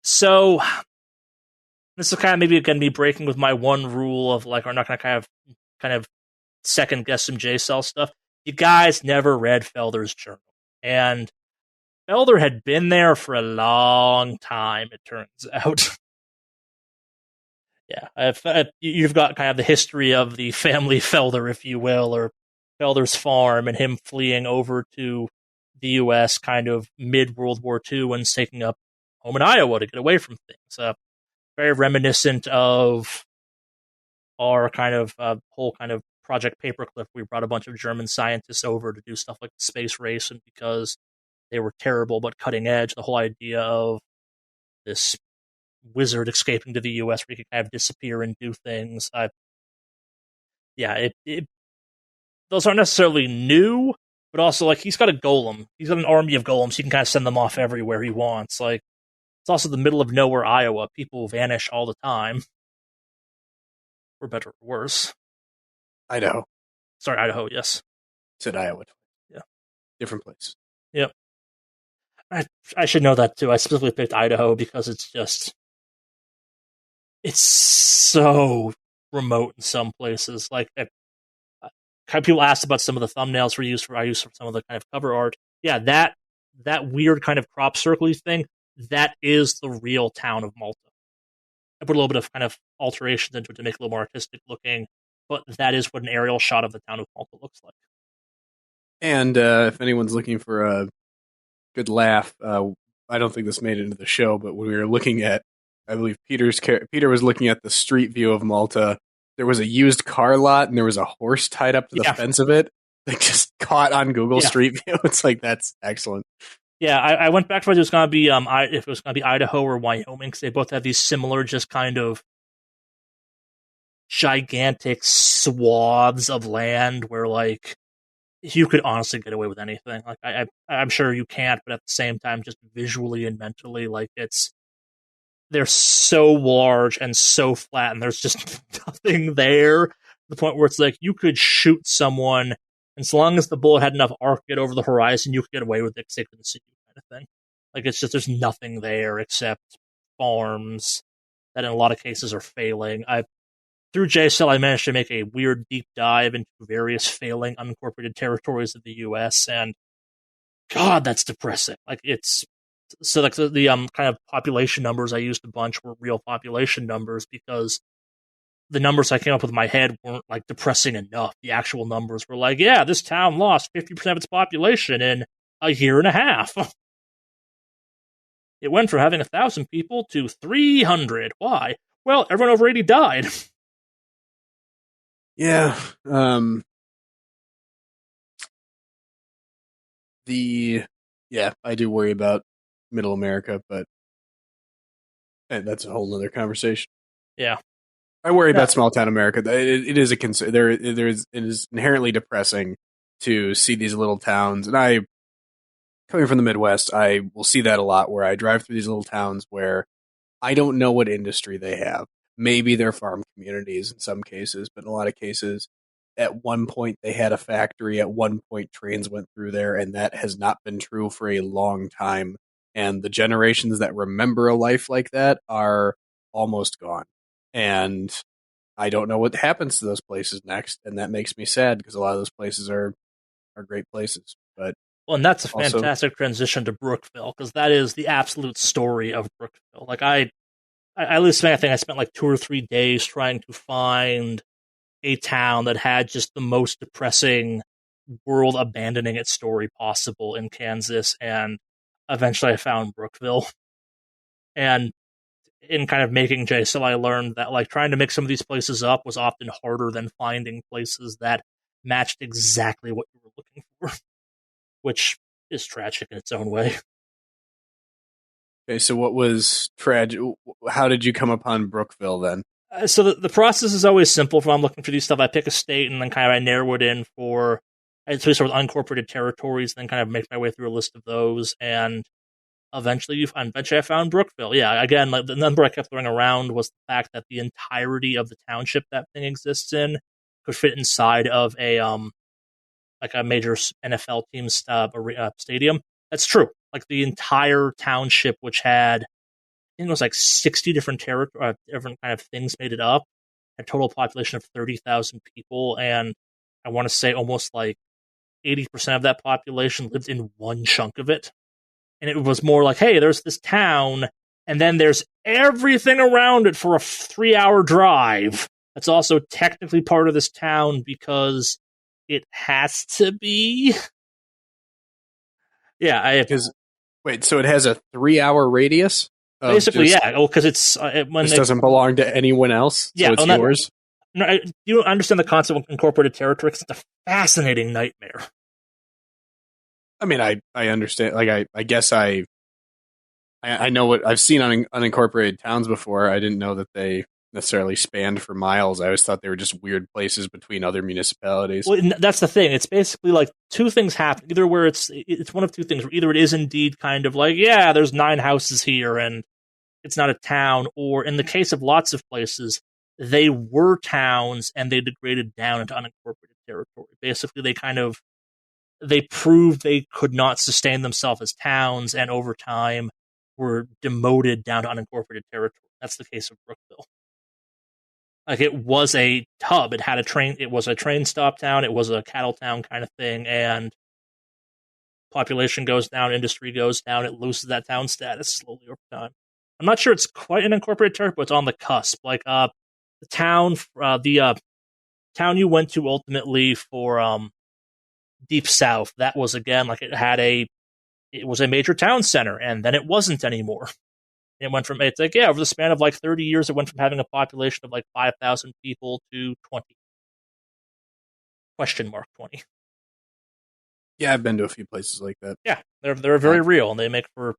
So, this is kind of maybe again me breaking with my one rule of like, we're not going to kind of second guess some J-Cell stuff. You guys never read Felder's journal. And Felder had been there for a long time, it turns out. Yeah, you've got kind of the history of the family Felder, if you will, or Felder's farm, and him fleeing over to the U.S. kind of mid-World War II and taking up home in Iowa to get away from things. Very reminiscent of our kind of whole kind of Project Paperclip. We brought a bunch of German scientists over to do stuff like the space race, and because they were terrible but cutting edge, the whole idea of this wizard escaping to the U.S. where he could kind of disappear and do things. Those aren't necessarily new, but also, like, he's got a golem. He's got an army of golems. He can kind of send them off everywhere he wants. Like, it's also the middle of nowhere, Iowa. People vanish all the time. For better or worse. Idaho. Sorry, Idaho, yes. Said Iowa. Yeah. Different place. Yep. I should know that, too. I specifically picked Idaho because it's so remote in some places. Like, people asked about some of the thumbnails I used for some of the kind of cover art. Yeah, that weird kind of crop circle thing, that is the real town of Malta. I put a little bit of kind of alterations into it to make it a little more artistic looking, but that is what an aerial shot of the town of Malta looks like. And if anyone's looking for a good laugh, I don't think this made it into the show, but when we were looking at, I believe Peter was looking at the street view of Malta. There was a used car lot, and there was a horse tied up to the fence of it. Like, just caught on Google Street View. It's like, that's excellent. Yeah, I went back to whether it was going to be if it was going to be Idaho or Wyoming, because they both have these similar, just kind of gigantic swaths of land where, like, you could honestly get away with anything. Like, I'm sure you can't, but at the same time, just visually and mentally, like, they're so large and so flat, and there's just nothing there. To the point where it's like you could shoot someone And so long as the bullet had enough arc to get over the horizon, you could get away with it because they couldn't see you, kind of thing. Like, it's just, there's nothing there except farms that in a lot of cases are failing. Through JSL, I managed to make a weird deep dive into various failing unincorporated territories of the U.S., and God, that's depressing. Like, it's so like the kind of population numbers I used a bunch were real population numbers because the numbers I came up with in my head weren't like depressing enough. The actual numbers were like, yeah, this town lost 50% of its population in a year and a half. It went from having 1,000 people to 300. Why? Well, everyone over 80 died. Yeah. I do worry about Middle America, but that's a whole other conversation. Yeah. I worry about small town America. It is a concern. It is inherently depressing to see these little towns, and I, coming from the Midwest, I will see that a lot where I drive through these little towns where I don't know what industry they have. Maybe they're farm communities in some cases, but in a lot of cases, at one point they had a factory. At one point, trains went through there, and that has not been true for a long time. And the generations that remember a life like that are almost gone. And I don't know what happens to those places next, and that makes me sad because a lot of those places are great places. But well, and that's a fantastic transition to Brookville because that is the absolute story of Brookville. Like I spent like 2 or 3 days trying to find a town that had just the most depressing world abandoning its story possible in Kansas, and eventually I found Brookville. And in kind of making JSL, I learned that like trying to mix some of these places up was often harder than finding places that matched exactly what you were looking for, which is tragic in its own way. Okay, so what was tragic? How did you come upon Brookville then? So the process is always simple. When I'm looking for these stuff, I pick a state and then kind of I narrow it in for sort of unincorporated territories, then kind of make my way through a list of those, and eventually I found Brookville. Yeah, again, like, the number I kept throwing around was the fact that the entirety of the township that thing exists in could fit inside of a like a major NFL team's stadium. That's true. Like the entire township, which had, I think it was like 60 different different kind of things made it up, had a total population of 30,000 people, and I want to say almost like 80% of that population lived in one chunk of it. And it was more like, hey, there's this town, and then there's everything around it for a 3-hour drive. That's also technically part of this town because it has to be. Yeah, wait, so it has a 3-hour radius? Basically, yeah. Oh, because it's this doesn't belong to anyone else. Yeah, so it's yours. No, you don't understand the concept of incorporated territory. It's a fascinating nightmare. I mean, I understand. Like, I guess I know what I've seen on unincorporated towns before. I didn't know that they necessarily spanned for miles. I always thought they were just weird places between other municipalities. Well, that's the thing. It's basically like two things happen. Either where it's one of two things. Either it is indeed kind of like, yeah, there's 9 houses here and it's not a town, or in the case of lots of places, they were towns and they degraded down into unincorporated territory. Basically, they proved they could not sustain themselves as towns, and over time were demoted down to unincorporated territory. That's the case of Brookville. Like, it was a hub. It had a train. It was a train stop town. It was a cattle town kind of thing, and population goes down, industry goes down. It loses that town status slowly over time. I'm not sure it's quite an incorporated territory, but it's on the cusp. Like the town you went to ultimately for Deep South, that was again like it was a major town center, and then it wasn't anymore. It went from, it's like, yeah, over the span of like 30 years, it went from having a population of like 5,000 people to 20. Question mark 20. Yeah, I've been to a few places like that. Yeah, they're very real, and they make for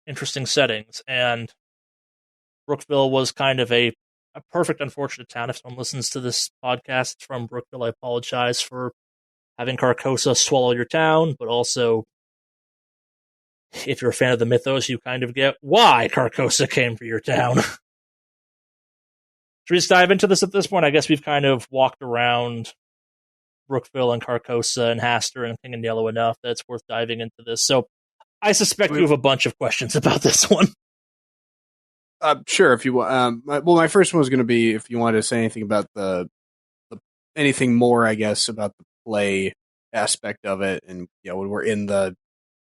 interesting settings. And Brookville was kind of a perfect unfortunate town. If someone listens to this podcast from Brookville, I apologize for having Carcosa swallow your town, but also, if you're a fan of the mythos, you kind of get why Carcosa came for your town. Should we just dive into this at this point? I guess we've kind of walked around Brookville and Carcosa and Haster and King and Yellow enough that it's worth diving into this. So I suspect you have a bunch of questions about this one. Sure, if you want. My first one was going to be if you wanted to say anything about the anything more, I guess, about the play aspect of it, and when we're in the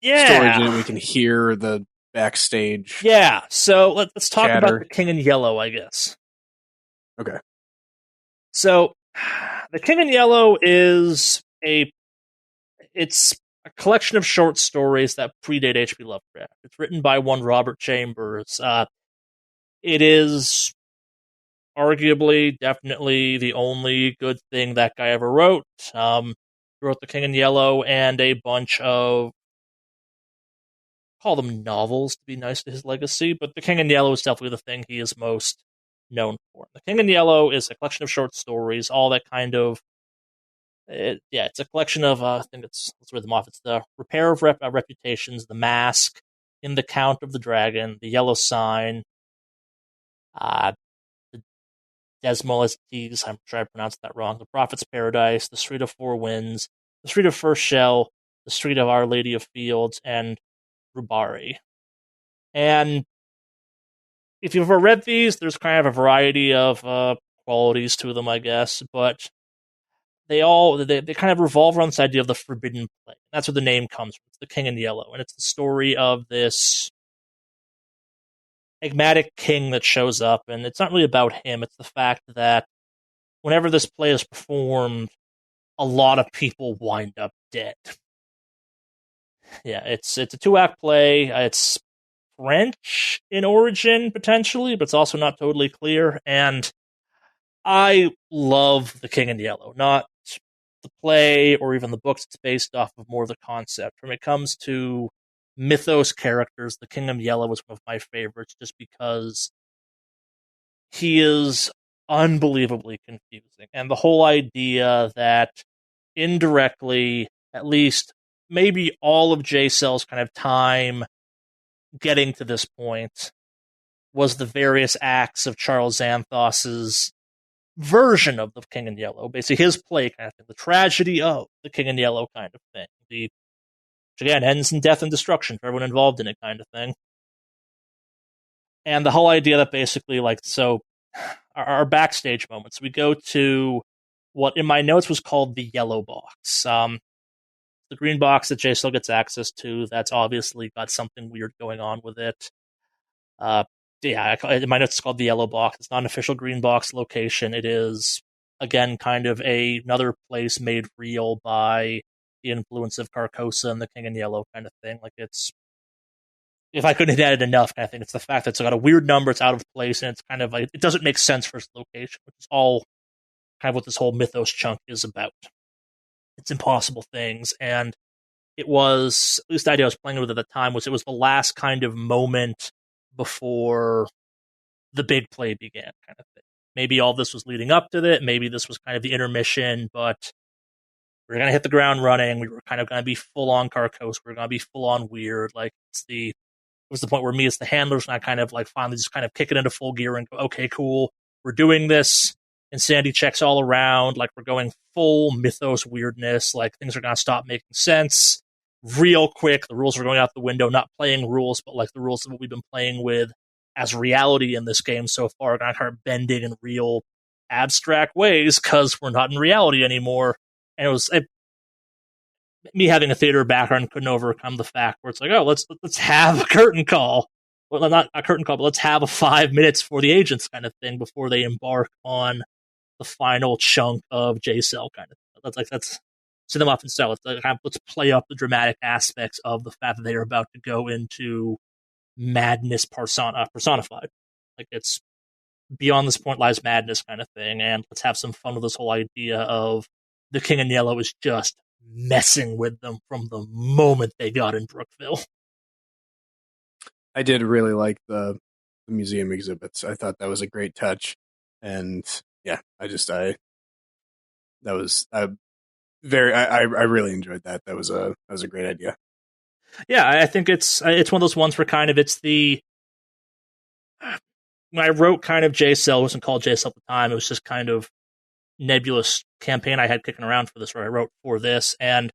storage unit, we can hear the backstage. Yeah, so let's talk chatter. about the King in Yellow, I guess. Okay. So the King in Yellow is it's a collection of short stories that predate H.P. Lovecraft. It's written by one Robert Chambers. It is arguably, definitely the only good thing that guy ever wrote. Wrote The King in Yellow and a bunch of, call them novels to be nice to his legacy, but The King in Yellow is definitely the thing he is most known for. The King in Yellow is a collection of short stories, all that kind of, it's a collection of, I think let's read them off. It's The Repair of Reputations, The Mask, In the Count of the Dragon, The Yellow Sign, the Desmolestes, I'm sure I pronounced that wrong, The Prophet's Paradise, The Street of Four Winds, The Street of First Shell, The Street of Our Lady of Fields, and Rubari. And if you've ever read these, there's kind of a variety of qualities to them, I guess, but they kind of revolve around this idea of the forbidden play. That's where the name comes from. It's the King in Yellow, and it's the story of this enigmatic king that shows up, and it's not really about him. It's the fact that whenever this play is performed, a lot of people wind up dead. Yeah, it's a 2-act play. It's French in origin, potentially, but it's also not totally clear, and I love The King in Yellow. Not the play or even the books it's based off of, more the concept. When it comes to mythos characters, The King in Yellow is one of my favorites just because he is unbelievably confusing. And the whole idea that indirectly, at least maybe all of J. Cell's kind of time getting to this point was the various acts of Charles Xanthos's version of the King in Yellow, basically his play kind of thing, the tragedy of the King in Yellow kind of thing, which again ends in death and destruction for everyone involved in it kind of thing. And the whole idea that basically, so our backstage moments, we go to what in my notes was called the yellow box. The green box that Jay still gets access to, that's obviously got something weird going on with it. In my notes it's called the yellow box. It's not an official green box location. It is, again, kind of another place made real by the influence of Carcosa and the King in Yellow kind of thing. It's, if I couldn't have added enough, I think it's the fact that it's got a weird number, it's out of place, and it's kind of it doesn't make sense for its location, which is all kind of what this whole mythos chunk is about. It's impossible things, and it was, at least the idea I was playing with at the time, was it was the last kind of moment before the big play began, kind of thing. Maybe all this was leading up to it, maybe this was kind of the intermission, but we were going to hit the ground running, we were kind of going to be full-on Carcosa, we were going to be full-on weird, it was the point where me as the handlers and I kind of finally just kind of kick it into full gear and go, okay, cool, we're doing this. Insanity checks all around, we're going full mythos weirdness, things are going to stop making sense real quick. The rules are going out the window, not playing rules, but the rules that we've been playing with as reality in this game so far are going to start bending in real abstract ways because we're not in reality anymore. And it was me having a theater background couldn't overcome the fact where it's let's have a curtain call. Well, not a curtain call, but let's have a 5 minutes for the agents kind of thing before they embark on the final chunk of J-Cell kind of thing. Let's send them off and sell it. Let's play up the dramatic aspects of the fact that they are about to go into madness personified. It's beyond this point lies madness kind of thing, and let's have some fun with this whole idea of the King in Yellow is just messing with them from the moment they got in Brookville. I did really like the museum exhibits. I thought that was a great touch, and yeah, I really enjoyed that. That was a great idea. Yeah, I think it's one of those ones where kind of it's the, when I wrote kind of J-Cell, it wasn't called J-Cell at the time, it was just kind of nebulous campaign I had kicking around for this, where I wrote for this, and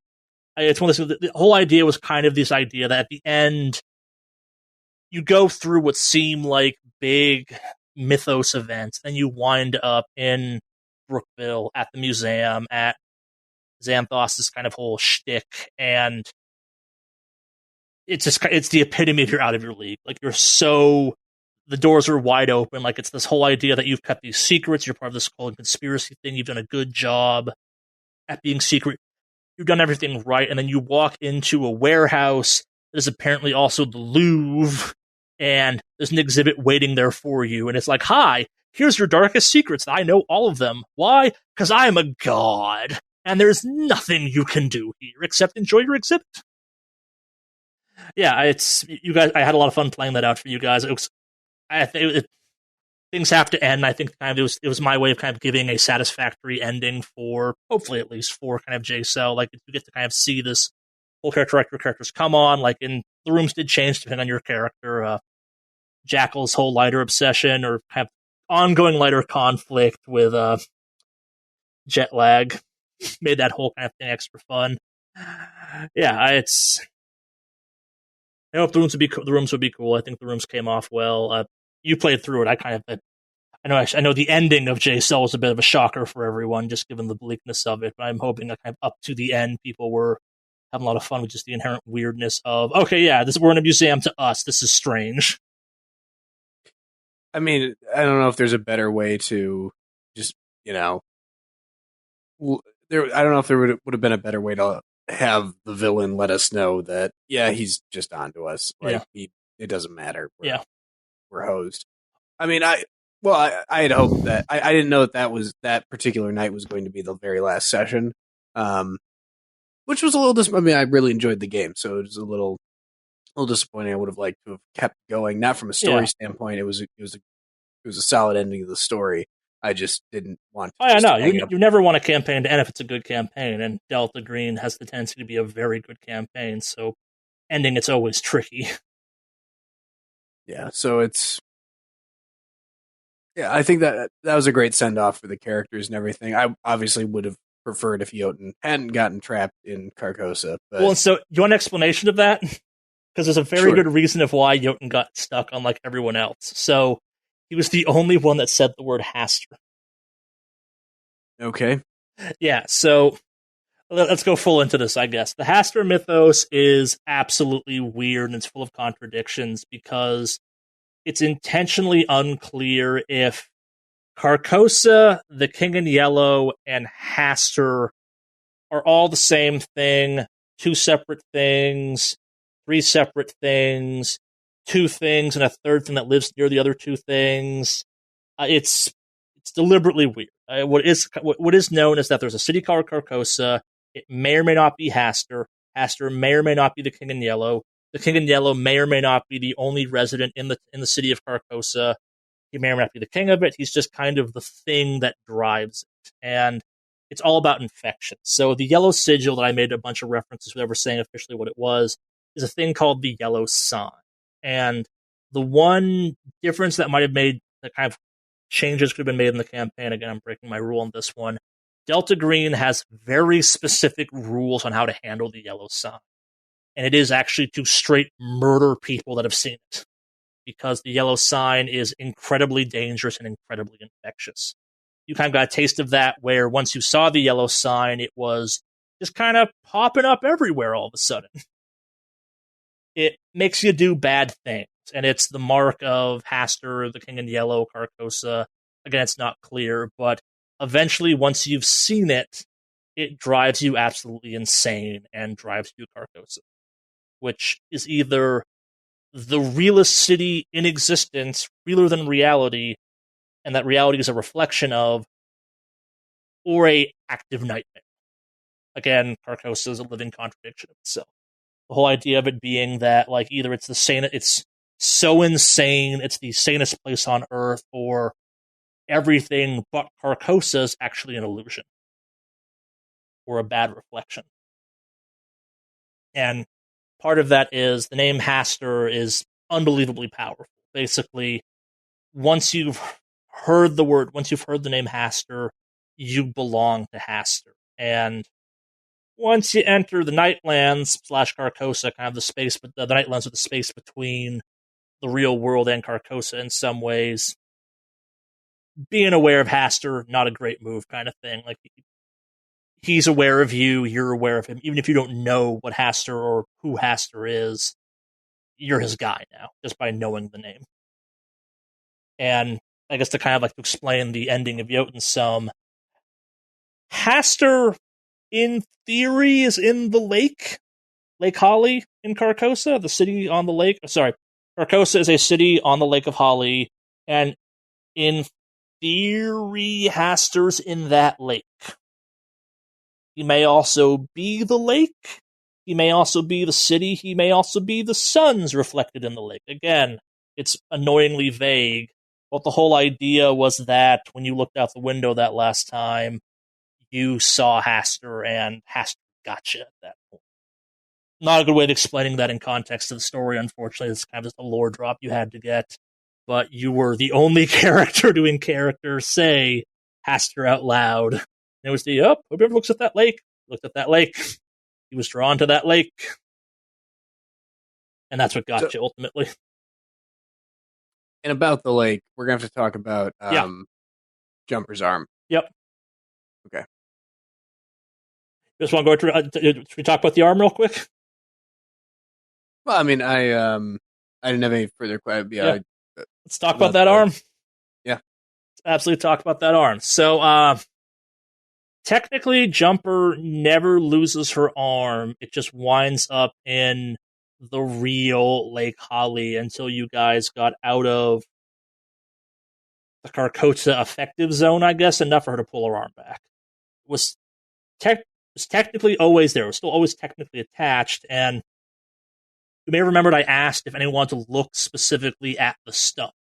it's one of those, the whole idea was kind of this idea that at the end, you go through what seem like big mythos events, then you wind up in Brookville at the museum at Xanthos' kind of whole shtick, and it's the epitome of you're out of your league. Like, the doors are wide open. Like, it's this whole idea that you've kept these secrets, you're part of this whole conspiracy thing, you've done a good job at being secret, you've done everything right, and then you walk into a warehouse that is apparently also the Louvre, and there's an exhibit waiting there for you, and it's like, hi, here's your darkest secrets. I know all of them. Why? Because I am a god, and there's nothing you can do here except enjoy your exhibit. Yeah, it's you guys. I had a lot of fun playing that out for you guys. Things have to end. I think kind of it was my way of kind of giving a satisfactory ending for, hopefully at least, for kind of J-Cell. Like, you get to kind of see this whole characters come on. Like, in the rooms did change depending on your character. Jackal's whole lighter obsession, or kind of ongoing lighter conflict with jet lag, made that whole kind of thing extra fun. Yeah, I hope the rooms would be cool. I think the rooms came off well. You played through it. I know the ending of J-Cell was a bit of a shocker for everyone, just given the bleakness of it. But I'm hoping that kind of up to the end, people were having a lot of fun with just the inherent weirdness of, okay, yeah, we're in a museum to us. This is strange. I mean, I don't know if there's a better way to just, I don't know if there would have been a better way to have the villain let us know that, yeah, he's just onto us. Like, it doesn't matter. We're hosed. I mean, I had hoped that I didn't know that particular night was going to be the very last session, which was a little. I mean, I really enjoyed the game, so it was a little disappointing. I would have liked to have kept going, not from a story standpoint. It was a solid ending of the story. I just didn't want to. Oh, yeah, no, you never want a campaign to end if it's a good campaign, and Delta Green has the tendency to be a very good campaign, so ending it's always tricky. Yeah, so I think that was a great send-off for the characters and everything. I obviously would have preferred if Jotun hadn't gotten trapped in Carcosa. But... Well, so you want an explanation of that? Because there's a very good reason of why Jotun got stuck, unlike everyone else. So he was the only one that said the word Haster. Okay. Yeah, so let's go full into this, I guess. The Haster mythos is absolutely weird, and it's full of contradictions because it's intentionally unclear if Carcosa, the King in Yellow, and Haster are all the same thing, two separate things, three separate things, two things, and a third thing that lives near the other two things. It's deliberately weird. What is known is that there's a city called Carcosa. It may or may not be Haster. Haster may or may not be the King in Yellow. The King in Yellow may or may not be the only resident in the city of Carcosa. He may or may not be the king of it. He's just kind of the thing that drives it. And it's all about infection. So the yellow sigil that I made a bunch of references without ever saying officially what it was is a thing called the yellow sign. And the one difference that might have made the kind of changes could have been made in the campaign, again, I'm breaking my rule on this one, Delta Green has very specific rules on how to handle the yellow sign. And it is actually to straight murder people that have seen it, because the yellow sign is incredibly dangerous and incredibly infectious. You kind of got a taste of that, where once you saw the yellow sign, it was just kind of popping up everywhere all of a sudden. It makes you do bad things, and it's the mark of Haster, the King in Yellow, Carcosa. Again, it's not clear, but eventually, once you've seen it, it drives you absolutely insane and drives you to Carcosa, which is either the realest city in existence, realer than reality, and that reality is a reflection of, or a active nightmare. Again, Carcosa is a living contradiction of itself. The whole idea of it being that, like, either it's it's so insane, it's the sanest place on Earth, or everything but Carcosa is actually an illusion, or a bad reflection. And part of that is the name Haster is unbelievably powerful. Basically, once you've heard the name Haster, you belong to Haster. And once you enter the Nightlands / Carcosa, kind of the space, but the Nightlands are the space between the real world and Carcosa in some ways, being aware of Haster, not a great move kind of thing. Like, he's aware of you, you're aware of him. Even if you don't know what Haster or who Haster is, you're his guy now, just by knowing the name. And I guess to kind of like to explain the ending of Jotun some, Haster, in theory, is in the Lake Holly in Carcosa, the city on the lake. Sorry, Carcosa is a city on the Lake of Holly, and in theory, Haster's in that lake. He may also be the lake. He may also be the city. He may also be the suns reflected in the lake. Again, it's annoyingly vague, but the whole idea was that when you looked out the window that last time, you saw Haster, and Haster got you at that point. Not a good way of explaining that in context of the story, unfortunately. It's kind of just a lore drop you had to get. But you were the only character doing character say Haster out loud. And it was whoever looks at that lake, looked at that lake. He was drawn to that lake. And that's what got you, ultimately. And about the lake, we're going to have to talk about Jumper's arm. Yep. Okay. Just want to go to, should we talk about the arm real quick? Well, I mean, I didn't have any further questions. Let's talk about that arm. Yeah. Let's absolutely talk about that arm. So, technically, Jumper never loses her arm. It just winds up in the real Lake Holly until you guys got out of the Carcosa effective zone, I guess, enough for her to pull her arm back. It was technically always there. It was still always technically attached, and you may remember I asked if anyone wanted to look specifically at the stump.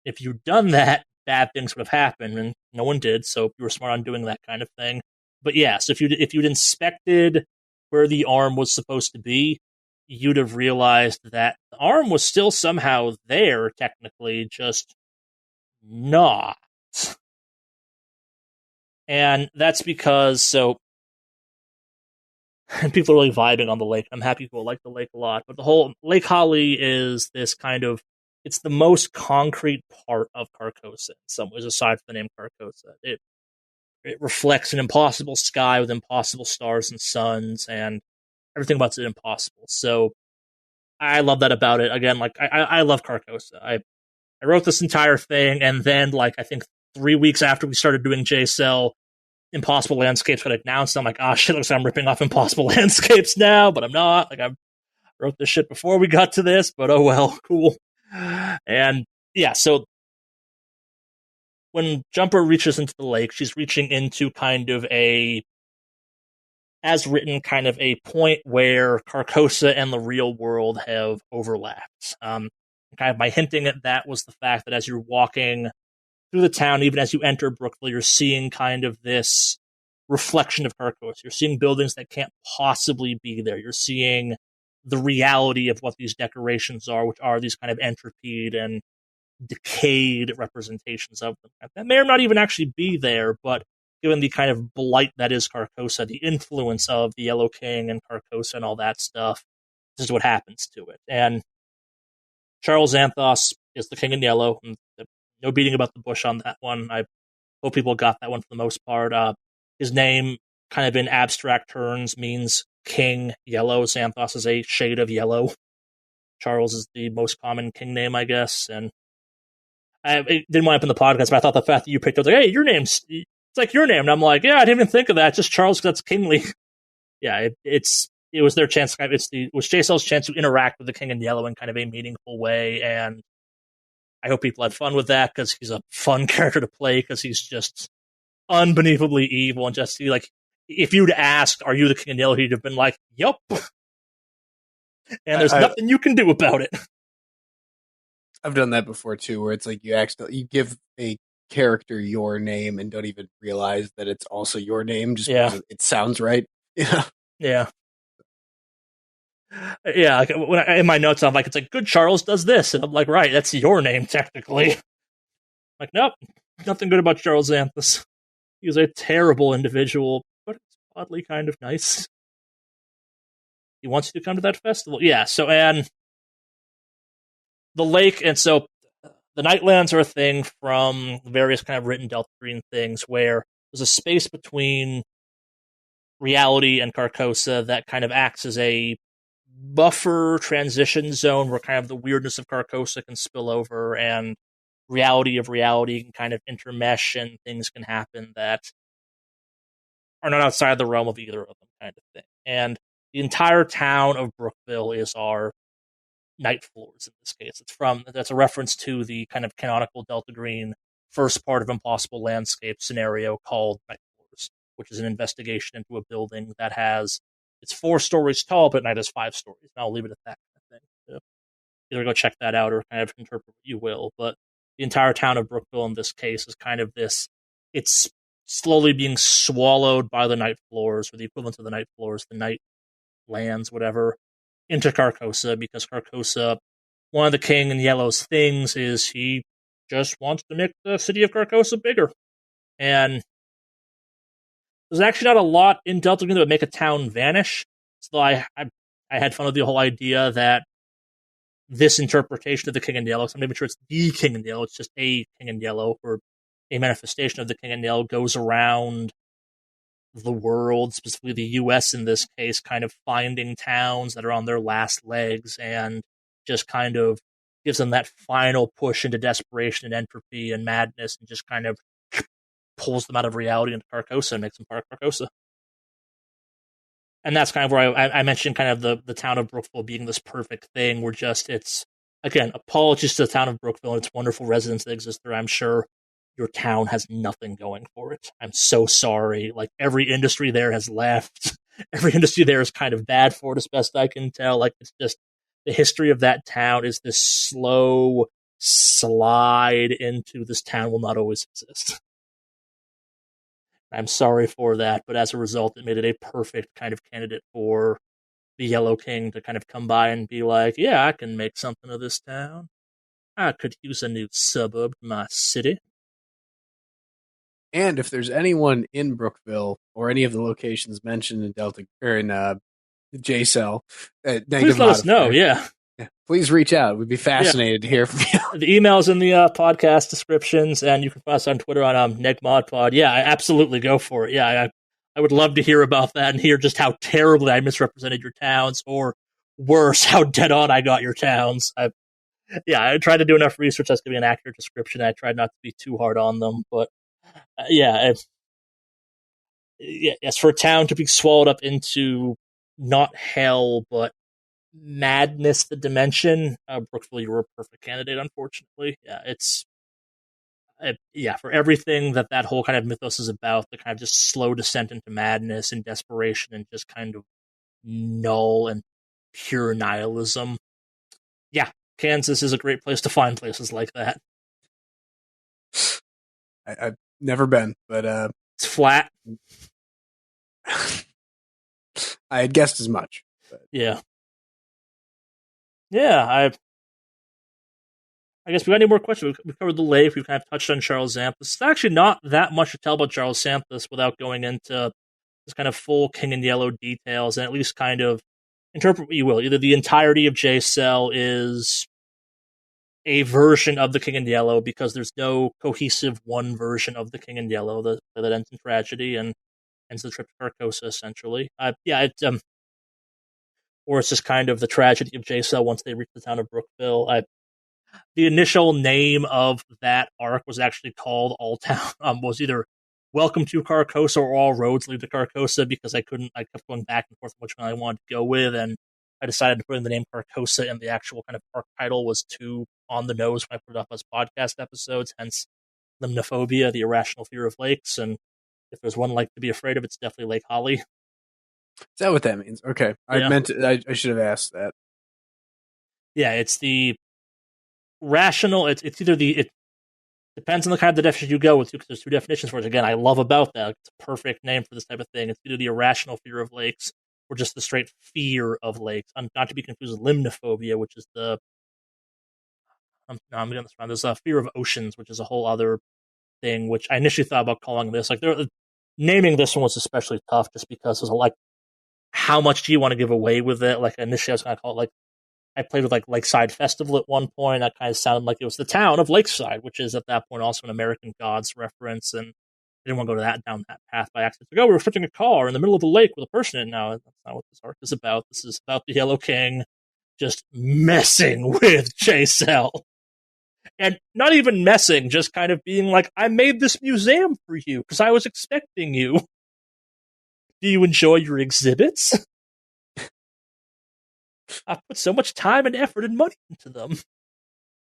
If you'd done that, bad things would have happened, and no one did, so you were smart on doing that kind of thing. But yeah, so if you'd inspected where the arm was supposed to be, you'd have realized that the arm was still somehow there, technically, just not. And that's because, and people are really vibing on the lake. I'm happy people like the lake a lot. But the whole Lake Holly is this kind of, it's the most concrete part of Carcosa in some ways, aside from the name Carcosa. It reflects an impossible sky with impossible stars and suns, and everything about it impossible. So I love that about it. Again, like, I love Carcosa. I wrote this entire thing, and then, like, I think 3 weeks after we started doing J-Cell, Impossible Landscapes got announced. I'm like, shit, looks like I'm ripping off Impossible Landscapes now, but I'm not. Like, I wrote this shit before we got to this, but oh well, cool. And yeah, so when Jumper reaches into the lake, she's reaching into kind of as written, kind of a point where Carcosa and the real world have overlapped. Kind of my hinting at that was the fact that as you're walking through the town, even as you enter Brookville, you're seeing kind of this reflection of Carcosa. You're seeing buildings that can't possibly be there. You're seeing the reality of what these decorations are, which are these kind of entropied and decayed representations of them. That may or not even actually be there, but given the kind of blight that is Carcosa, the influence of the Yellow King and Carcosa and all that stuff, this is what happens to it. And Charles Xanthos is the King in Yellow. No beating about the bush on that one. I hope people got that one for the most part. His name, kind of in abstract terms, means King Yellow. Xanthos is a shade of yellow. Charles is the most common king name, I guess. And it didn't wind up in the podcast, but I thought the fact that you picked up, like, hey, your name's, it's like your name. And I'm like, yeah, I didn't even think of that. It's just Charles, because that's kingly. Yeah, it was their chance. It was J-Cell's chance to interact with the King in Yellow in kind of a meaningful way. And I hope people had fun with that, because he's a fun character to play, because he's just unbelievably evil. And just like, if you'd asked, are you the King in Yellow? He'd have been like, yup. And there's nothing you can do about it. I've done that before too, where it's like you give a character your name and don't even realize that it's also your name, just because it sounds right. Yeah. Yeah. Yeah, like in my notes, I'm like, it's like, good Charles does this. And I'm like, right, that's your name, technically. Like, nope, nothing good about Charles Xanthos. He's a terrible individual, but it's oddly kind of nice. He wants you to come to that festival. Yeah, so, and the lake, and so the Nightlands are a thing from various kind of written Delta Green things where there's a space between reality and Carcosa that kind of acts as a buffer transition zone where kind of the weirdness of Carcosa can spill over and reality of reality can kind of intermesh and things can happen that are not outside the realm of either of them, kind of thing. And the entire town of Brookville is our night floors in this case. That's a reference to the kind of canonical Delta Green first part of Impossible Landscape scenario called Night Floors, which is an investigation into a building that it's 4 stories tall, but night has 5 stories. And I'll leave it at that kind of thing. So either go check that out or kind of interpret what you will. But the entire town of Brookville in this case is kind of this. It's slowly being swallowed by the night floors, or the equivalent of the night floors, the night lands, whatever, into Carcosa, because Carcosa, one of the King in Yellow's things is he just wants to make the city of Carcosa bigger. And there's actually not a lot in Delta Green that would make a town vanish. So I had fun with the whole idea that this interpretation of the King in Yellow, I'm not even sure it's the King in Yellow, it's just a King in Yellow, or a manifestation of the King in Yellow, goes around the world, specifically the US in this case, kind of finding towns that are on their last legs and just kind of gives them that final push into desperation and entropy and madness and just kind of pulls them out of reality into Carcosa and makes them part of Carcosa. And that's kind of where I mentioned kind of the town of Brookville being this perfect thing where just it's, again, apologies to the town of Brookville and its wonderful residents that exist there. I'm sure your town has nothing going for it. I'm so sorry. Like, every industry there has left. Every industry there is kind of bad for it, as best I can tell. Like, it's just the history of that town is this slow slide into this town will not always exist. I'm sorry for that, but as a result, it made it a perfect kind of candidate for the Yellow King to kind of come by and be like, yeah, I can make something of this town. I could use a new suburb to my city. And if there's anyone in Brookville or any of the locations mentioned in Delta or in JCell, please let us know. Yeah, please reach out. We'd be fascinated to hear from you. The email's in the podcast descriptions, and you can find us on Twitter on negmodpod. Yeah, I absolutely go for it. Yeah, I would love to hear about that and hear just how terribly I misrepresented your towns, or worse, how dead on I got your towns. I tried to do enough research that's giving an accurate description. I tried not to be too hard on them, but yes, for a town to be swallowed up into not hell, but madness, the dimension, Brookville, you were a perfect candidate, unfortunately. For everything that whole kind of mythos is about, the kind of just slow descent into madness and desperation and just kind of null and pure nihilism. Yeah, Kansas is a great place to find places like that. I've never been, but it's flat. I had guessed as much. But. Yeah, I guess we got any more questions? We've covered the lake. We've kind of touched on Charles Xanthus. It's actually not that much to tell about Charles Xanthus without going into this kind of full King in Yellow details, and at least kind of interpret what you will. Either the entirety of J-Cell is a version of the King in Yellow, because there's no cohesive one version of the King in Yellow that ends in tragedy and ends the trip to Carcosa, essentially. Or it's just kind of the tragedy of J-Cell once they reach the town of Brookville. The initial name of that arc was actually called All Town, was either Welcome to Carcosa or All Roads Lead to Carcosa, because I kept going back and forth which one I wanted to go with, and I decided to put in the name Carcosa, and the actual kind of arc title was too on the nose when I put it up as podcast episodes, hence Limnophobia, the irrational fear of lakes, and if there's one lake to be afraid of, it's definitely Lake Holly. Is that what that means? Okay. I should have asked that. Yeah, it's the rational, it depends on the kind of the definition you go with, because there's 2 definitions for it. Again, I love about that. It's a perfect name for this type of thing. It's either the irrational fear of lakes or just the straight fear of lakes. Not to be confused with limnophobia, which is I'm getting this wrong. There's a fear of oceans, which is a whole other thing, which I initially thought about calling this. Like, naming this one was especially tough just because it was like, how much do you want to give away with it? Like, initially I was going to call it, like, I played with, like, Lakeside Festival at one point. That kind of sounded like it was the town of Lakeside, which is at that point also an American Gods reference, and I didn't want to go down that path by accident. Like, oh, we're flipping a car in the middle of the lake with a person in it. No, that's not what this arc is about. This is about the Yellow King just messing with J-Cell. And not even messing, just kind of being like, I made this museum for you because I was expecting you. Do you enjoy your exhibits? I put so much time and effort and money into them.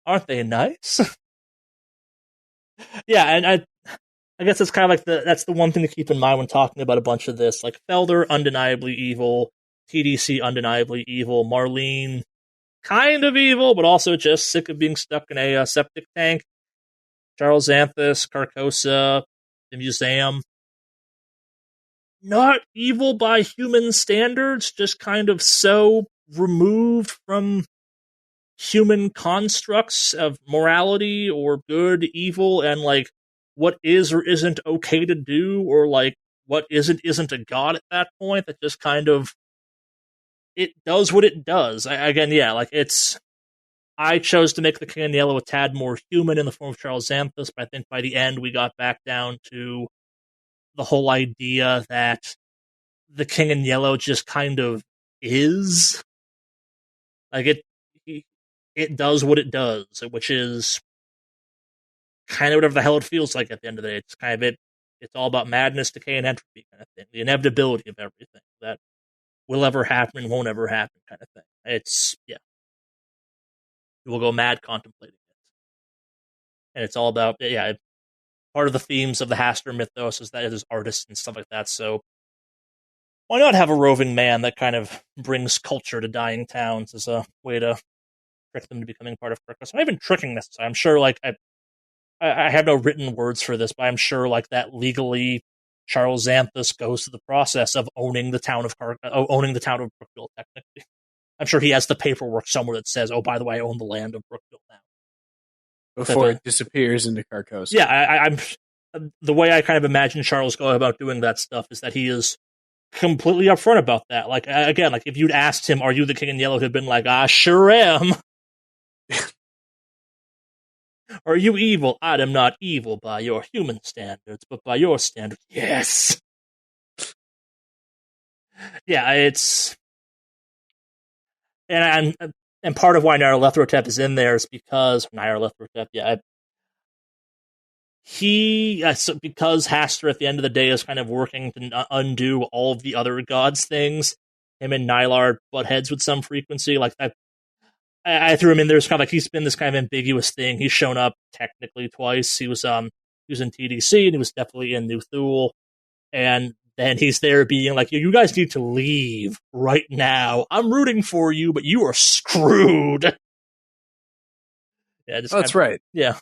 Aren't they nice? Yeah, and I guess that's kind of like that's the one thing to keep in mind when talking about a bunch of this. Like, Felder, undeniably evil. TDC, undeniably evil. Marlene, kind of evil, but also just sick of being stuck in a septic tank. Charles Xanthus, Carcosa, the museum. Not evil by human standards, just kind of so removed from human constructs of morality or good, evil, and like what is or isn't okay to do, or like what isn't a god at that point, that just kind of it does what it does. I chose to make the King in Yellow a tad more human in the form of Charles Xanthus, but I think by the end we got back down to the whole idea that the King in Yellow just kind of is. Like, it does what it does, which is kind of whatever the hell it feels like at the end of the day. It's kind of it's all about madness, decay, and entropy kind of thing. The inevitability of everything that will ever happen and won't ever happen kind of thing. Yeah. We'll go mad contemplating it. And it's all about, part of the themes of the Hastur mythos is that it is artists and stuff like that, so why not have a roving man that kind of brings culture to dying towns as a way to trick them to becoming part of Kirkus? Not even tricking necessarily. I'm sure, like, I have no written words for this, but I'm sure, like, that legally Charles Xanthus goes through the process of owning the town of Brookville, technically. I'm sure he has the paperwork somewhere that says, oh, by the way, I own the land of Brookville now. Before it disappears into Carcosa. Yeah, I'm the way I kind of imagine Charles going about doing that stuff is that he is completely upfront about that. Like, again, like, if you'd asked him, are you the King in Yellow, he'd been like, I sure am. Are you evil? I am not evil by your human standards, but by your standards, yes. Yeah, it's... And part of why Nyarlathotep is in there is because... Nyarlathotep, yeah. Because Hastur at the end of the day is kind of working to undo all of the other gods' things, him and Nylar butt heads with some frequency. Like, I threw him in there as kind of like he's been this kind of ambiguous thing. He's shown up technically twice. He was in TDC and he was definitely in New Thule. And then he's there being like, you guys need to leave right now. I'm rooting for you, but you are screwed. Yeah, that's right. Yeah.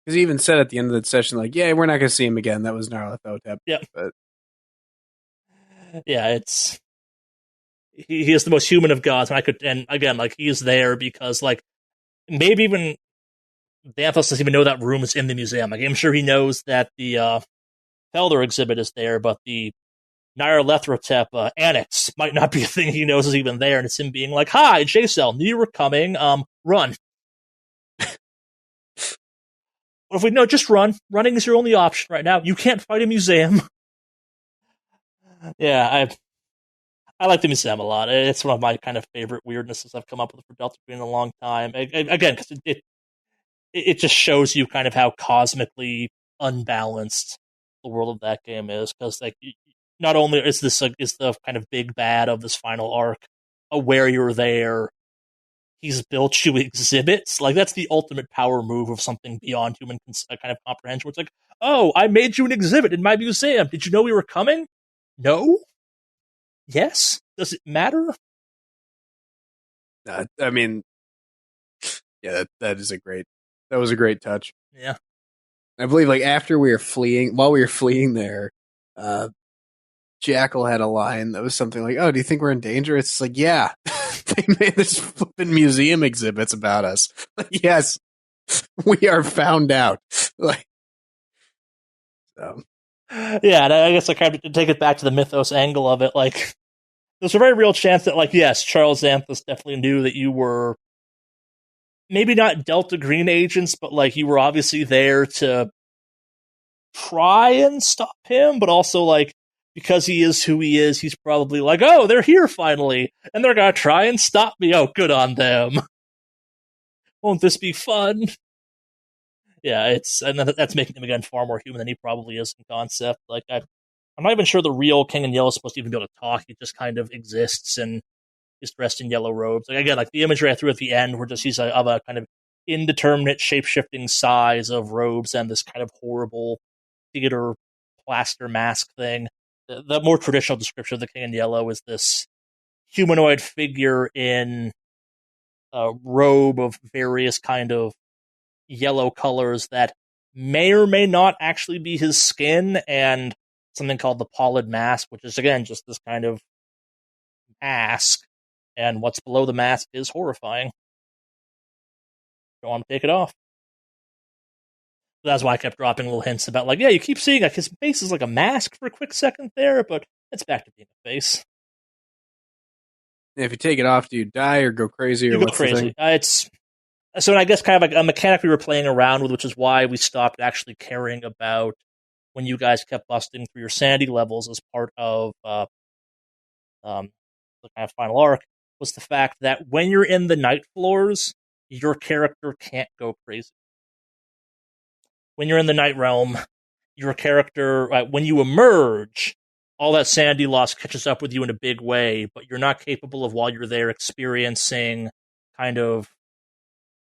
Because he even said at the end of the session, like, yeah, we're not going to see him again. That was Nyarlathotep. Yeah. But... yeah, he is the most human of gods, and again, like, he is there because, like, maybe even Xanthus doesn't even know that room is in the museum. Like, I'm sure he knows that the Felder exhibit is there, but the Nyarlathotep annex might not be a thing he knows is even there, and it's him being like, hi, J-Cell, knew you were coming, run. What if we no, just run. Running is your only option right now. You can't fight a museum. Yeah, I like the museum a lot. It's one of my kind of favorite weirdnesses I've come up with for Delta Green in a long time. Again, because it just shows you kind of how cosmically unbalanced the world of that game is. Because, like, not only is this is the kind of big bad of this final arc aware you're there, he's built you exhibits. Like, that's the ultimate power move of something beyond human kind of comprehension. Where it's like, oh, I made you an exhibit in my museum. Did you know we were coming? No? Yes? Does it matter? I mean, yeah, that was a great touch. Yeah. I believe, like, while we were fleeing there, Jackal had a line that was something like, oh, do you think we're in danger? It's like, yeah, they made this flipping museum exhibits about us. Yes, we are found out. Like, so. Yeah, and I guess I kind of take it back to the mythos angle of it. Like, there's a very real chance that, like, yes, Charles Xanthus definitely knew that you were maybe not Delta Green agents, but like you were obviously there to try and stop him, but also like because he is who he is, he's probably like, oh, they're here finally, and they're gonna try and stop me. Oh, good on them. Won't this be fun? Yeah, and that's making him again far more human than he probably is in concept. Like I'm not even sure the real King in Yellow is supposed to even be able to talk. He just kind of exists and is dressed in yellow robes. Like again, like the imagery I threw at the end, where just he's of a kind of indeterminate shape-shifting size of robes and this kind of horrible theater plaster mask thing. The more traditional description of the King in Yellow is this humanoid figure in a robe of various kind of yellow colors that may or may not actually be his skin, and something called the Pallid Mask, which is again just this kind of mask, and what's below the mask is horrifying. Don't want to take it off. That's why I kept dropping little hints about, like, yeah, you keep seeing like his face is like a mask for a quick second there, but it's back to being a face. If you take it off, do you die or go crazy? Or You go what's crazy. The thing? It's so, I guess kind of like a mechanic we were playing around with, which is why we stopped actually caring about when you guys kept busting through your sanity levels as part of the kind of final arc, was the fact that when you're in the night floors, your character can't go crazy. When you're in the night realm, your character, when you emerge, all that sanity loss catches up with you in a big way, but you're not capable of, while you're there, experiencing kind of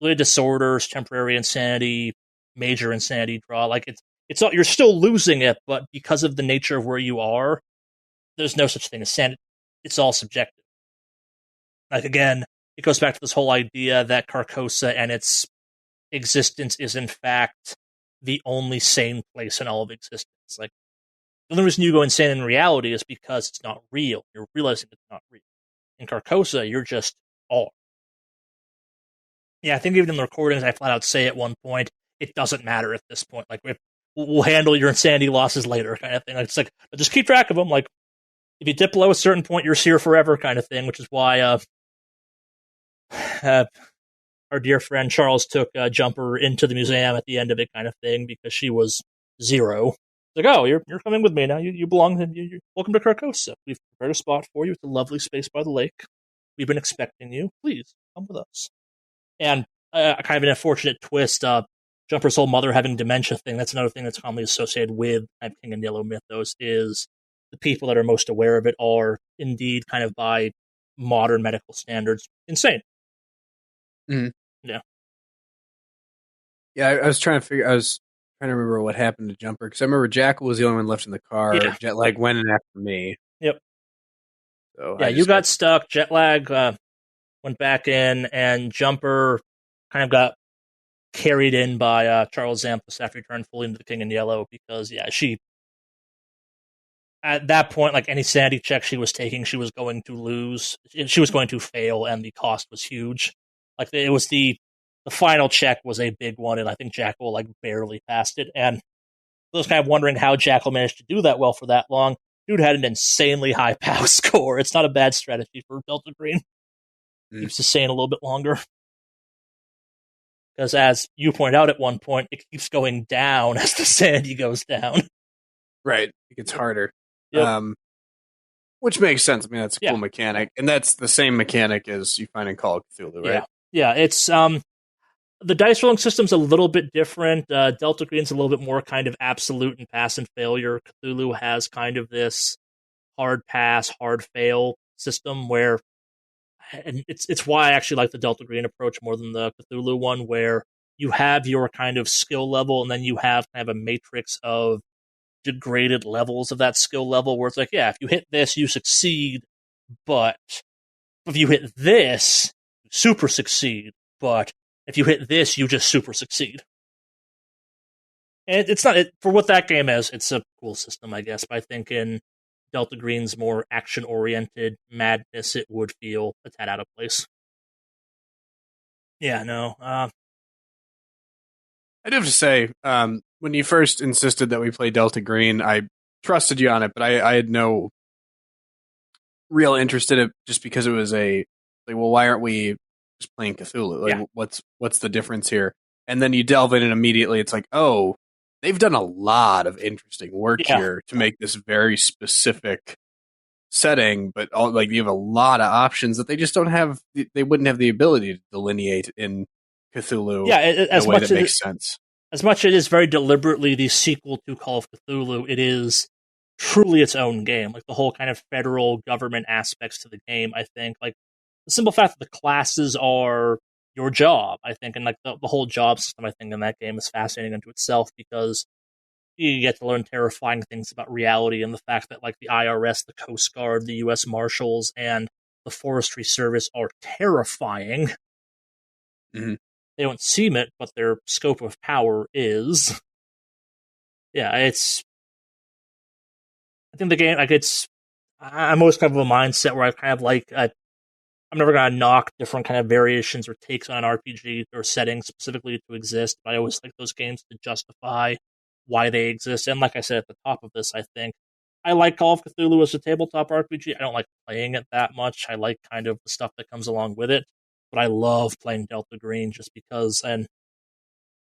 really disorders, temporary insanity, major insanity draw. Like it's all, you're still losing it, but because of the nature of where you are, there's no such thing as sanity. It's all subjective. Like again, it goes back to this whole idea that Carcosa and its existence is in fact the only sane place in all of existence. Like the only reason you go insane in reality is because it's not real. You're realizing it's not real. In Carcosa, you're just all. Yeah, I think even in the recordings, I flat out say at one point, it doesn't matter at this point. Like we'll handle your insanity losses later, kind of thing. Like, it's like just keep track of them. Like if you dip below a certain point, you're here forever, kind of thing. Which is why our dear friend Charles took Jumper into the museum at the end of it, kind of thing, because she was 0. Like, oh, you're coming with me now. You belong. You're welcome to Carcosa. We've prepared a spot for you. It's a lovely space by the lake. We've been expecting you. Please come with us. And kind of an unfortunate twist. Jumper's whole mother having dementia thing. That's another thing that's commonly associated with King and Yellow mythos. Is the people that are most aware of it are indeed kind of by modern medical standards insane. Mm-hmm. Yeah. Yeah, I was trying to remember what happened to Jumper, because I remember Jackal was the only one left in the car. Yeah. Jetlag went in after me. Yep. So yeah, you got stuck. Jetlag went back in, and Jumper kind of got carried in by Charles Xanthus after he turned fully into the King in Yellow, because she at that point, like any sanity check she was taking, she was going to lose. She was going to fail, and the cost was huge. Like it was the final check was a big one, and I think Jackal like barely passed it. And I was kind of wondering how Jackal managed to do that well for that long. Dude had an insanely high POW score. It's not a bad strategy for Delta Green. Keeps us sane a little bit longer. Because as you point out at one point, it keeps going down as the sanity goes down. Right. It gets harder. Yep. Which makes sense. I mean, that's a cool mechanic. And that's the same mechanic as you find in Call of Cthulhu, right? Yeah, it's the dice rolling system's a little bit different. Delta Green's a little bit more kind of absolute and pass and failure. Cthulhu has kind of this hard pass, hard fail system where, and it's why I actually like the Delta Green approach more than the Cthulhu one, where you have your kind of skill level, and then you have kind of a matrix of degraded levels of that skill level, where it's like, yeah, if you hit this, you succeed, but if you hit this, you super succeed, but if you hit this, you just super succeed. And it's not, for what that game is, it's a cool system, I guess, but I think in Delta Green's more action-oriented madness, it would feel a tad out of place. Yeah, no. I do have to say, when you first insisted that we play Delta Green, I trusted you on it, but I had no real interest in it just because it was well, why aren't we just playing Cthulhu? Like, what's the difference here? And then you delve in and immediately it's like, oh, they've done a lot of interesting work here to make this very specific setting, but you have a lot of options that they just don't have. They wouldn't have the ability to delineate in Cthulhu in a way that makes sense. As much as it is very deliberately the sequel to Call of Cthulhu, it is truly its own game. Like the whole kind of federal government aspects to the game, I think. Like the simple fact that the classes are your job, I think, and like the whole job system, I think, in that game is fascinating unto itself because you get to learn terrifying things about reality and the fact that like the IRS, the Coast Guard, the U.S. Marshals, and the Forestry Service are terrifying. Mm-hmm. They don't seem it, but their scope of power is. Yeah, I think the game, like, I'm always kind of a mindset where I kind of like, I'm never going to knock different kind of variations or takes on an RPG or settings specifically to exist, but I always like those games to justify why they exist. And like I said at the top of this, I think I like Call of Cthulhu as a tabletop RPG. I don't like playing it that much. I like kind of the stuff that comes along with it. But I love playing Delta Green just because, and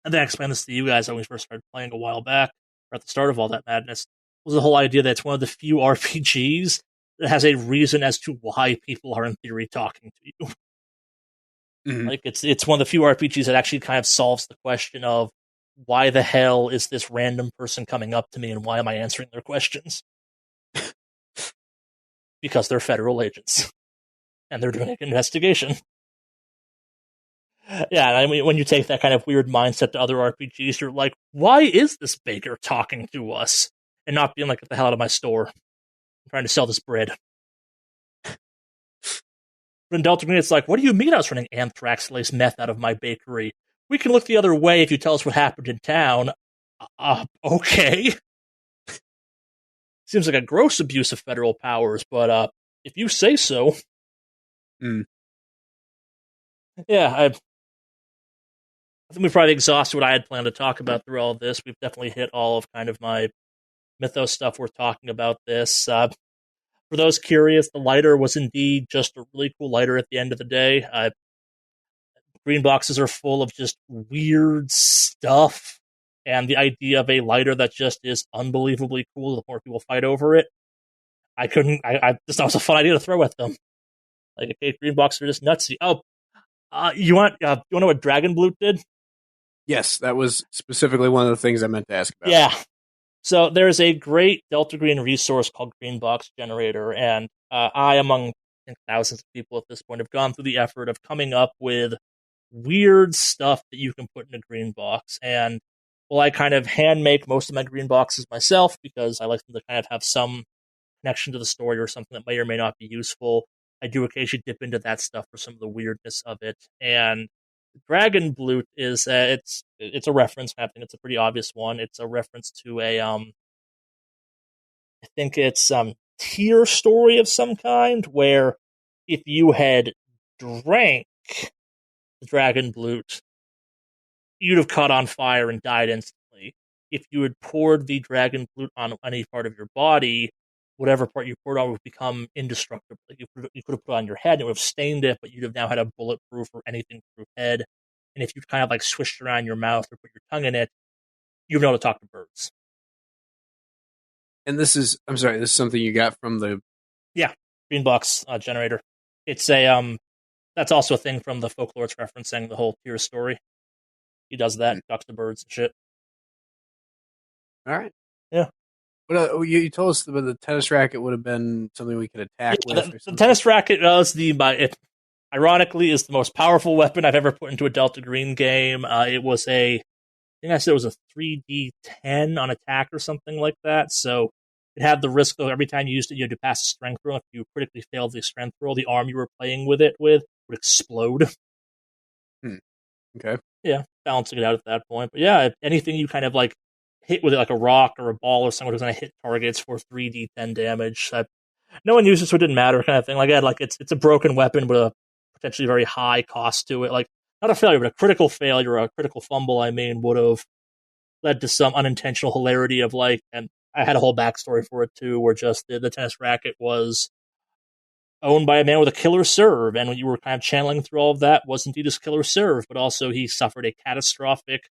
I think I explained this to you guys when we first started playing a while back, or at the start of all that madness, was the whole idea that it's one of the few RPGs that has a reason as to why people are in theory talking to you. Mm-hmm. Like it's one of the few RPGs that actually kind of solves the question of why the hell is this random person coming up to me and why am I answering their questions? Because they're federal agents and they're doing an investigation. Yeah, I mean, when you take that kind of weird mindset to other RPGs, you're like, why is this baker talking to us? And not being like, get the hell out of my store. I'm trying to sell this bread. But in Delta Green, it's like, what do you mean I was running anthrax-laced meth out of my bakery? We can look the other way if you tell us what happened in town. Okay. Seems like a gross abuse of federal powers, but if you say so. Mm. Yeah, I think we've probably exhausted what I had planned to talk about through all of this. We've definitely hit all of kind of my mythos stuff we're talking about this. For those curious, the lighter was indeed just a really cool lighter at the end of the day. Green boxes are full of just weird stuff, and the idea of a lighter that just is unbelievably cool, the more people fight over it, I just thought it was a fun idea to throw at them. Like, okay, green boxes are just nutsy. Oh, you want to know what Dragon Bloot did? Yes, that was specifically one of the things I meant to ask about. Yeah. So there's a great Delta Green resource called Greenbox Generator, and I, among thousands of people at this point, have gone through the effort of coming up with weird stuff that you can put in a green box. And well, I kind of hand make most of my green boxes myself because I like them to kind of have some connection to the story or something that may or may not be useful. I do occasionally dip into that stuff for some of the weirdness of it. And Dragon Bloot is it's a reference. I think it's a pretty obvious one. It's a reference to a I think it's tier story of some kind where if you had drank the Dragon Bloot, you'd have caught on fire and died instantly. If you had poured the Dragon Bloot on any part of your body, whatever part you poured on would become indestructible. You could have put it on your head and it would have stained it, but you'd have now had a bulletproof or anything-proof head. And if you kind of like swished around your mouth or put your tongue in it, you'd be able to talk to birds. And this is something you got from the... Yeah, Greenbox generator. It's a, that's also a thing from the folklore it's referencing, the whole tier story. He does that, talks to birds and shit. All right. Yeah. But you told us that the tennis racket would have been something we could attack with. The tennis racket was ironically, is the most powerful weapon I've ever put into a Delta Green game. It was I think I said it was a 3d10 on attack or something like that. So it had the risk of every time you used it, you had to pass a strength roll. If you critically failed the strength roll, the arm you were playing with would explode. Okay. Yeah, balancing it out at that point. But yeah, anything you kind of like hit with it, like a rock or a ball or something, was going to hit targets for 3d10 damage. No one uses it, so it didn't matter, kind of thing. Like, it's a broken weapon with a potentially very high cost to it. Like, not a failure, but a critical failure, a critical fumble, I mean, would have led to some unintentional hilarity of like, and I had a whole backstory for it too, where just the tennis racket was owned by a man with a killer serve, and when you were kind of channeling through all of that, was indeed his killer serve, but also he suffered a catastrophic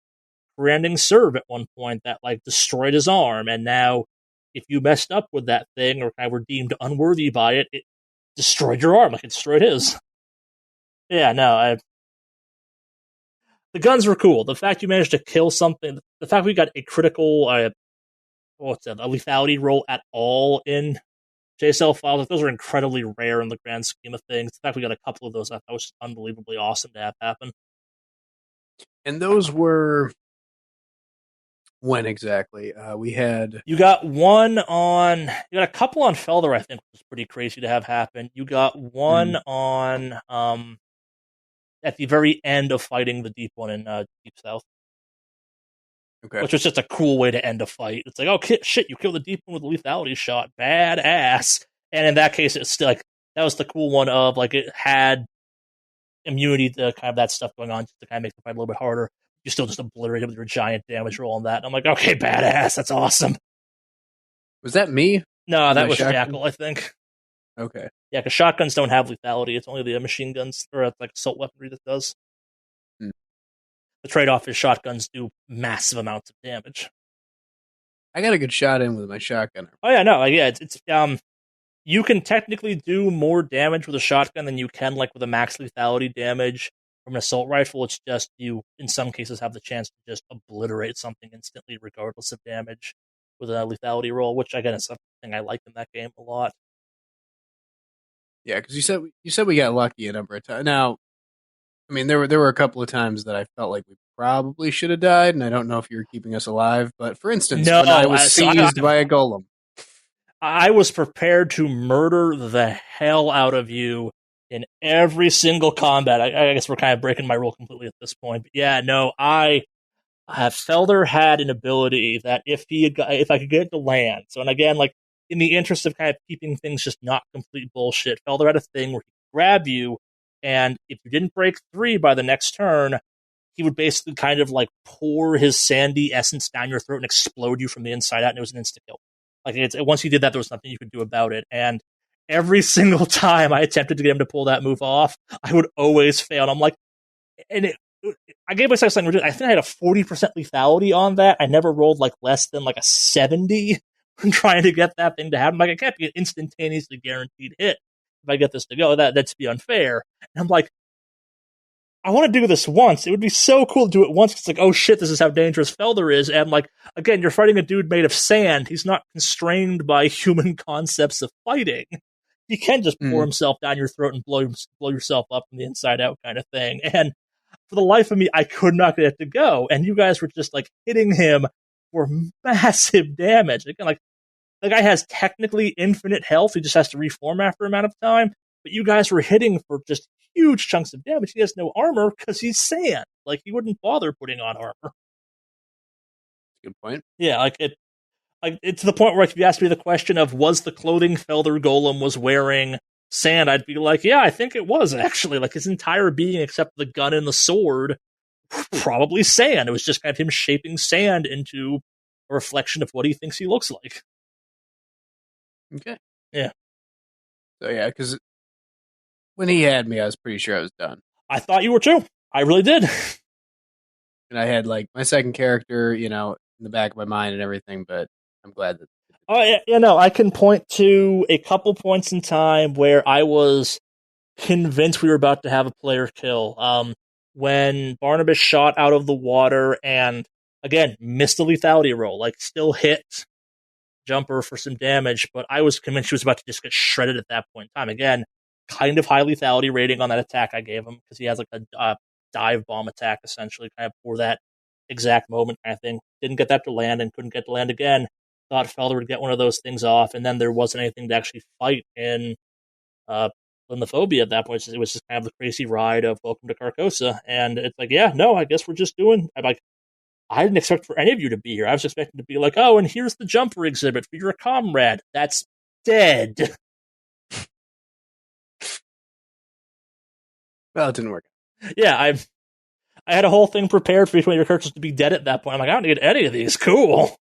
career-ending serve at one point that like destroyed his arm, and now if you messed up with that thing or kind of were deemed unworthy by it, it destroyed your arm like it destroyed his. Yeah, no, the guns were cool. The fact you managed to kill something, the fact we got a critical, a lethality roll at all in JSL files, like, those are incredibly rare in the grand scheme of things. The fact we got a couple of those, I thought was unbelievably awesome to have happen. And those were when exactly? We had you got a couple on Felder, I think, which was pretty crazy to have happen. You got one on at the very end of fighting the deep one in Deep South. Okay. Which was just a cool way to end a fight. It's like, oh shit, you killed the deep one with a lethality shot, badass. And in that case, it's still like that was the cool one of like it had immunity to kind of that stuff going on, just to kind of make the fight a little bit harder. You still just obliterated with your giant damage roll on that. And I'm like, okay, badass, that's awesome. Was that me? No, that was Jackal, I think. Okay. Yeah, because shotguns don't have lethality. It's only the machine guns or like assault weaponry that does. The trade-off is shotguns do massive amounts of damage. I got a good shot in with my shotgun. Oh yeah, no, yeah, it's you can technically do more damage with a shotgun than you can like with a max lethality damage from an assault rifle. It's just you, in some cases, have the chance to just obliterate something instantly, regardless of damage, with a lethality roll, which again is something I like in that game a lot. Yeah, because you said we got lucky a number of times. Now, I mean, there were a couple of times that I felt like we probably should have died, and I don't know if you were keeping us alive. But for instance, when I was seized by a golem, I was prepared to murder the hell out of you in every single combat. I guess we're kind of breaking my rule completely at this point. But yeah, no, Felder had an ability that if I could get it to land. So, and again, like in the interest of kind of keeping things just not complete bullshit, Felder had a thing where he could grab you, and if you didn't break 3 by the next turn, he would basically kind of like pour his sandy essence down your throat and explode you from the inside out, and it was an insta kill. Like once he did that, there was nothing you could do about it. And every single time I attempted to get him to pull that move off, I would always fail. And I'm like, I gave myself something. I think I had a 40% lethality on that. I never rolled like less than like a 70 when trying to get that thing to happen. Like, I can't be an instantaneously guaranteed hit if I get this to go. That's be unfair. And I'm like, I want to do this once. It would be so cool to do it once. It's like, oh shit, this is how dangerous Felder is. And like, again, you're fighting a dude made of sand. He's not constrained by human concepts of fighting. He can just pour himself down your throat and blow yourself up from the inside out kind of thing. And for the life of me, I could not get it to go. And you guys were just like hitting him for massive damage. Again, like the guy has technically infinite health. He just has to reform after a amount of time. But you guys were hitting for just huge chunks of damage. He has no armor because he's sand. Like, he wouldn't bother putting on armor. Good point. Yeah, it's to the point where if you asked me the question of was the clothing Felder Golem was wearing sand, I'd be like, yeah, I think it was actually. Like, his entire being except the gun and the sword, probably sand. It was just kind of him shaping sand into a reflection of what he thinks he looks like. Okay. Yeah. So yeah, because when he had me, I was pretty sure I was done. I thought you were too. I really did. And I had like my second character, in the back of my mind and everything, but I'm glad that. Oh, yeah, no, I can point to a couple points in time where I was convinced we were about to have a player kill. When Barnabas shot out of the water and, again, missed the lethality roll, like, still hit Jumper for some damage, but I was convinced she was about to just get shredded at that point in time. Again, kind of high lethality rating on that attack I gave him, because he has like a dive bomb attack, essentially, kind of for that exact moment kind of thing. Didn't get that to land and couldn't get to land again. Thought Felder would get one of those things off, and then there wasn't anything to actually fight in Limnophobia at that point. It was just kind of the crazy ride of Welcome to Carcosa, and it's like, yeah, no, I guess we're just doing. I didn't expect for any of you to be here. I was expecting to be like, oh, and here's the Jumper exhibit for your comrade. That's dead. Well, it didn't work. Yeah, I had a whole thing prepared for each one of your characters to be dead at that point. I'm like, I don't need any of these. Cool.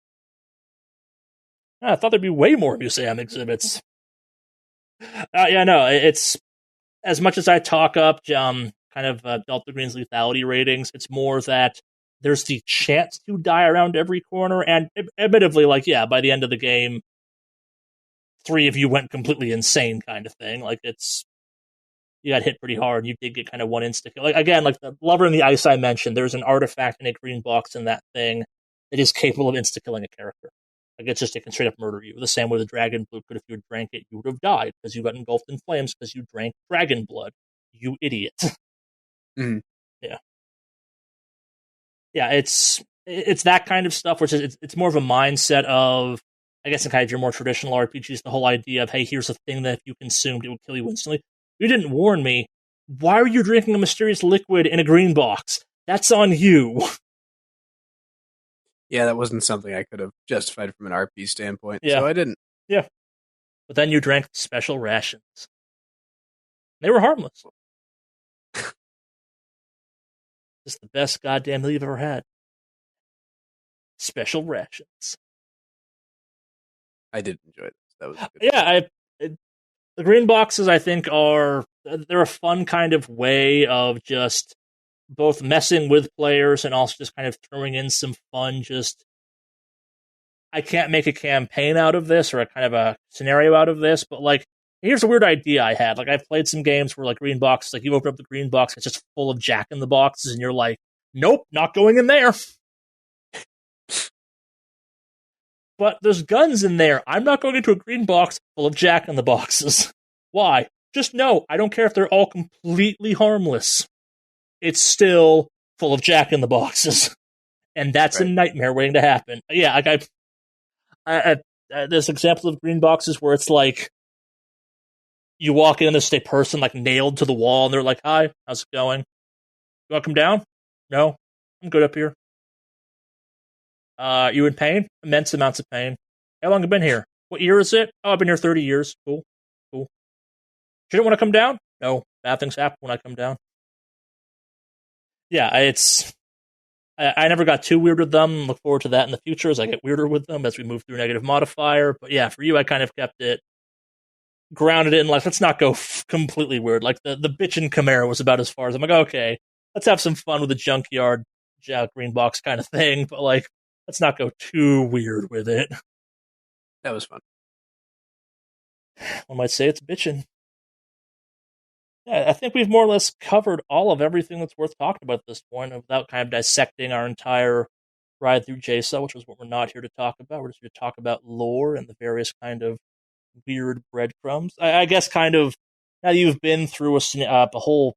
I thought there'd be way more museum exhibits. Yeah, no, it's as much as I talk up Delta Green's lethality ratings, it's more that there's the chance to die around every corner, and admittedly, like, yeah, by the end of the game, 3 of you went completely insane kind of thing. Like, you got hit pretty hard, you did get kind of one insta-kill. Like, again, like the Lover in the Ice I mentioned, there's an artifact in a green box in that thing that is capable of insta-killing a character. Like, it can straight up murder you. The same way the dragon blue could, if you had drank it, you would have died, because you got engulfed in flames because you drank dragon blood. You idiot. Mm-hmm. Yeah. Yeah, it's that kind of stuff, which is it's more of a mindset of, I guess, in kind of your more traditional RPGs, the whole idea of, hey, here's a thing that if you consumed, it would kill you instantly. You didn't warn me. Why are you drinking a mysterious liquid in a green box? That's on you. Yeah, that wasn't something I could have justified from an RP standpoint, Yeah. so I didn't. Yeah. But then you drank special rations. They were harmless. It's the best goddamn meal you've ever had. Special rations. I did enjoy this. That was good. Yeah, the green boxes, I think, they're a fun kind of way of just both messing with players and also just kind of throwing in some fun, just, I can't make a campaign out of this or a kind of a scenario out of this, but like, here's a weird idea I had. Like, I've played some games where, like, green boxes, like, you open up the green box, it's just full of Jack in the Boxes, and you're like, nope, not going in there. But there's guns in there. I'm not going into a green box full of Jack in the Boxes. Why? Just no, I don't care if they're all completely harmless. It's still full of Jack in the Boxes. And that's a nightmare waiting to happen. Yeah, like there's examples of green boxes where it's like, you walk in and there's a person like nailed to the wall, and they're like, hi, how's it going? You want to come down? No, I'm good up here. You in pain? Immense amounts of pain. How long have you been here? What year is it? Oh, I've been here 30 years. Cool. You didn't want to come down? No, bad things happen when I come down. Yeah, I never got too weird with them. Look forward to that in the future as I get weirder with them as we move through negative modifier. But yeah, for you, I kind of kept it grounded in, like, let's not go completely weird. Like, the bitchin' Chimera was about as far as I'm like, okay, let's have some fun with the junkyard green box kind of thing, but like, let's not go too weird with it. That was fun. One might say it's bitchin'. Yeah, I think we've more or less covered all of everything that's worth talking about at this point without kind of dissecting our entire ride through JSO, which is what we're not here to talk about. We're just here to talk about lore and the various kind of weird breadcrumbs. I guess kind of, now that you've been through a whole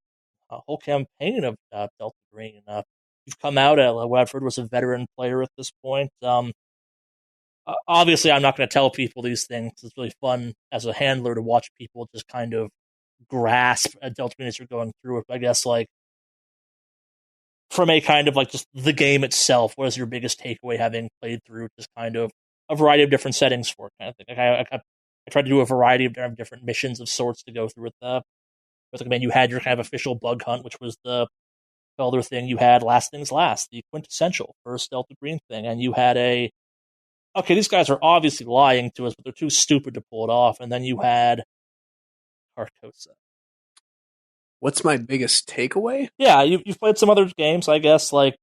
campaign of Delta Green, you've come out at what I've heard was a veteran player at this point. Obviously, I'm not going to tell people these things. It's really fun as a handler to watch people just kind of grasp a Delta Green as you're going through it. But I guess, like, from a kind of like just the game itself, what is your biggest takeaway having played through just kind of a variety of different settings for it kind of thing? I tried to do a variety of different missions of sorts to go through with the. I mean, you had your kind of official bug hunt, which was the Felder thing. You had Last Things Last, the quintessential first Delta Green thing, and you had okay, these guys are obviously lying to us, but they're too stupid to pull it off. And then you had Carcosa. What's my biggest takeaway? Yeah, you've played some other games, I guess, like,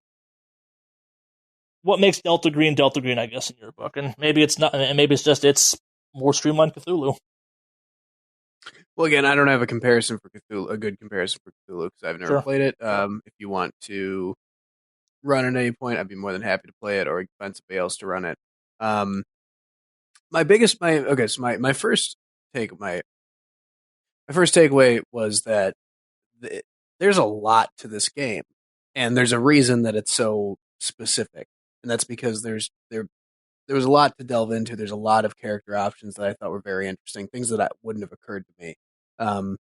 what makes Delta Green, I guess, in your book? And maybe it's not, and maybe it's just, it's more streamlined Cthulhu. Well, again, I don't have a comparison for Cthulhu, a good comparison for Cthulhu, because I've never played it. If you want to run at any point, I'd be more than happy to play it, or find somebody else to run it. My first takeaway was that there's a lot to this game, and there's a reason that it's so specific, and that's because there was a lot to delve into. There's a lot of character options that I thought were very interesting, things that wouldn't have occurred to me.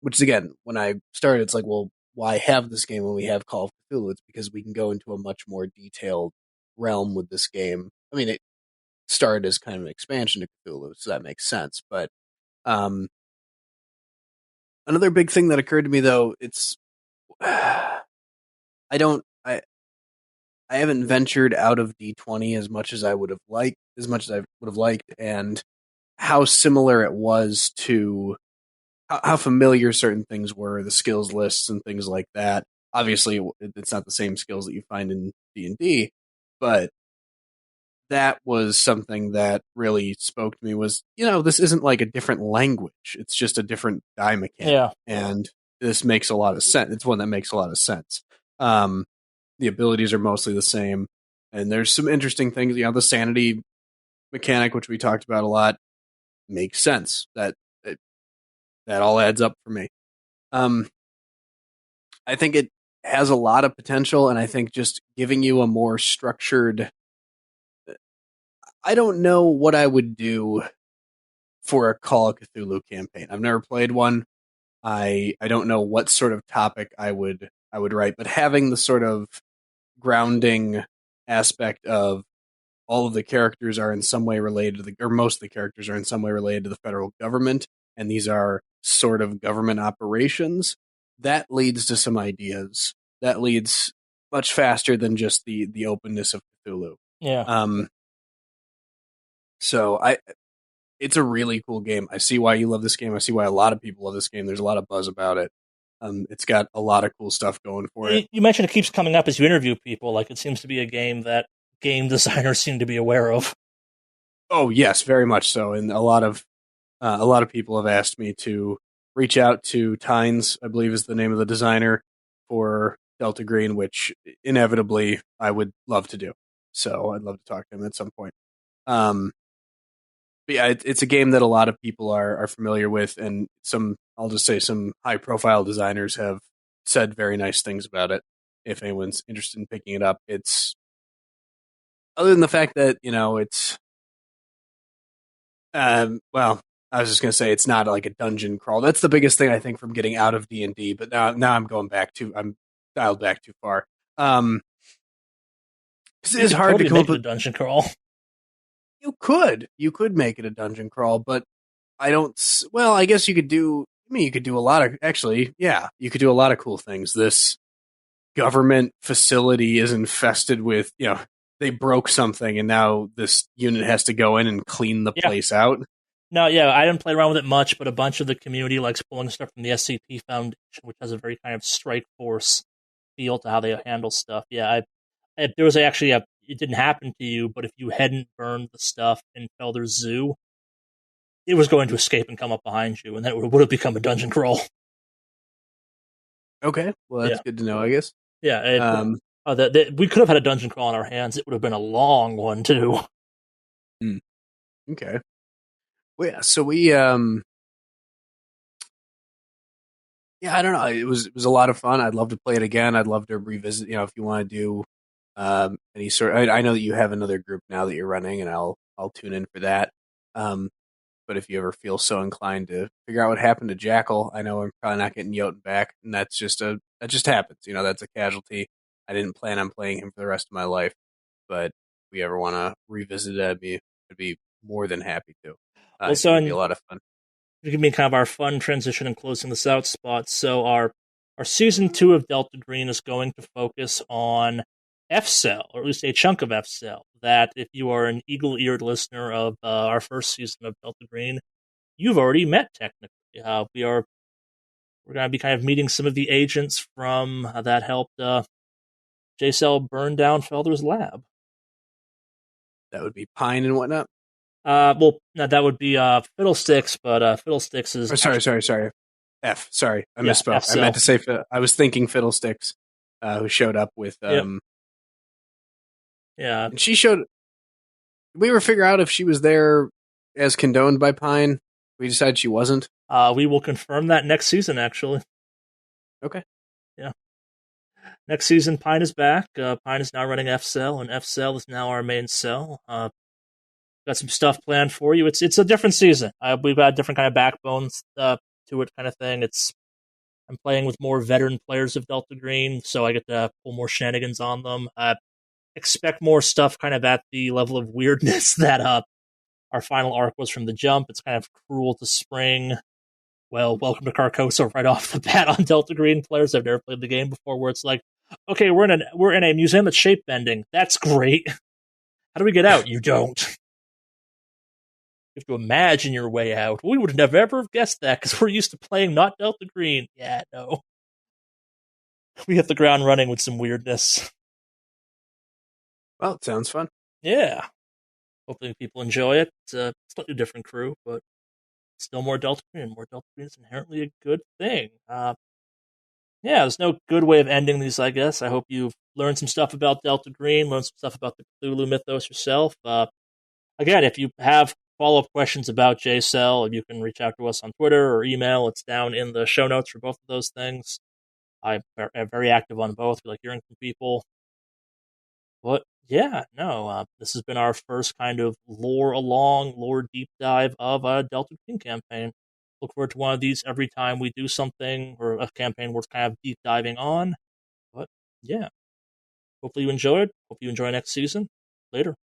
Which is, again, when I started, it's like, well, why have this game when we have Call of Cthulhu? It's because we can go into a much more detailed realm with this game. I mean, it started as kind of an expansion to Cthulhu, so that makes sense. But another big thing that occurred to me, though, it's I don't I I haven't ventured out of D20 as much as I would have liked, and how similar it was to how familiar certain things were, the skills lists and things like that. Obviously, it's not the same skills that you find in D&D, but that was something that really spoke to me was, this isn't like a different language. It's just a different die mechanic. Yeah. And this makes a lot of sense. It's one that makes a lot of sense. The abilities are mostly the same. And there's some interesting things. The sanity mechanic, which we talked about a lot, makes sense. That all adds up for me. I think it has a lot of potential, and I think just giving you a more structured... I don't know what I would do for a Call of Cthulhu campaign. I've never played one. I don't know what sort of topic I would write, but having the sort of grounding aspect of all of the characters are in some way related to or most of the characters are in some way related to the federal government, and these are sort of government operations. That leads to some ideas. That leads much faster than just the openness of Cthulhu. Yeah. So it's a really cool game. I see why you love this game. I see why a lot of people love this game. There's a lot of buzz about it. It's got a lot of cool stuff going for it. You mentioned it keeps coming up as you interview people. Like, it seems to be a game that game designers seem to be aware of. Oh yes, very much so. And a lot of people have asked me to reach out to Tynes, I believe is the name of the designer for Delta Green, which inevitably I would love to do. So I'd love to talk to him at some point. But yeah, it's a game that a lot of people are familiar with, and I'll just say some high-profile designers have said very nice things about it. If anyone's interested in picking it up, it's other than the fact that it's well, I was just gonna say it's not like a dungeon crawl. That's the biggest thing I think from getting out of D&D. But now I'm dialed back too far. It's hard totally to come make up it with a dungeon crawl. You could make it a dungeon crawl, but I don't. Well, I guess you could do. I mean, you could do a lot of. Actually, yeah, you could do a lot of cool things. This government facility is infested with. They broke something, and now this unit has to go in and clean the place out. No, yeah, I didn't play around with it much, but a bunch of the community likes pulling stuff from the SCP Foundation, which has a very kind of strike force feel to how they handle stuff. Yeah, there was it didn't happen to you, but if you hadn't burned the stuff in Felder Zoo, it was going to escape and come up behind you, and then it would have become a dungeon crawl. Okay, well, that's good to know, I guess. Yeah, we could have had a dungeon crawl on our hands. It would have been a long one, too. Okay. Well, yeah, so we, yeah, I don't know. It was a lot of fun. I'd love to play it again. I'd love to revisit, if you want to do any sort. I know that you have another group now that you're running, and I'll tune in for that. But if you ever feel so inclined to figure out what happened to Jackal, I know I'm probably not getting Jotun back, and that just happens. That's a casualty. I didn't plan on playing him for the rest of my life, but if we ever want to revisit it, I'd be more than happy to. It's going to be a lot of fun. It could be kind of our fun transition and closing this out spot. So our season 2 of Delta Green is going to focus on F-Cell, or at least a chunk of F-Cell. That if you are an eagle-eared listener of our first season of Delta Green, you've already met technically. We're going to be kind of meeting some of the agents from that helped J-Cell burn down Felder's lab. That would be Pine and whatnot. Well, no, that would be Fiddlesticks, but Fiddlesticks is... Sorry. F. Sorry, I misspoke. F-Cell. I meant to say... I was thinking Fiddlesticks, who showed up with... Yeah. And she showed... Did we ever figure out if she was there as condoned by Pine? We decided she wasn't? We will confirm that next season, actually. Okay. Yeah. Next season, Pine is back. Pine is now running F-Cell, and F-Cell is now our main cell. Got some stuff planned for you. It's a different season. We've got different kind of backbones to it, kind of thing. I'm playing with more veteran players of Delta Green, so I get to pull more shenanigans on them. Expect more stuff kind of at the level of weirdness that our final arc was from the jump. It's kind of cruel to spring. Well, welcome to Carcosa right off the bat on Delta Green players. I've never played the game before, where it's like, Okay, we're in a museum that's shape bending. That's great. How do we get out? You don't. You have to imagine your way out. We would have never guessed that because we're used to playing not Delta Green. Yeah, no. We hit the ground running with some weirdness. Well, it sounds fun. Yeah. Hopefully people enjoy it. It's a slightly different crew, but still more Delta Green. More Delta Green is inherently a good thing. Yeah, there's no good way of ending these, I guess. I hope you've learned some stuff about Delta Green, learned some stuff about the Cthulhu mythos yourself. Again, if you have follow-up questions about JCell, you can reach out to us on Twitter or email. It's down in the show notes for both of those things. I'm very active on both. We like hearing from people. But yeah, no, this has been our first kind of lore deep dive of a Delta Green campaign. Look forward to one of these every time we do something or a campaign worth kind of deep diving on. But yeah, hopefully you enjoyed. Hope you enjoy next season. Later.